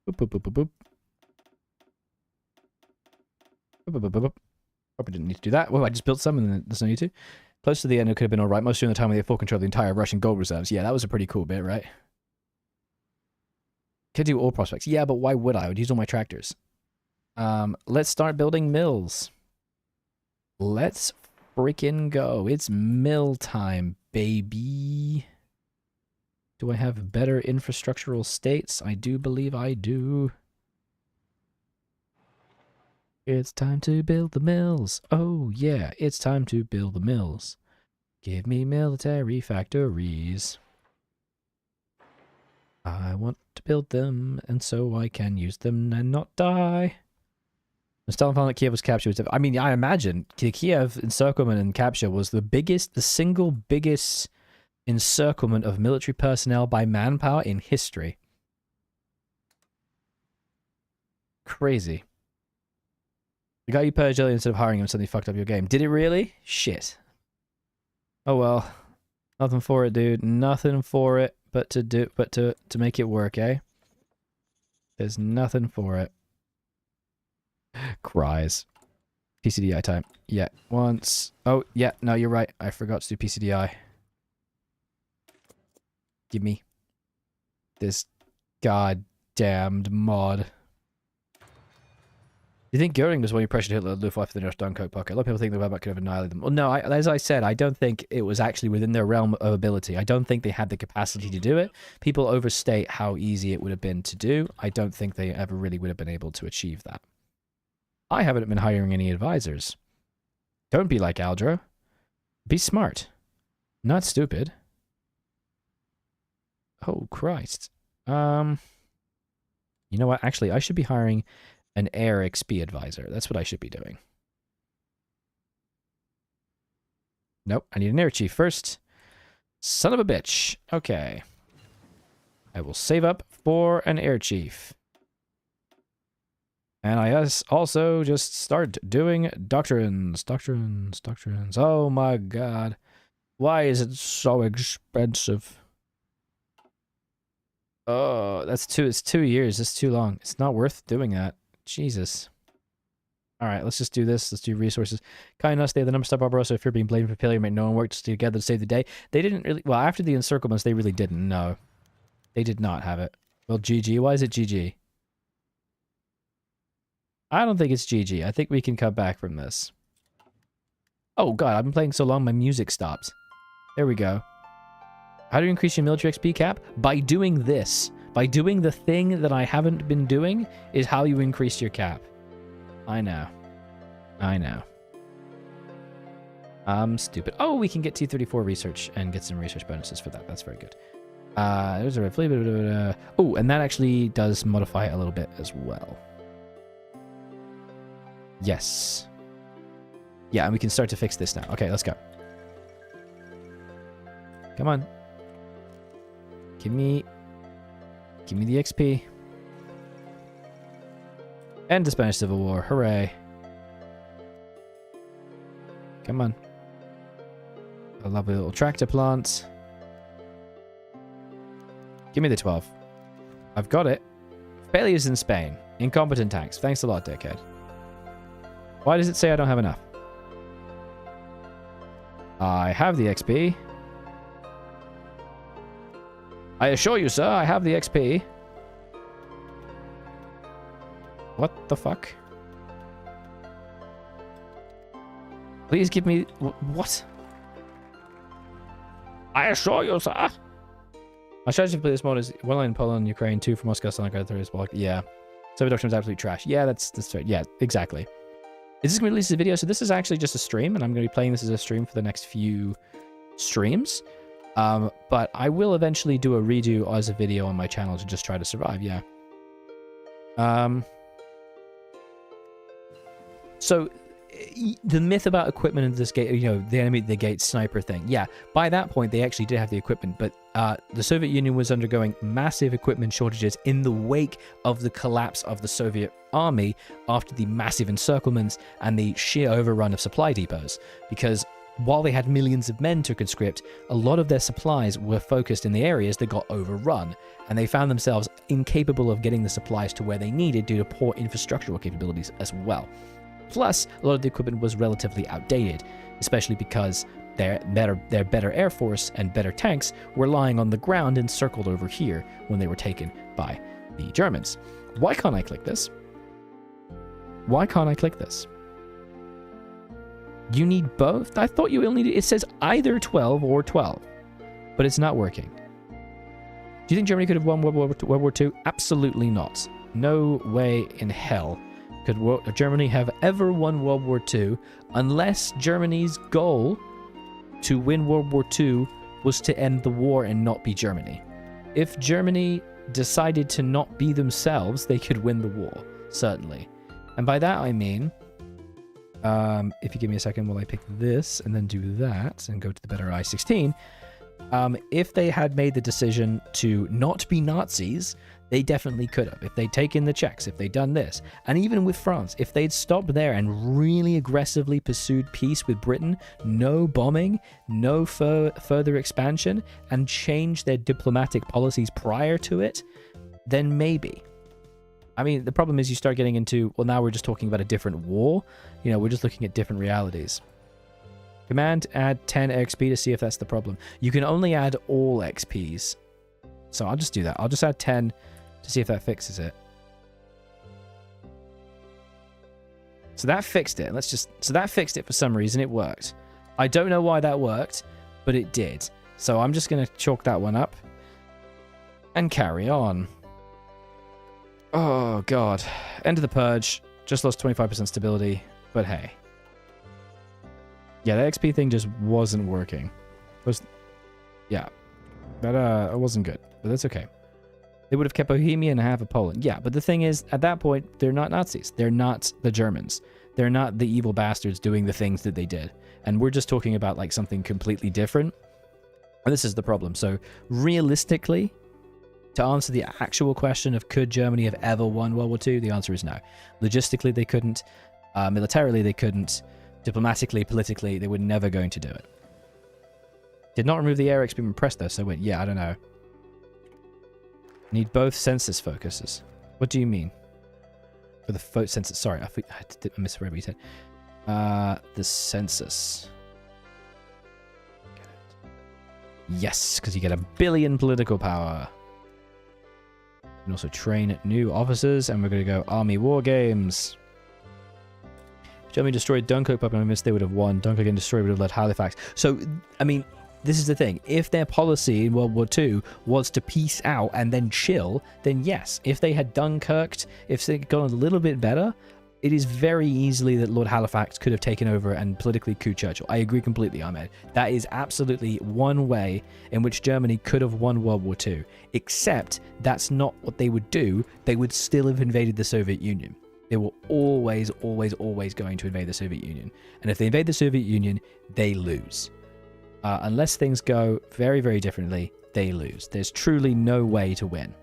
Boop, boop, boop, boop, boop. Boop, boop, boop, boop, boop. Hope I didn't need to do that. Well, I just built some and then there's no need to. Close to the end, it could have been alright. Most during the time when they had full control of the entire Russian gold reserves. Yeah, that was a pretty cool bit, right? Could do all prospects. Yeah, but why would I? I would use all my tractors. Let's start building mills. Let's freaking go. It's mill time, baby. Do I have better infrastructural states? I do believe I do. It's time to build the mills. Oh, yeah, it's time to build the mills. Give me military factories. I want to build them, and so I can use them and not die. When Stalin found that Kiev was captured, I mean, I imagine Kiev encirclement and capture was the single biggest encirclement of military personnel by manpower in history. Crazy. The guy you purged earlier instead of hiring him suddenly fucked up your game. Did it really? Shit. Oh well. Nothing for it, dude. Nothing for it but to make it work, eh? There's nothing for it. Cries. PCDI time. Yeah, once. Oh, yeah, no, you're right. I forgot to do PCDI. Give me this goddamned mod. You think Goering was when you pressured Hitler Luftwaffe for the North Dunkirk pocket? A lot of people think the Wehrmacht could have annihilated them. Well, no, as I said, I don't think it was actually within their realm of ability. I don't think they had the capacity to do it. People overstate how easy it would have been to do. I don't think they ever really would have been able to achieve that. I haven't been hiring any advisors. Don't be like Aldro. Be smart. Not stupid. Oh, Christ. You know what? Actually, I should be hiring an air XP advisor. That's what I should be doing. Nope, I need an air chief first. Son of a bitch. Okay. I will save up for an air chief. And I also just start doing doctrines. Doctrines. Oh my god. Why is it so expensive? Oh, it's 2 years. That's too long. It's not worth doing that. Jesus. Alright, let's just do this. Let's do resources. Kindness, they have the number stop Barbarossa if you're being blamed for failure, make no one work together to save the day. They didn't really... Well, after the encirclements, they really didn't. No. They did not have it. Well, GG. Why is it GG? I don't think it's GG. I think we can come back from this. Oh, God. I've been playing so long, my music stopped. There we go. How do you increase your military XP cap? By doing this. By doing the thing that I haven't been doing is how you increase your cap. I know. I know. I'm stupid. Oh, we can get T-34 research and get some research bonuses for that. That's very good. There's a red flavor. Oh, and that actually does modify it a little bit as well. Yes. Yeah, and we can start to fix this now. Okay, let's go. Come on. Give me the XP. End the Spanish Civil War. Hooray. Come on. A lovely little tractor plant. Give me the 12. I've got it. Failures in Spain. Incompetent tanks. Thanks a lot, dickhead. Why does it say I don't have enough? I have the XP. I assure you, sir, I have the XP. What the fuck? Please give me... What? I assure you, sir. My strategy to play this mode is 1 line in Poland, Ukraine, 2 for Moscow, Stalingrad, 3 is block. Yeah. Soviet doctrine is absolute trash. Yeah, that's right. Yeah, exactly. Is this going to release a video? So this is actually just a stream, and I'm going to be playing this as a stream for the next few streams. But I will eventually do a redo as a video on my channel to just try to survive, yeah. So the myth about equipment in this game, you know, the enemy at the gate sniper thing. Yeah, by that point, they actually did have the equipment, but the Soviet Union was undergoing massive equipment shortages in the wake of the collapse of the Soviet army after the massive encirclements and the sheer overrun of supply depots. Because while they had millions of men to conscript, a lot of their supplies were focused in the areas that got overrun, and they found themselves incapable of getting the supplies to where they needed due to poor infrastructural capabilities as well. Plus, a lot of the equipment was relatively outdated, especially because their better air force and better tanks were lying on the ground encircled over here when they were taken by the Germans. Why can't I click this? Why can't I click this? You need both? I thought you only needed... It says either 12 or 12, but it's not working. Do you think Germany could have won World War II? Absolutely not. No way in hell could Germany have ever won World War II unless Germany's goal to win World War II was to end the war and not be Germany. If Germany decided to not be themselves, they could win the war, certainly. And by that I mean, if you give me a second while I pick this and then do that and go to the better I-16, if they had made the decision to not be Nazis, they definitely could have. If they'd taken the Czechs, if they'd done this, and even with France, if they'd stopped there and really aggressively pursued peace with Britain, no bombing, no further expansion, and changed their diplomatic policies prior to it, then maybe. I mean, the problem is you start getting into, well, now we're just talking about a different war. You know, we're just looking at different realities. Command add 10 XP to see if that's the problem. You can only add all XPs. So I'll just do that. I'll just add 10 to see if that fixes it. So that fixed it. So that fixed it for some reason. It worked. I don't know why that worked, but it did. So I'm just going to chalk that one up and carry on. Oh, God. End of the purge. Just lost 25% stability, but hey. Yeah, the XP thing just wasn't working. Yeah. That wasn't good, but that's okay. They would have kept Bohemia and half of Poland. Yeah, but the thing is, at that point, they're not Nazis. They're not the Germans. They're not the evil bastards doing the things that they did. And we're just talking about like something completely different. And this is the problem. So realistically, to answer the actual question of could Germany have ever won World War II, the answer is no. Logistically, they couldn't. Militarily, they couldn't. Diplomatically, politically, they were never going to do it. Did not remove the air XP when pressed though, so wait, yeah, I don't know. Need both census focuses. What do you mean? For the census, sorry, I misread what you said. The census. Yes, because you get 1 billion political power. You can also train new officers, and we're going to go Army War Games. If Germany destroyed Dunkirk, but I missed, they would have won. Dunkirk getting destroyed would have led Halifax. So, I mean, this is the thing. If their policy in World War II was to peace out and then chill, then yes. If they had Dunkirked, if they had gone a little bit better, it is very easily that Lord Halifax could have taken over and politically coup Churchill. I agree completely, Ahmed. That is absolutely one way in which Germany could have won World War II. Except that's not what they would do. They would still have invaded the Soviet Union. They were always, always, always going to invade the Soviet Union. And if they invade the Soviet Union, they lose. Unless things go very, very differently, they lose. There's truly no way to win.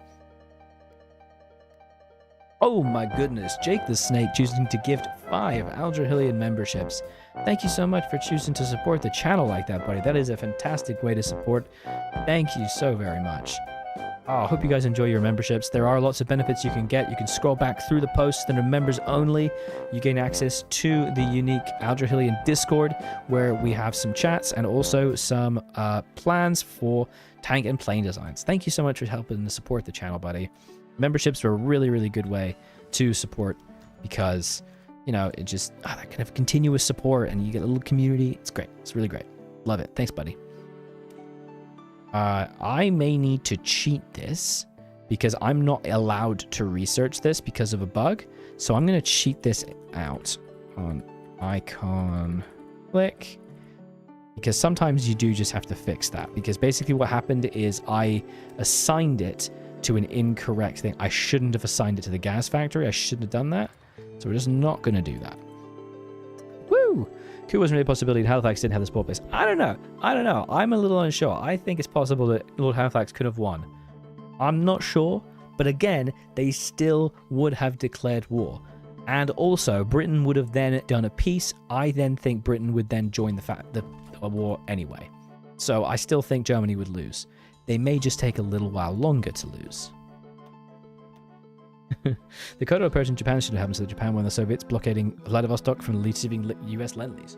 Oh my goodness, Jake the Snake choosing to gift 5 Aldrahilian memberships. Thank you so much for choosing to support the channel like that, buddy. That is a fantastic way to support. Thank you so very much. I hope you guys enjoy your memberships. There are lots of benefits you can get. You can scroll back through the posts that are members only. You gain access to the unique Aldrahilian Discord, where we have some chats and also some plans for tank and plane designs. Thank you so much for helping to support the channel, buddy. Memberships are a really, really good way to support because, you know, it just that kind of continuous support and you get a little community. It's great. It's really great. Love it. Thanks, buddy. I may need to cheat this because I'm not allowed to research this because of a bug. So I'm going to cheat this out on icon click. Because sometimes you do just have to fix that. Because basically what happened is I assigned it to an incorrect thing. I shouldn't have assigned it to the gas factory. I shouldn't have done that. So we're just not going to do that. Woo! Coup wasn't really a possibility, and Halifax didn't have the sport base. I don't know. I'm a little unsure. I think it's possible that Lord Halifax could have won. I'm not sure. But again, they still would have declared war. And also, Britain would have then done a peace. I then think Britain would then join the war anyway. So I still think Germany would lose. They may just take a little while longer to lose. The Kodo approach in Japan should have happened, so Japan won the Soviets, blockading Vladivostok from receiving US Lend-Lease.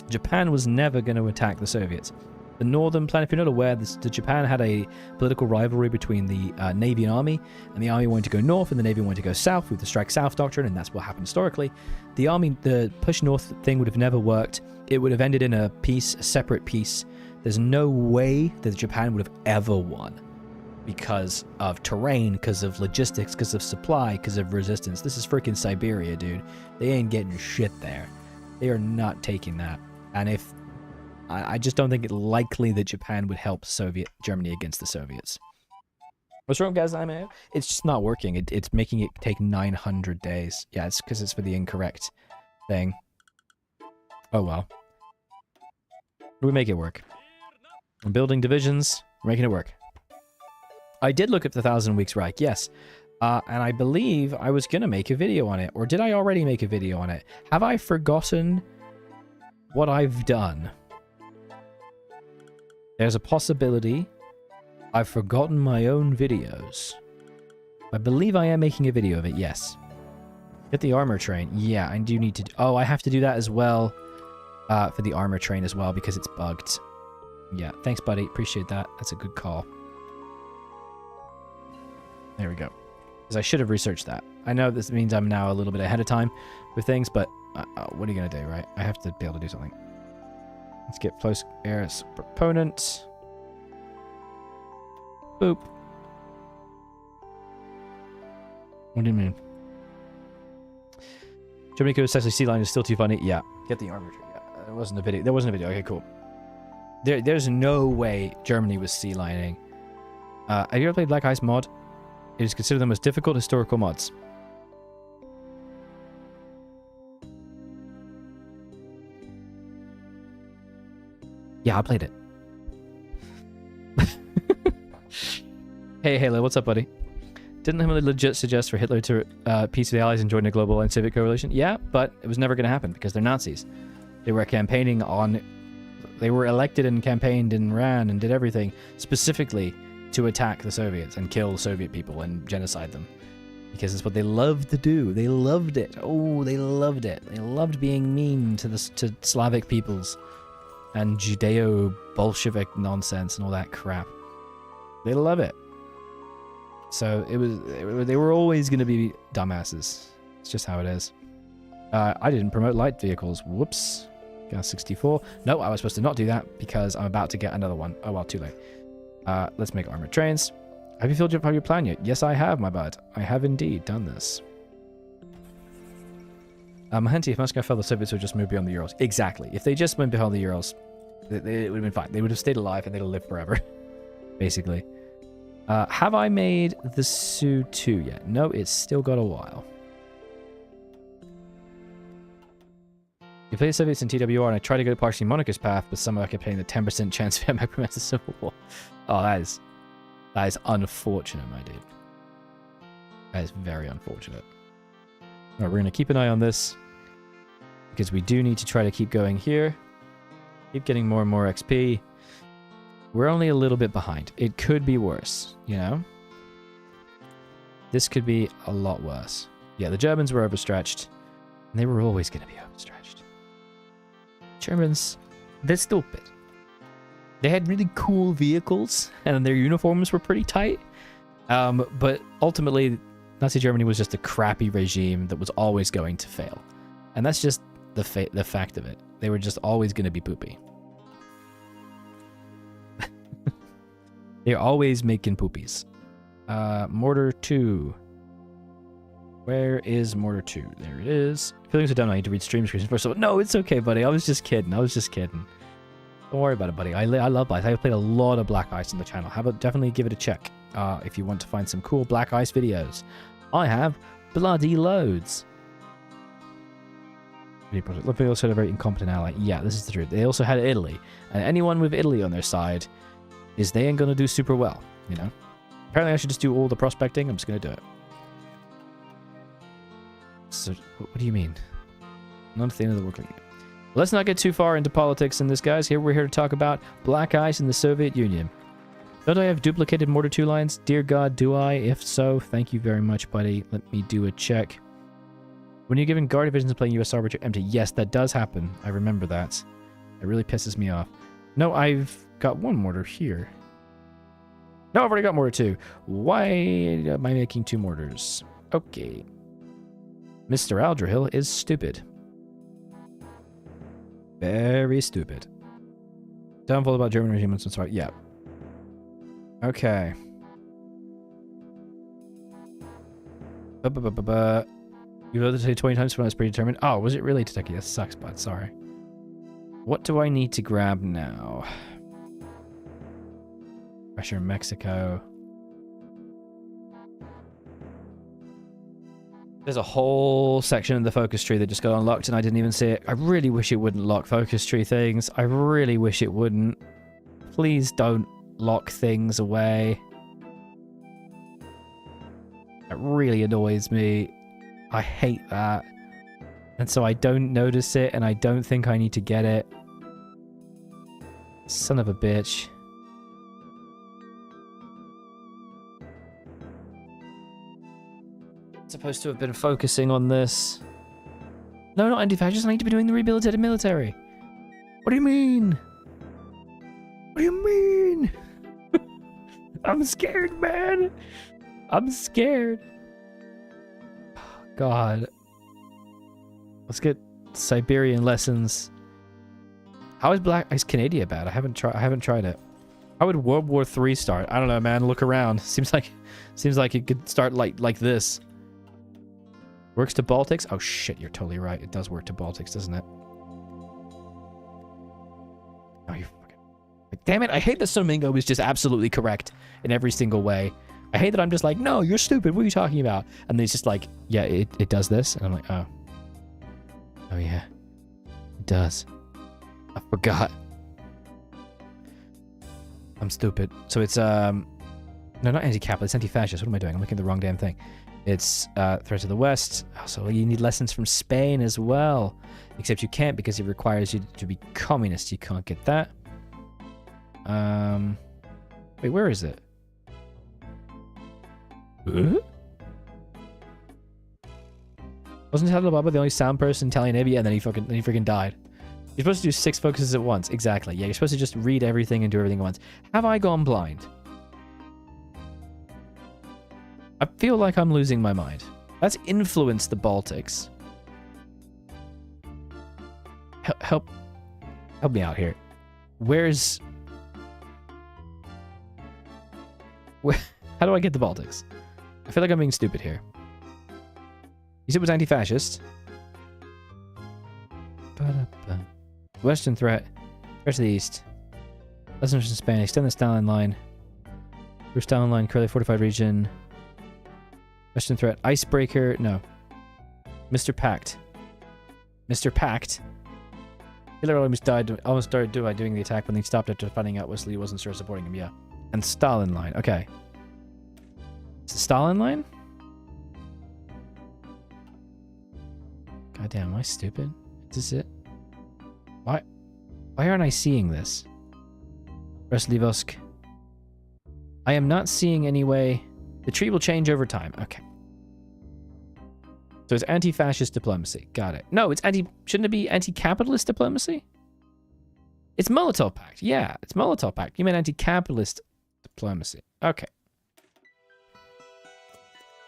Japan was never going to attack the Soviets. The northern planet, if you're not aware, the Japan had a political rivalry between the Navy and Army, and the Army wanted to go north and the Navy wanted to go south with the Strike South doctrine, and that's what happened historically. The Army, the push north thing would have never worked. It would have ended in a peace, a separate peace. There's no way that Japan would have ever won because of terrain, because of logistics, because of supply, because of resistance. This is freaking Siberia, dude. They ain't getting shit there. They are not taking that. And if I just don't think it likely that Japan would help Germany against the Soviets. What's wrong, guys? It's just not working. It's making it take 900 days. Yeah, it's because it's for the incorrect thing. Oh, well. We make it work. I'm building divisions. We're making it work. I did look at the 1,000 Weeks Reich, yes. And I believe I was going to make a video on it. Or did I already make a video on it? Have I forgotten what I've done? There's a possibility I've forgotten my own videos. I believe I am making a video of it, yes. Get the armor train. Yeah, I do need to... Oh, I have to do that as well for the armor train as well because it's bugged. Yeah, thanks, buddy. Appreciate that. That's a good call. There we go. Because I should have researched that. I know this means I'm now a little bit ahead of time with things, but what are you going to do, right? I have to be able to do something. Let's get close air proponent. Boop. What do you mean? Germany could essentially sea line is still too funny. Yeah. Get the armor. Yeah. There wasn't a video. There wasn't a video. Okay, cool. There's no way Germany was sea lining. Have you ever played Black Ice mod? It is considered the most difficult historical mods. Yeah, I played it. Hey, Halo, what's up, buddy? Didn't Himmler legit suggest for Hitler to peace with the Allies and join a global and civic coalition? Yeah, but it was never going to happen because they're Nazis. They were campaigning on... They were elected and campaigned and ran and did everything specifically to attack the Soviets and kill Soviet people and genocide them. Because it's what they loved to do. They loved it. Oh, they loved it. They loved being mean to Slavic peoples. And Judeo-Bolshevik nonsense and all that crap. They love it. So they were always going to be dumbasses. It's just how it is. I didn't promote light vehicles. Whoops. Gas 64. No, I was supposed to not do that because I'm about to get another one. Oh, well, too late. Let's make armored trains. Have you filled your plan yet? Yes, I have, my bud. I have indeed done this. Mahenti, if Moscow fell, the Soviets would just move beyond the Urals. Exactly. If they just went beyond the Urals, it would have been fine. They would have stayed alive and they'd have lived forever. Basically. Have I made the Su-2 yet? No, it's still got a while. You play the Soviets in TWR and I tried to go to partially Monica's path, but somehow I kept playing the 10% chance of Vietnam prevents the Civil War. Oh, that is unfortunate, my dude. That is very unfortunate. Alright, we're going to keep an eye on this. Because we do need to try to keep going here. Keep getting more and more XP. We're only a little bit behind. It could be worse, you know? This could be a lot worse. Yeah, the Germans were overstretched. And they were always going to be overstretched. Germans, they're stupid. They had really cool vehicles, and their uniforms were pretty tight. But ultimately, Nazi Germany was just a crappy regime that was always going to fail. And that's just the fact of it. They were just always going to be poopy. They're always making poopies. Mortar 2. Where is Mortar 2? There it is. Feeling so dumb, I need to read stream screens first of all. No, it's okay, buddy. I was just kidding. I was just kidding. Don't worry about it, buddy. I love Ice. I've played a lot of Black Ice on the channel. How about definitely give it a check if you want to find some cool Black Ice videos. I have bloody loads. Look, they also had a very incompetent ally. Yeah, this is the truth. They also had Italy. And anyone with Italy on their side they ain't going to do super well, you know? Apparently I should just do all the prospecting. I'm just going to do it. So, what do you mean? Not at the end of the work. Let's not get too far into politics in this, guys. We're here to talk about Black Ice in the Soviet Union. Don't I have duplicated Mortar 2 lines? Dear God, do I? If so, thank you very much, buddy. Let me do a check. When you're given guard divisions and playing USR, but you're empty. Yes, that does happen. I remember that. It really pisses me off. No, I've got one mortar here. No, I've already got mortar 2. Why am I making 2 mortars? Okay. Mr. Aldrahill is stupid. Very stupid. Downfall about German regime. I'm sorry. Yeah. Okay. You voted to say 20 times when I was predetermined. Oh, was it really Kentucky? That sucks, bud. Sorry. What do I need to grab now? Pressure Mexico. There's a whole section of the focus tree that just got unlocked and I didn't even see it. I really wish it wouldn't lock focus tree things. I really wish it wouldn't. Please don't lock things away. That really annoys me. I hate that. And so I don't notice it and I don't think I need to get it. Son of a bitch. Supposed to have been focusing on this. No, not anti-fascist. I need to be doing the rehabilitated military. What do you mean? What do you mean? I'm scared, man. I'm scared. God. Let's get Siberian lessons. How is Black Ice Canada bad? I haven't tried it. How would World War III start? I don't know, man. Look around. Seems like it could start like this. Works to Baltics? Oh shit, you're totally right. It does work to Baltics, doesn't it? Oh, you fucking... Damn it, I hate that Somingo is just absolutely correct in every single way. I hate that I'm just like, no, you're stupid. What are you talking about? And then it's just like, yeah, it does this. And I'm like, oh. Oh yeah. It does. I forgot. I'm stupid. So it's, no, not anti-capitalist, anti-fascist. What am I doing? I'm looking at the wrong damn thing. It's threat to the West. So you need lessons from Spain as well. Except you can't because it requires you to be communist. You can't get that. Wait, where is it? Wasn't Talibaba the only sound person in Italian Navy? Yeah, and then he freaking died. You're supposed to do 6 focuses at once. Exactly. Yeah, you're supposed to just read everything and do everything at once. Have I gone blind? I feel like I'm losing my mind. That's influenced the Baltics. Help me out here. How do I get the Baltics? I feel like I'm being stupid here. You said it was anti-fascist. Western threat. Threat to the east. Lessons from Spain. Extend the Stalin line. Bruce Stalin line. Curly fortified region. Western threat. Icebreaker. No. Mr. Pact. Mr. Pact. Hitler almost started doing the attack when he stopped after finding out Wesley wasn't sure supporting him. Yeah. And Stalin line. Okay. It's the Stalin line? Goddamn, am I stupid? Is this it? Why aren't I seeing this? Reslivosk. I am not seeing any way. The tree will change over time. Okay. So it's anti-fascist diplomacy. Got it. No, it's shouldn't it be anti-capitalist diplomacy? It's Molotov Pact. Yeah, it's Molotov Pact. You meant anti-capitalist diplomacy. Okay.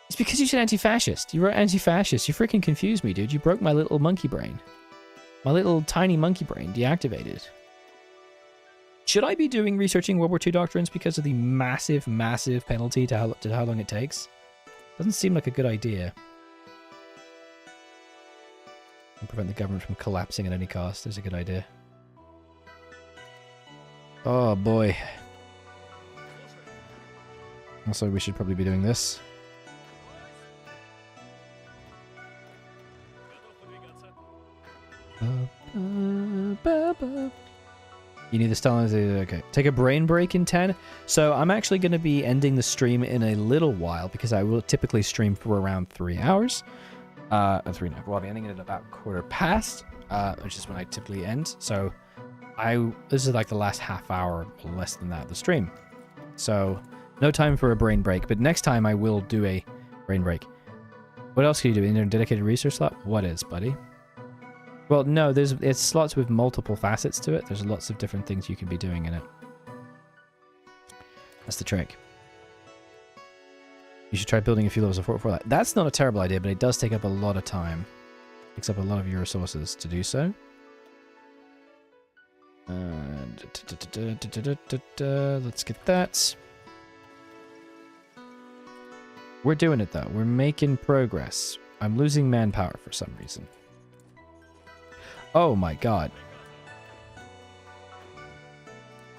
It's because you said anti-fascist. You wrote anti-fascist. You freaking confused me, dude. You broke my little monkey brain. My little tiny monkey brain deactivated. Should I be researching World War II doctrines because of the massive, massive penalty to how long it takes? Doesn't seem like a good idea. And prevent the government from collapsing at any cost is a good idea. Oh boy. Also, we should probably be doing this. You need the style. Okay. Take a brain break in 10. So I'm actually going to be ending the stream in a little while because I will typically stream for around 3 hours. 3 now. Well, I'll be ending it at about 1:15, which is when I typically end. So this is like the last half hour or less than that of the stream. So no time for a brain break, but next time I will do a brain break. What else can you do? In there, dedicated research slot? What is, buddy? Well, no, it's slots with multiple facets to it. There's lots of different things you can be doing in it. That's the trick. You should try building a few levels of fort for that. That's not a terrible idea, but it does take up a lot of time. It takes up a lot of your resources to do so. Let's get that. We're doing it, though. We're making progress. I'm losing manpower for some reason. Oh my god.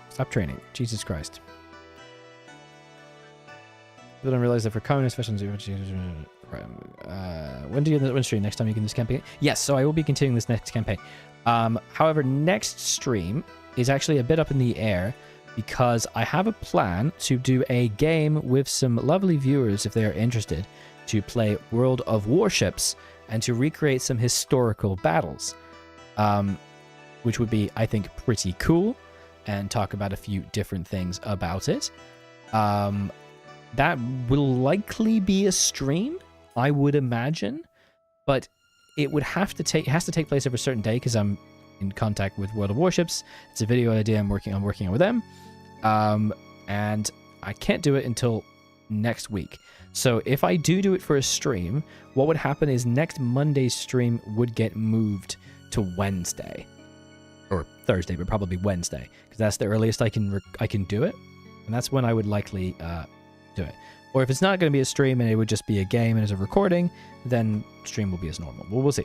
Stop training. Jesus Christ. People don't realize that for communist veterans... when do you win stream? Next time you can do this campaign? Yes, so I will be continuing this next campaign. However, next stream is actually a bit up in the air because I have a plan to do a game with some lovely viewers, if they are interested, to play World of Warships and to recreate some historical battles. Which would be, I think, pretty cool, and talk about a few different things about it. That will likely be a stream, I would imagine, but it has to take place over a certain day because I'm in contact with World of Warships. It's a video idea I'm working on with them, and I can't do it until next week. So if I do it for a stream, what would happen is next Monday's stream would get moved to Wednesday or Thursday, but probably Wednesday because that's the earliest I can do it, and that's when I would likely do it. Or if it's not going to be a stream and it would just be a game and as a recording, then stream will be as normal. Well, we'll see.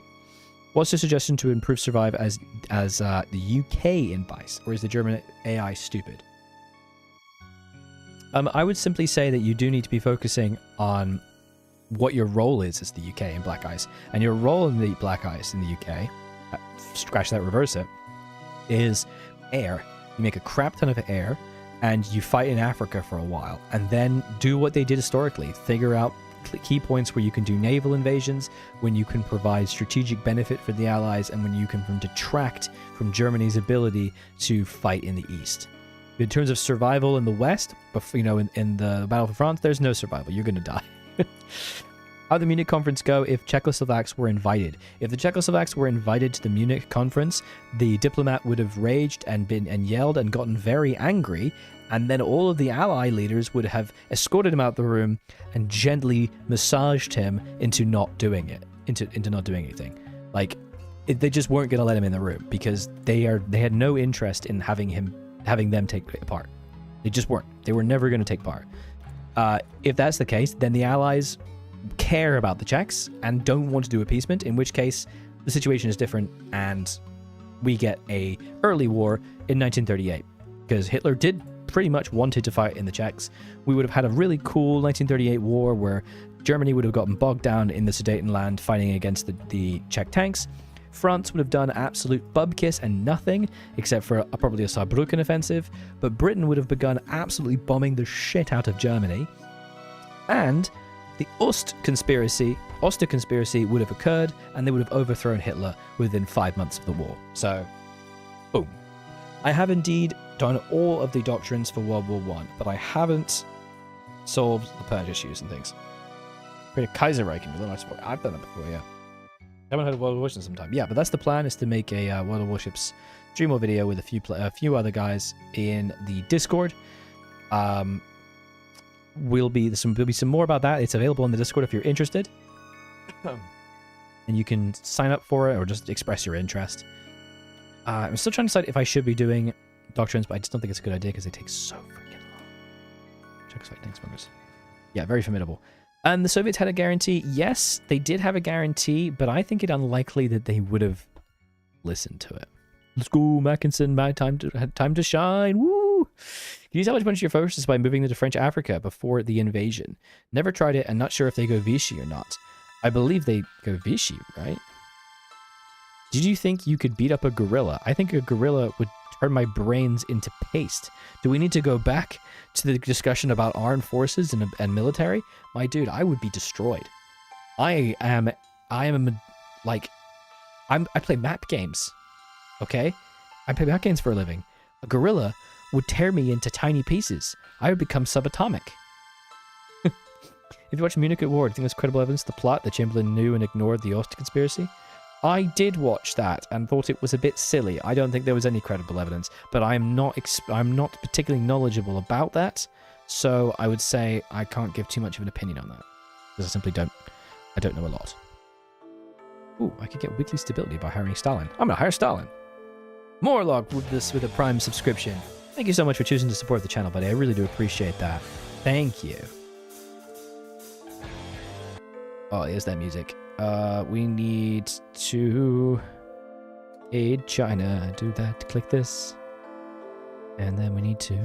What's your suggestion to improve survive as the UK in BICE, or is the German AI stupid? I would simply say that you do need to be focusing on what your role is as the UK in Black Ice, and your role in the Black Ice in the UK, scratch that, reverse it, is air. You make a crap ton of air, and you fight in Africa for a while, and then do what they did historically. Figure out key points where you can do naval invasions, when you can provide strategic benefit for the Allies, and when you can detract from Germany's ability to fight in the East. In terms of survival in the West, you know, in the Battle for France, there's no survival. You're going to die. How'd the Munich conference go if Czechoslovaks were invited? If the Czechoslovaks were invited to the Munich conference, the diplomat would have raged and yelled and gotten very angry, and then all of the ally leaders would have escorted him out the room and gently massaged him into not doing it, into not doing anything. Like, they just weren't going to let him in the room because they had no interest in having them take part. They just weren't. They were never going to take part. If that's the case, then the Allies care about the Czechs and don't want to do appeasement, in which case the situation is different and we get a early war in 1938 because Hitler did pretty much wanted to fight in the Czechs. We would have had a really cool 1938 war where Germany would have gotten bogged down in the Sudetenland fighting against the Czech tanks. France would have done absolute bubkiss and nothing, except for probably a Saarbrücken offensive, but Britain would have begun absolutely bombing the shit out of Germany, and the Oster conspiracy would have occurred, and they would have overthrown Hitler within 5 months of the war. So, boom. I have indeed done all of the doctrines for World War I, but I haven't solved the purge issues and things. Create a Kaiserreich in Berlin. I've done that before, yeah. I haven't heard of World of Warships in some time. Yeah, but that's the plan, is to make a World of Warships stream or video with a few other guys in the Discord. There'll be some more about that. It's available in the Discord if you're interested. And you can sign up for it or just express your interest. I'm still trying to decide if I should be doing doctrines, but I just don't think it's a good idea because they take so freaking long. Check us out, thanks, members. Yeah, very formidable. And the Soviets had a guarantee. Yes, they did have a guarantee, but I think it unlikely that they would have listened to it. Let's go, Mackinson. My time to shine. Woo! Can you tell which bunch of your forces by moving them to French Africa before the invasion? Never tried it and not sure if they go Vichy or not. I believe they go Vichy, right? Did you think you could beat up a gorilla? I think a gorilla would turn my brains into paste. Do we need to go back to the discussion about armed forces and military? My dude, I would be destroyed. I play map games. Okay? I play map games for a living. A gorilla would tear me into tiny pieces. I would become subatomic. If you watch Munich at War, do you think there's credible evidence the plot that Chamberlain knew and ignored the Ost conspiracy? I did watch that and thought it was a bit silly. I don't think there was any credible evidence, but I'm not particularly knowledgeable about that, so I would say I can't give too much of an opinion on that because I simply don't know a lot. Ooh, I could get weekly stability by hiring Stalin. I'm gonna hire Stalin. Morlog with a Prime subscription. Thank you so much for choosing to support the channel, buddy. I really do appreciate that. Thank you. Oh, here's that music. We need to aid China. Do that. Click this. And then we need to...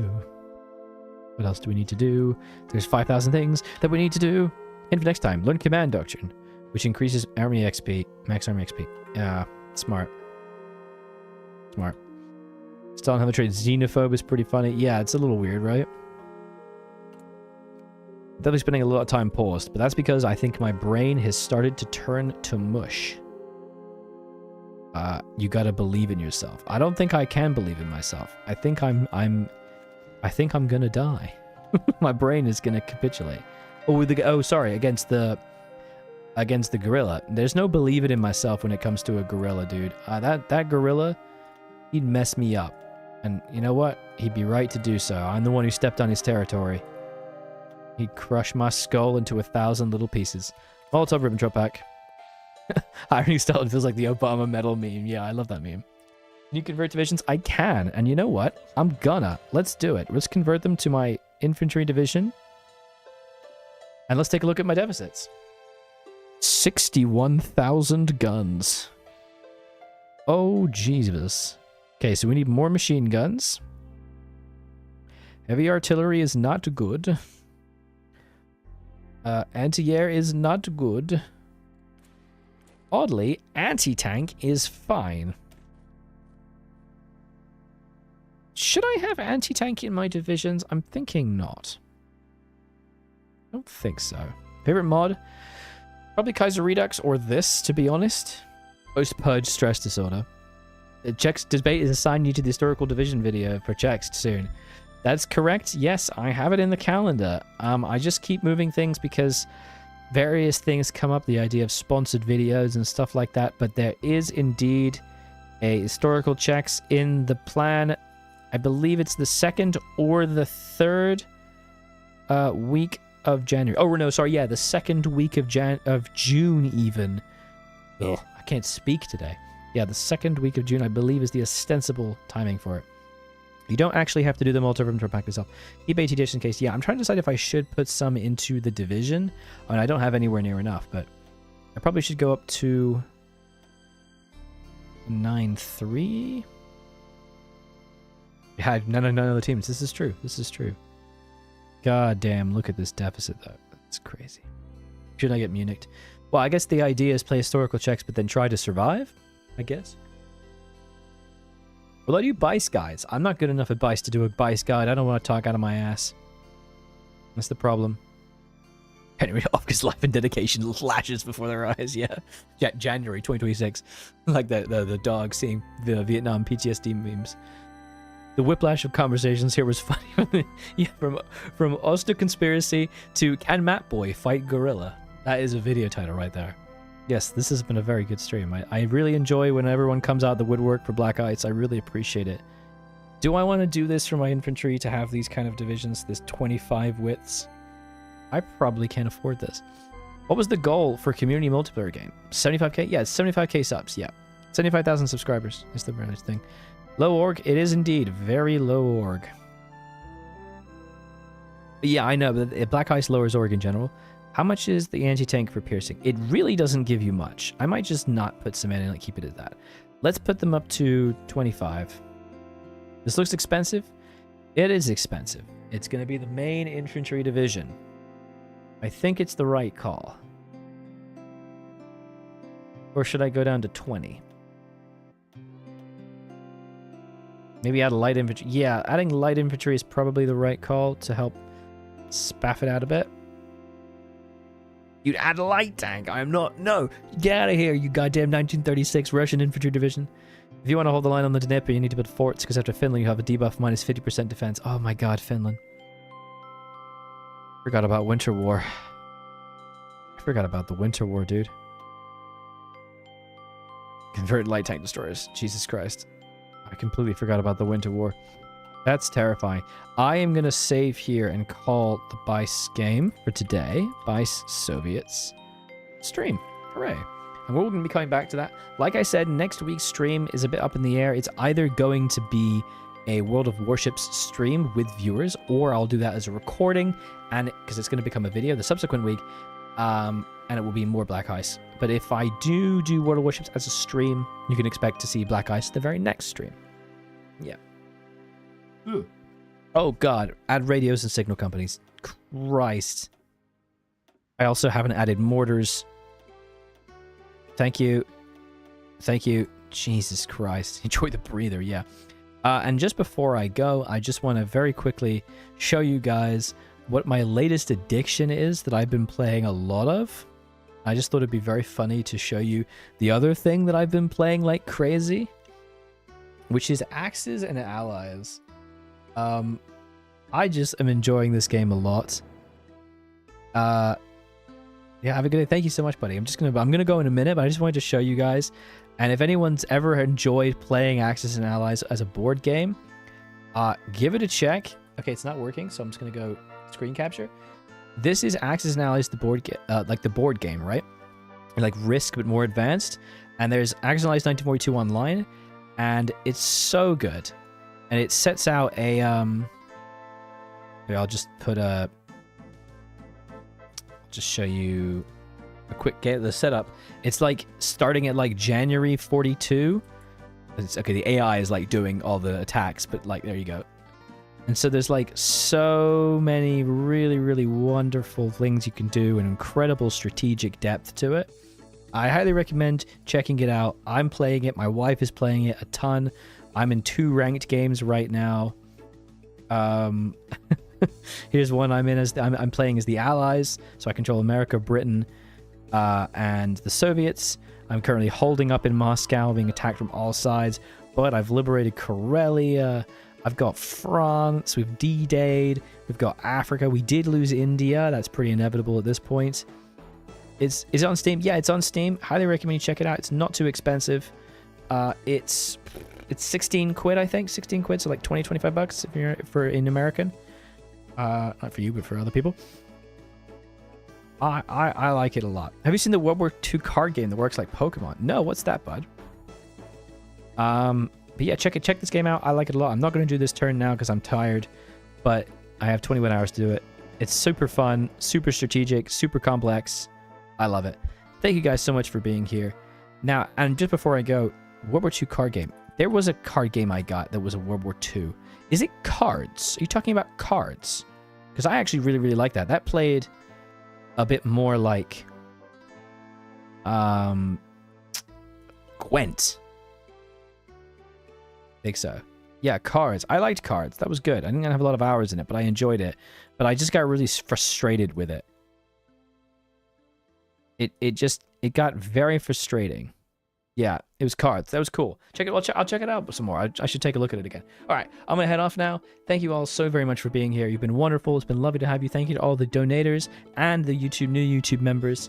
What else do we need to do? There's 5,000 things that we need to do. And for next time, learn Command Doctrine, which increases Army XP, max Army XP. Yeah, smart. Smart. Still don't have a trait. Xenophobe is pretty funny. Yeah, it's a little weird, right? Definitely spending a lot of time paused, but that's because I think my brain has started to turn to mush. You gotta believe in yourself. I don't think I can believe in myself. I think I'm gonna die. My brain is gonna capitulate. Sorry, against the gorilla. There's no believing in myself when it comes to a gorilla, dude. That gorilla, he'd mess me up. And you know what? He'd be right to do so. I'm the one who stepped on his territory. He'd crush my skull into 1,000 little pieces. Molotov Ribbentrop pack. Irony Stalin feels like the Obama medal meme. Yeah, I love that meme. Can you convert divisions? I can. And you know what? I'm gonna. Let's do it. Let's convert them to my infantry division. And let's take a look at my deficits. 61,000 guns. Oh, Jesus. Okay, so we need more machine guns. Heavy artillery is not good. Anti-air is not good. Oddly, anti-tank is fine. Should I have anti-tank in my divisions? I'm thinking not. I don't think so. Favorite mod? Probably Kaiser Redux or this, to be honest. Post-purge stress disorder. Czech's debate is assigned you to the historical division video for Czechs soon. That's correct. Yes, I have it in the calendar. I just keep moving things because various things come up, the idea of sponsored videos and stuff like that, but there is indeed a historical Czechs in the plan. I believe it's the 2nd or the 3rd week of January. Oh, no, sorry. Yeah, the 2nd week of June even. Ugh, I can't speak today. Yeah, the 2nd week of June, I believe, is the ostensible timing for it. You don't actually have to do them all to Ribbentrop pack yourself. Keep AT just in case. Yeah, I'm trying to decide if I should put some into the division. I mean, I don't have anywhere near enough, but I probably should go up to 9-3. Yeah, none of the teams. This is true. This is true. God damn, look at this deficit, though. That's crazy. Should I get Munich? Well, I guess the idea is play historical checks, but then try to survive, I guess. Will I do BICE guides? I'm not good enough at BICE to do a BICE guide. I don't want to talk out of my ass. That's the problem. Henry Hofke's life and dedication flashes before their eyes. Yeah, January 2026. Like the dog seeing the Vietnam PTSD memes. The whiplash of conversations here was funny. Yeah, from Oster conspiracy to can Matt Boy fight gorilla? That is a video title right there. Yes, this has been a very good stream. I really enjoy when everyone comes out the woodwork for Black Ice. I really appreciate it. Do I want to do this for my infantry to have these kind of divisions, this 25 widths? I probably can't afford this. What was the goal for community multiplayer game? 75k? Yeah, it's 75k subs. Yeah, 75,000 subscribers is the very nice thing. Low org? It is indeed very low org. Yeah, I know, but Black Ice lowers org in general. How much is the anti-tank for piercing? It really doesn't give you much. I might just not put some in and keep it at that. Let's put them up to 25. This looks expensive. It is expensive. It's going to be the main infantry division. I think it's the right call. Or should I go down to 20? Maybe add light infantry. Yeah, adding light infantry is probably the right call to help spaff it out a bit. You'd add a light tank. I'm not. No, get out of here, you goddamn 1936 Russian infantry division. If you want to hold the line on the Dnieper, you need to build forts, because after Finland, you have a debuff minus 50% defense. Oh my god, Finland. Forgot about Winter War. I forgot about the Winter War, dude. Convert light tank destroyers. Jesus Christ. I completely forgot about the Winter War. That's terrifying. I am going to save here and call the BICE game for today. BICE Soviets stream. Hooray. And we're going to be coming back to that. Like I said, next week's stream is a bit up in the air. It's either going to be a World of Warships stream with viewers, or I'll do that as a recording, and because it's going to become a video the subsequent week, and it will be more Black Ice. But if I do World of Warships as a stream, you can expect to see Black Ice the very next stream. Yeah. Ooh. Oh god, add radios and signal companies. Christ. I also haven't added mortars. Thank you. Thank you. Jesus Christ. Enjoy the breather, yeah. And just before I go, I just want to very quickly show you guys what my latest addiction is that I've been playing a lot of. I just thought it'd be very funny to show you the other thing that I've been playing like crazy, which is Axis and Allies. I just am enjoying this game a lot. Yeah, have a good day. Thank you so much, buddy. I'm gonna go in a minute, but I just wanted to show you guys. And if anyone's ever enjoyed playing Axis and Allies as a board game, give it a check. Okay, it's not working, so I'm just gonna go screen capture. This is Axis and Allies, the board like the board game, right? Like Risk, but more advanced. And there's Axis and Allies 1942 online, and it's so good. And it sets out a I'll just put a. Just show you a quick game. The setup. It's like starting at like January 42. It's, okay, the AI is like doing all the attacks, but like there you go. And so there's like so many really, really wonderful things you can do and incredible strategic depth to it. I highly recommend checking it out. I'm playing it. My wife is playing it a ton. I'm in 2 ranked games right now. Here's one I'm in as I'm playing as the Allies, so I control America, Britain, and the Soviets. I'm currently holding up in Moscow, being attacked from all sides, but I've liberated Karelia. I've got France. We've D-Day'd. We've got Africa. We did lose India. That's pretty inevitable at this point. Is it on Steam? Yeah, it's on Steam. Highly recommend you check it out. It's not too expensive. It's 16 quid, I think. 16 quid, so like 25 bucks if you're in American. Not for you, but for other people. I like it a lot. Have you seen the World War II card game that works like Pokemon? No, what's that, bud? But yeah, check this game out. I like it a lot. I'm not going to do this turn now because I'm tired, but I have 21 hours to do it. It's super fun, super strategic, super complex. I love it. Thank you guys so much for being here. Now, and just before I go, World War II card game. There was a card game I got that was a World War II. Is it cards? Are you talking about cards? Because I actually really, really like that. That played a bit more like Gwent. I think so. Yeah, cards. I liked cards. That was good. I didn't have a lot of hours in it, but I enjoyed it. But I just got really frustrated with it. It got very frustrating. Yeah, it was cards. That was cool. Check it. I'll check it out some more. I should take a look at it again. All right, I'm gonna head off now. Thank you all so very much for being here. You've been wonderful. It's been lovely to have you. Thank you to all the donators and the new YouTube members.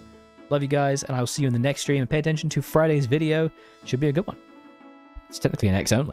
Love you guys, and I'll see you in the next stream. And pay attention to Friday's video. Should be a good one. It's technically an X only.